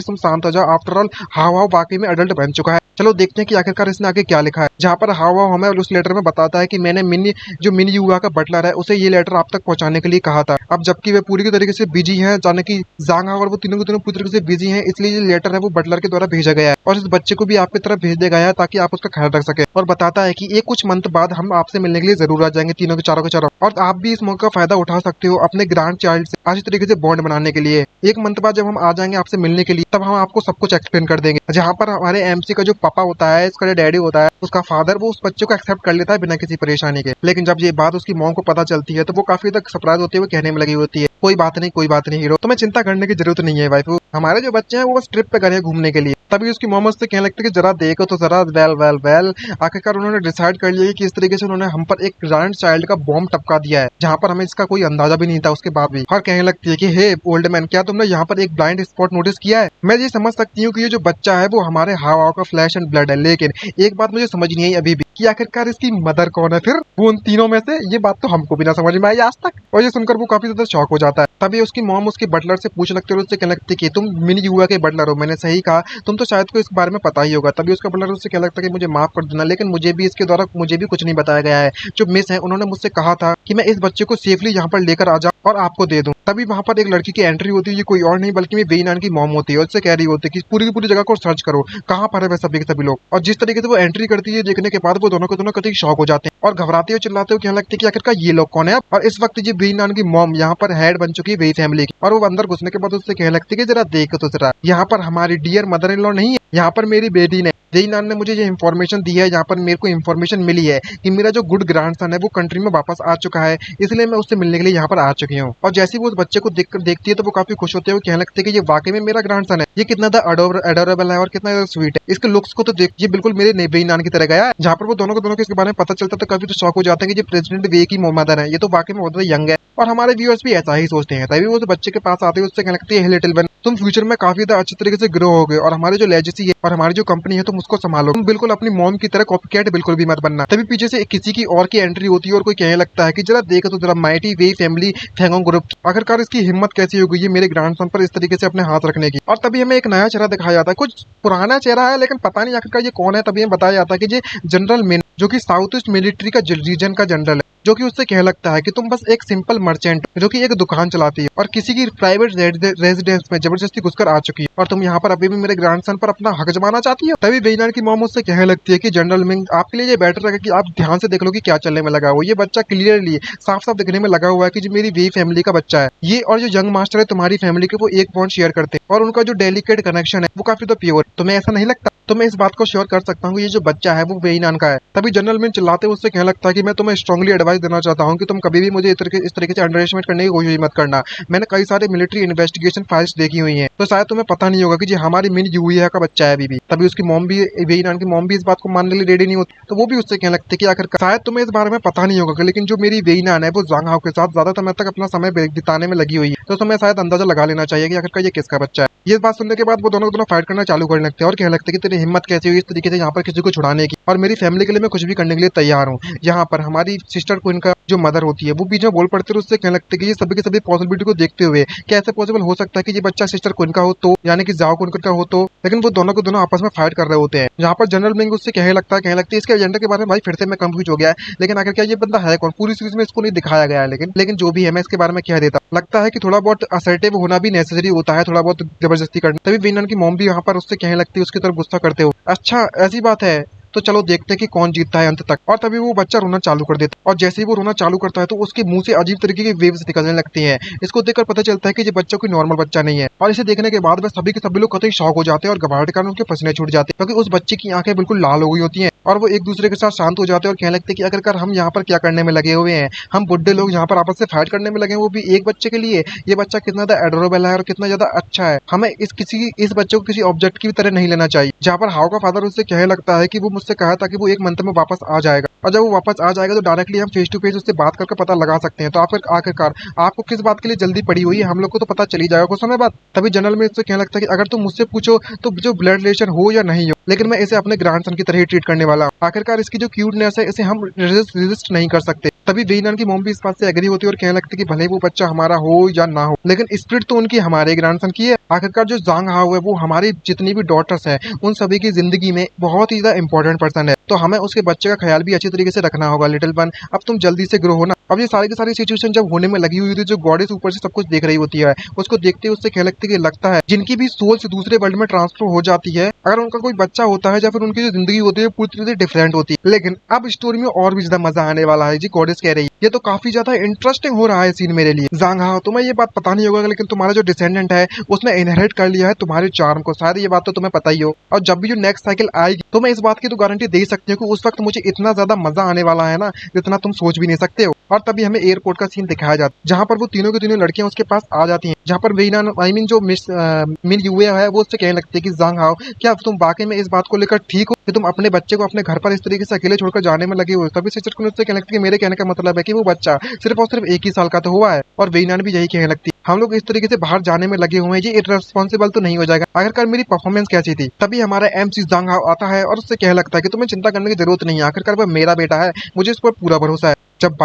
तुम शांत हो जाओ, आफ्टर ऑल हाव हाव वाकई में अडल्ट बन चुका है। चलो देखते हैं कि आखिरकार इसने आगे क्या लिखा है। जहाँ पर हाव हाव हमें उस लेटर में बताता है कि मैंने मिन यूआ का बटलर है उसे ये लेटर आप तक पहुंचाने के लिए कहा था। अब जबकि वे पूरी तरीके से बिजी है, जाने की जांग हाओ और वो तीनों के तीनों पूरी तरीके से बिजी हैं, इसलिए ये लेटर है वो बटलर के द्वारा भेजा गया है और इस बच्चे को भी आपकी तरफ भेज दिया गया है ताकि आप उसका ख्याल रख सके। और बताता है कि एक कुछ मंथ बाद हम आपसे मिलने के लिए जरूर आ जाएंगे, तीनों के चारों और आप भी इस मौके का फायदा उठा सकते हो अपने ग्रैंड चाइल्ड से अच्छी तरीके से बॉन्ड बनाने के लिए। एक मंथ बाद जब हम आ जाएंगे आपसे मिलने के लिए तब हम आपको सब कुछ एक्सप्लेन कर देंगे। जहाँ पर हमारे एमसी का जो पापा होता है, इसका जो डैडी होता है, उसका फादर, वो उस बच्चे को एक्सेप्ट कर लेता है बिना किसी परेशानी के। लेकिन जब ये बात उसकी मॉम को पता चलती है तो वो काफी तक सरप्राइज होते हुए कहने में लगी होती है कोई बात नहीं, कोई बात नहीं हीरो, तुम्हें चिंता करने की जरूरत नहीं है वाइफ, हमारे जो बच्चे हैं वो बस ट्रिप पे गए हैं घूमने के लिए। तभी उसकी मोहम्मद से कहने लगती है कि जरा देखो तो जरा, वेल वेल वेल, आखिरकार उन्होंने डिसाइड कर लिया कि इस तरीके से उन्होंने हम पर एक ग्रैंड चाइल्ड का बॉम्ब टपका दिया है जहाँ पर हमें इसका कोई अंदाजा भी नहीं था उसके बाद भी। और कहने लगती है कि हे ओल्ड मैन, क्या तुमने यहाँ पर एक ब्लाइंड स्पॉट नोटिस किया है? मैं ये समझ सकती हूँ कि ये जो बच्चा है वो हमारे हाव हाव का फ्लैश एंड ब्लड है, लेकिन एक बात मुझे समझ नहीं आई अभी भी कि आखिरकार इसकी मदर कौन है फिर वो उन तीनों में से। ये बात तो हमको भी ना समझ में आई आज तक। और ये सुनकर वो काफी ज्यादा शॉक हो जाता है। तभी उसकी मॉम उसके बटलर से पूछ लगती है और उससे कहने लगती है कि तुम मिन यूआ के बटलर हो, मैंने सही कहा, तुम तो शायद को इस बारे में पता ही होगा। तभी उसका बटलर उससे कहने लगता है कि मुझे माफ कर देना, लेकिन मुझे भी इसके द्वारा मुझे भी कुछ नहीं बताया गया है। जो मिस है उन्होंने मुझसे कहा था कि मैं इस बच्चे को सेफली यहाँ पर लेकर आ जाऊँ और आपको दे दूं। तभी वहाँ पर एक लड़की की एंट्री होती है, ये कोई और नहीं बल्कि मैं वेइनान की मॉम होती है और उससे कह रही होती है कि पूरी की पूरी जगह को सर्च करो, कहाँ पर है वह सभी लोग। और जिस तरीके से वो एंट्री करती है देखने के बाद वो दोनों के दोनों कतई शॉक हो जाते हैं और घबराते हुए चिल्लाते हुए कहने लगते हैं कि आखिरकार ये लोग कौन है। और इस वक्त ये वेइनान की मॉम यहाँ पर हेड बन चुकी है वेई फैमिली की। और वो अंदर घुसने के बाद उससे कहने लगती है कि जरा देखो तो जरा, यहाँ पर हमारी डियर मदर इन लॉ नहीं है, यहाँ पर मेरी बेटी ने वेइनान ने मुझे ये इन्फॉर्मेशन दी है, यहाँ पर मेरे को इन्फॉर्मेशन मिली है कि मेरा जो गुड ग्रैंडसन है वो कंट्री में वापस आ चुका है, इसलिए मैं उससे मिलने के लिए यहाँ पर आ चुकी हूँ। और जैसे ही वो उस बच्चे को देखती है तो वो काफी खुश होते हुए कहने लगते हैं कि ये वाकई में मेरा ग्रैंडसन है, ये कितना अडोरेबल है और कितना ज्यादा स्वीट है, इसके लुक्स को तो देख, ये बिल्कुल मेरे वेइनान की तरह गया है। जहाँ पर वो दोनों को इसके बारे में पता चलता है तो काफी तो शॉक हो जाते हैं कि ये प्रेसिडेंट वे की मदर है, ये तो वाकई में बहुत ज्यादा यंग है। और हमारे व्यूअर्स भी ऐसा ही सोचते हैं। तभी वो उस बच्चे के पास आते हैं, उससे कहने लगती है लिटिल वन, तुम फ्यूचर में काफी ज्यादा अच्छे तरीके से ग्रो होगे और हमारी जो लेजेसी है और हमारी जो कंपनी है तुम उसको संभालो, तुम बिल्कुल अपनी मॉम की तरह कॉपीकैट बिल्कुल भी मत बनना। तभी पीछे से किसी की और की एंट्री होती है और कोई कहने लगता है कि जरा देखो तो जरा, माइटी वेई फैमिली फेंगोंग ग्रुप, आखिरकार इसकी हिम्मत कैसी हो गई है मेरे ग्रैंडसन पर इस तरीके से अपने हाथ रखने की। और तभी हमें एक नया चेहरा दिखाया जाता है, कुछ पुराना चेहरा है लेकिन पता नहीं आखिरकार ये कौन है। तभी हमें बताया जाता है कि ये जनरल मेन, जो कि साउथ ईस्ट मिलिट्री का रीजन का जनरल है, जो कि उससे कहने लगता है कि तुम बस एक सिंपल मर्चेंट जो कि एक दुकान चलाती है और किसी की प्राइवेट रेजिडेंस में जबरदस्ती घुसकर आ चुकी है और तुम यहाँ पर अभी भी मेरे ग्रैंडसन पर अपना हक जमाना चाहती हो। तभी वेइनान की मॉम उससे कहने लगती है कि जनरल मिंग, आपके लिए ये बेटर रहेगा कि आप ध्यान से देख लो कि क्या चलने में लगा हुआ है। ये बच्चा क्लियरली साफ साफ दिखने में लगा हुआ है कि जो मेरी वेई फैमिली का बच्चा है, ये और जो यंग मास्टर है तुम्हारी फैमिली के, वो एक बॉन्ड शेयर करते हैं और उनका जो डेलिकेट कनेक्शन है वो काफी तो प्योर। तुम्हें ऐसा नहीं लगता? तो मैं इस बात को श्योर कर सकता हूँ ये जो बच्चा है वो वेइनान का है। तभी जनरल मिन चिल्लाते हुए उससे कहने लगता है कि मैं तुम्हें स्ट्रांगली एडवाइस एडवाइस देना चाहता हूँ कि तुम कभी भी मुझे इस तरीके से अंडर एस्टिमेट करने की कोशिश मत करना। मैंने कई सारे मिलिट्री इन्वेस्टिगेशन फाइल्स देखी हुई हैं, तो शायद तुम्हें पता नहीं होगा कि जी हमारी मिन यूएई का बच्चा है अभी भी। तभी उसकी मॉम भी, वेई नान की मॉम भी इस बात को मानने के लिए रेडी नहीं होती, तो वो भी उससे कहने लगती है कि आखिर शायद तुम्हें इस बारे में पता नहीं होगा, लेकिन जो मेरी वेई नान है वो जांग हाओ के साथ ज्यादा समय तक अपना समय बिताने में लगी हुई है, तो तुम्हें शायद अंदाजा लगा लेना चाहिए कि आखिर ये किसका बच्चा है। ये बात सुनने के बाद वो दोनों दोनों फाइट करना चालू करने लगते हैं और कहने लगते हैं कि तेरी हिम्मत कैसे हुई इस तरीके से यहाँ पर किसी को छुड़ाने की, और मेरी फैमिली के लिए मैं कुछ भी करने के लिए तैयार हूँ। यहाँ पर हमारी सिस्टर को, इनका जो मदर होती है, वो बीच में बोल पड़ते हैं, उससे कहने लगते हैं कि ये सभी के सभी पॉसिबिलिटी को देखते हुए क्या ऐसे पॉसिबल हो सकता है कि ये बच्चा सिस्टर कुन का हो, तो यानी कि जाओ कुन का हो तो। लेकिन वो दोनों को दोनों आपस में फाइट कर रहे होते हैं। यहाँ पर जनरल मिंग उससे कहने लगता है इसके एजेंडा के बारे में भाई फिर से मैं कंफ्यूज हो गया है, लेकिन आखिर क्या ये बंदा है कौन, पूरी सीरीज में इसको नहीं दिखाया गया है, लेकिन जो भी है मैं इसके बारे में कह देता। लगता है कि थोड़ा बहुत असर्टिव होना भी नेसेसरी होता है, थोड़ा बहुत जबरदस्ती करना। तभी वेई नान की मॉम भी यहाँ पर उससे कहने लगती है, उसकी तरफ गुस्सा करते हो, अच्छा ऐसी बात है तो चलो देखते हैं कि कौन जीतता है अंत तक। और तभी वो बच्चा रोना चालू कर देता है, और जैसे ही वो रोना चालू करता है तो उसके मुंह से अजीब तरीके की वेव्स निकलने लगती हैं। इसको देखकर पता चलता है कि ये बच्चा कोई नॉर्मल बच्चा नहीं है, और इसे देखने के बाद वह सभी के सभी लोग कतई शॉक हो जाते हैं और घबराहट के कारण उनके पसीने छूट जाते हैं, क्योंकि उस बच्चे की आंखें बिल्कुल लाल हो गई होती हैं, और वो एक दूसरे के साथ शांत हो जाते हैं और कहने लगते हैं कि आखिरकार हम यहाँ पर क्या करने में लगे हुए हैं, हम बुड्ढे लोग यहाँ पर आपस से फाइट करने में लगे हैं, वो भी एक बच्चे के लिए। ये बच्चा कितना ज्यादा एडोरेबल है और कितना ज्यादा अच्छा है, हमें इस बच्चे को किसी ऑब्जेक्ट की तरह नहीं लेना चाहिए। जहाँ पर हाओ का फादर उससे कहने लगता है कि वो मुझसे कहा था कि वो एक मंथ में वापस आ जाएगा, और जब वो वापस आ जाएगा तो डायरेक्टली हम फेस टू फेस उससे बात करके पता लगा सकते हैं। तो आखिरकार आपको किस बात के लिए जल्दी पड़ी हुई है, हम लोग को तो पता चल ही जाएगा कुछ समय बाद। तभी जनरल में इससे कहने लगता है कि अगर तुम मुझसे पूछो तो जो ब्लड रिलेशन हो या नहीं हो, लेकिन मैं इसे अपने ग्रैंडसन की तरह ही ट्रीट करने वाला हूं। आखिरकार इसकी जो क्यूटनेस है इसे हम रेजिस्ट नहीं कर सकते। तभी वेई नान की मॉम भी इस बात से एग्री होती है और कहने लगती है कि भले वो बच्चा हमारा हो या ना हो, लेकिन स्पिरिट तो उनकी हमारे ग्रैंडसन की है। आखिरकार जो जांग हाओ है वो हमारी जितनी भी डॉटर्स हैं उन सभी की जिंदगी में बहुत ही ज्यादा इंपॉर्टेंट पर्सन है, तो हमें उसके बच्चे का ख्याल भी अच्छी तरीके से रखना होगा। लिटिल वन, अब तुम जल्दी से ग्रो होना। अब ये सारी की सारी सिचुएशन जब होने में लगी हुई थी, जो गॉडेस ऊपर से सब कुछ देख रही होती है, उसको देखते हुए उससे कहने लगती है कि लगता है जिनकी भी सोल से दूसरे वर्ल्ड में ट्रांसफर हो जाती है, अगर उनका कोई बच्चा होता है या फिर उनकी जो जिंदगी होती है पूरी तरह से डिफरेंट होती है। लेकिन अब स्टोरी में और भी ज्यादा मजा आने वाला है जी, गॉडेस कह रही है। ये तो काफी ज्यादा इंटरेस्टिंग हो रहा है सीन मेरे लिए। जांग हाओ, तुम्हें ये बात पता नहीं होगा, लेकिन तुम्हारा जो डिसेंडेंट है उसने इनहेरिट कर लिया है तुम्हारे चार्म को, शायद ये बात तो तुम्हें पता ही हो। और जब भी जो नेक्स्ट साइकिल आएगी तो मैं इस बात की तो गारंटी दे सकती हूँ कि उस वक्त मुझे इतना ज्यादा मजा आने वाला है ना, जितना तुम सोच भी नहीं सकते हो। और तभी हमें एयरपोर्ट का सीन दिखाया जाता है, जहाँ पर वो तीनों की तीनों लड़कियां उसके पास आ जाती हैं, जहाँ पर वेई नान, आई मीन जो मिन यूए है, वो उससे कहने लगती है कि जांग हाओ, क्या तुम वाकई में इस बात को लेकर ठीक हो कि तुम अपने बच्चे को अपने घर पर इस तरीके से अकेले छोड़कर जाने में लगे हो। तभी सिस्टर को उससे कहने लगती है कि मेरे कहने का मतलब है कि वो बच्चा सिर्फ और सिर्फ 1 ही साल का तो हुआ है। और वेई नान भी यही कहने लगती है, हम लोग इस तरीके से बाहर जाने में लगे हुए हैं, ये इररेस्पॉन्सिबल तो नहीं हो जाएगा। आखिरकार मेरी परफॉर्मेंस कैसी थी। तभी हमारा MC जांग हाओ आता है और उससे कहने लगता है कि तुम्हें चिंता करने की जरूरत नहीं है, आखिरकार वह मेरा बेटा है, मुझे इस पर पूरा भरोसा है। जब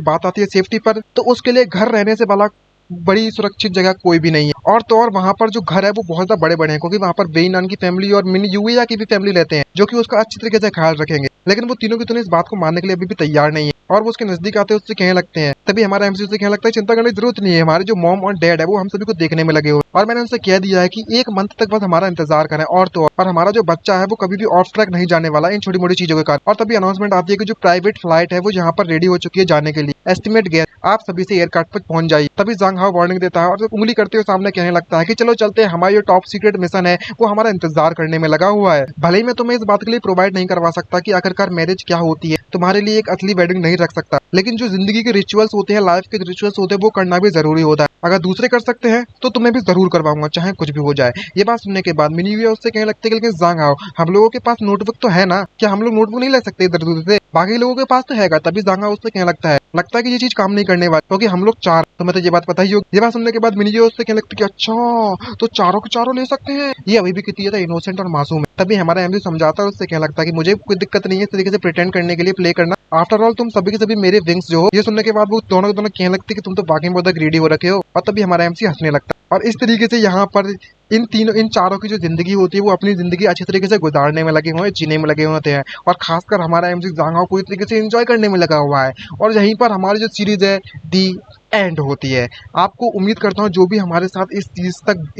बात आती है सेफ्टी पर, तो उसके लिए घर रहने से भला बड़ी सुरक्षित जगह कोई भी नहीं है। और तो और वहाँ पर जो घर है वो बहुत ज्यादा बड़े बड़े हैं, क्योंकि वहाँ पर वेई नान की फैमिली और मिन यूएई की भी फैमिली रहते हैं, जो कि उसका अच्छी तरीके से ख्याल रखेंगे। लेकिन वो तीनों की तीनों इस बात को मानने के लिए अभी भी तैयार नहीं है, और वो उसके नजदीक आते हैं, उससे कहने लगते हैं। तभी हमारा MC से कहने लगता है चिंता करने की जरूरत नहीं है, हमारे जो मॉम और डैड है वो हम सभी को देखने में लगे हुए, और मैंने उनसे कह दिया है कि 1 मंथ तक बस हमारा इंतजार करें। और तो और हमारा जो बच्चा है वो कभी भी ऑफ ट्रैक नहीं जाने वाला इन छोटी मोटी चीजों के कारण। और तभी अनाउंसमेंट आती है कि जो प्राइवेट फ्लाइट है वो यहाँ पर रेडी हो चुकी है जाने के लिए, एस्टिमेट गेट, आप सभी से एयरक्राफ्ट पर पहुंच जाइए। तभी जांग हाओ वार्निंग देता है और उंगली करते हुए सामने कहने लगता है कि चलो चलते हैं, हमारा जो टॉप सीक्रेट मिशन है वो हमारा इंतजार करने में लगा हुआ है। भले ही मैं तुम्हें इस बात के लिए प्रोवाइड नहीं करवा सकता कि आखिरकार मैरिज क्या होती है, तुम्हारे लिए एक असली वेडिंग नहीं रख सकता, लेकिन जो जिंदगी के रिचुअल्स होते हैं, लाइफ के रिचुअल्स होते हैं, वो करना भी जरूरी होता है। अगर दूसरे कर सकते हैं तो तुम्हें भी जरूर करवाऊंगा, चाहे कुछ भी हो जाए। ये बात सुनने के बाद मिन यूए उससे कहने लगते हैं कि जांग हाओ, हम लोगों के पास नोटबुक तो है ना, क्या हम लोग नोटबुक नहीं ले सकते इधर उधर से, बाकी लोगों के पास तो है। तभी जांग हाओ उससे कहने लगता है कि ये चीज काम नहीं करने वाली, क्योंकि हम लोग 4, तुम्हें तो ये बात पता ही होगी। ये बात सुनने के बाद मिन यूए उससे कहने लगती है कि अच्छा तो चारों के चारों ले सकते हैं, ये अभी भी कितनी ज्यादा इनोसेंट और मासूम है। तभी हमारा MC समझाता है, उससे कहने लगता है कि मुझे कोई दिक्कत नहीं है इस तरीके से प्रिटेंड करने के लिए, प्ले करना, आफ्टर ऑल तुम सभी के सभी मेरे विंग्स जो हो। ये सुनने के बाद वो दोनों कहने लगते कि तुम तो वाकई बहुत ग्रीडी हो रखे हो। और तभी हमारा MC हंसने लगता है, और इस तरीके से यहाँ पर इन चारों की जो जिंदगी होती है वो अपनी जिंदगी अच्छी तरीके से गुजारने में लगे हुए हैं, जीने में लगे होते हैं, और खासकर हमारा MC जांग हाओ पूरी तरीके से एंजॉय करने में लगा हुआ है। और यहीं पर हमारी जो सीरीज है दी एंड होती है। आपको उम्मीद करता हूँ जो भी हमारे साथ इस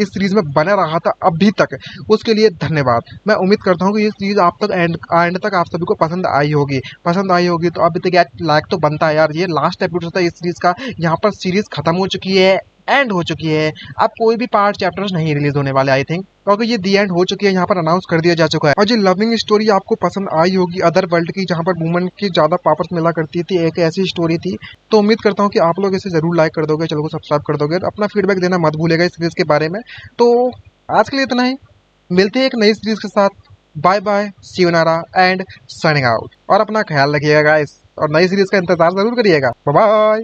सीरीज में बना रहा था अभी तक, उसके लिए धन्यवाद। मैं उम्मीद करता हूँ कि ये सीरीज आप तक एंड तक आप सभी को पसंद आई होगी। तो अभी तक यार लाइक तो बनता है यार, ये लास्ट एपिसोड था इस सीरीज का, यहाँ पर सीरीज खत्म हो चुकी है, एंड हो चुकी है। अब कोई भी पार्ट चैप्टर्स नहीं रिलीज होने वाले आई थिंक, क्योंकि ये दी एंड हो चुकी है, यहाँ पर अनाउंस कर दिया जा चुका है। और जो लविंग स्टोरी आपको पसंद आई होगी अदर वर्ल्ड की, जहाँ पर वुमन की ज्यादा पावर्स मिला करती थी, एक ऐसी स्टोरी थी, तो उम्मीद करता हूँ कि आप लोग इसे जरूर लाइक कर दोगे, चैनल को सब्सक्राइब कर दोगे, अपना फीडबैक देना मत भूलेगा इस सीरीज के बारे में। तो आज के लिए इतना ही, मिलते हैं एक नई सीरीज के साथ। Bye bye, sayonara and signing out. और अपना ख्याल रखिएगा गाइस, और नई सीरीज का इंतजार जरूर करिएगा। Bye bye.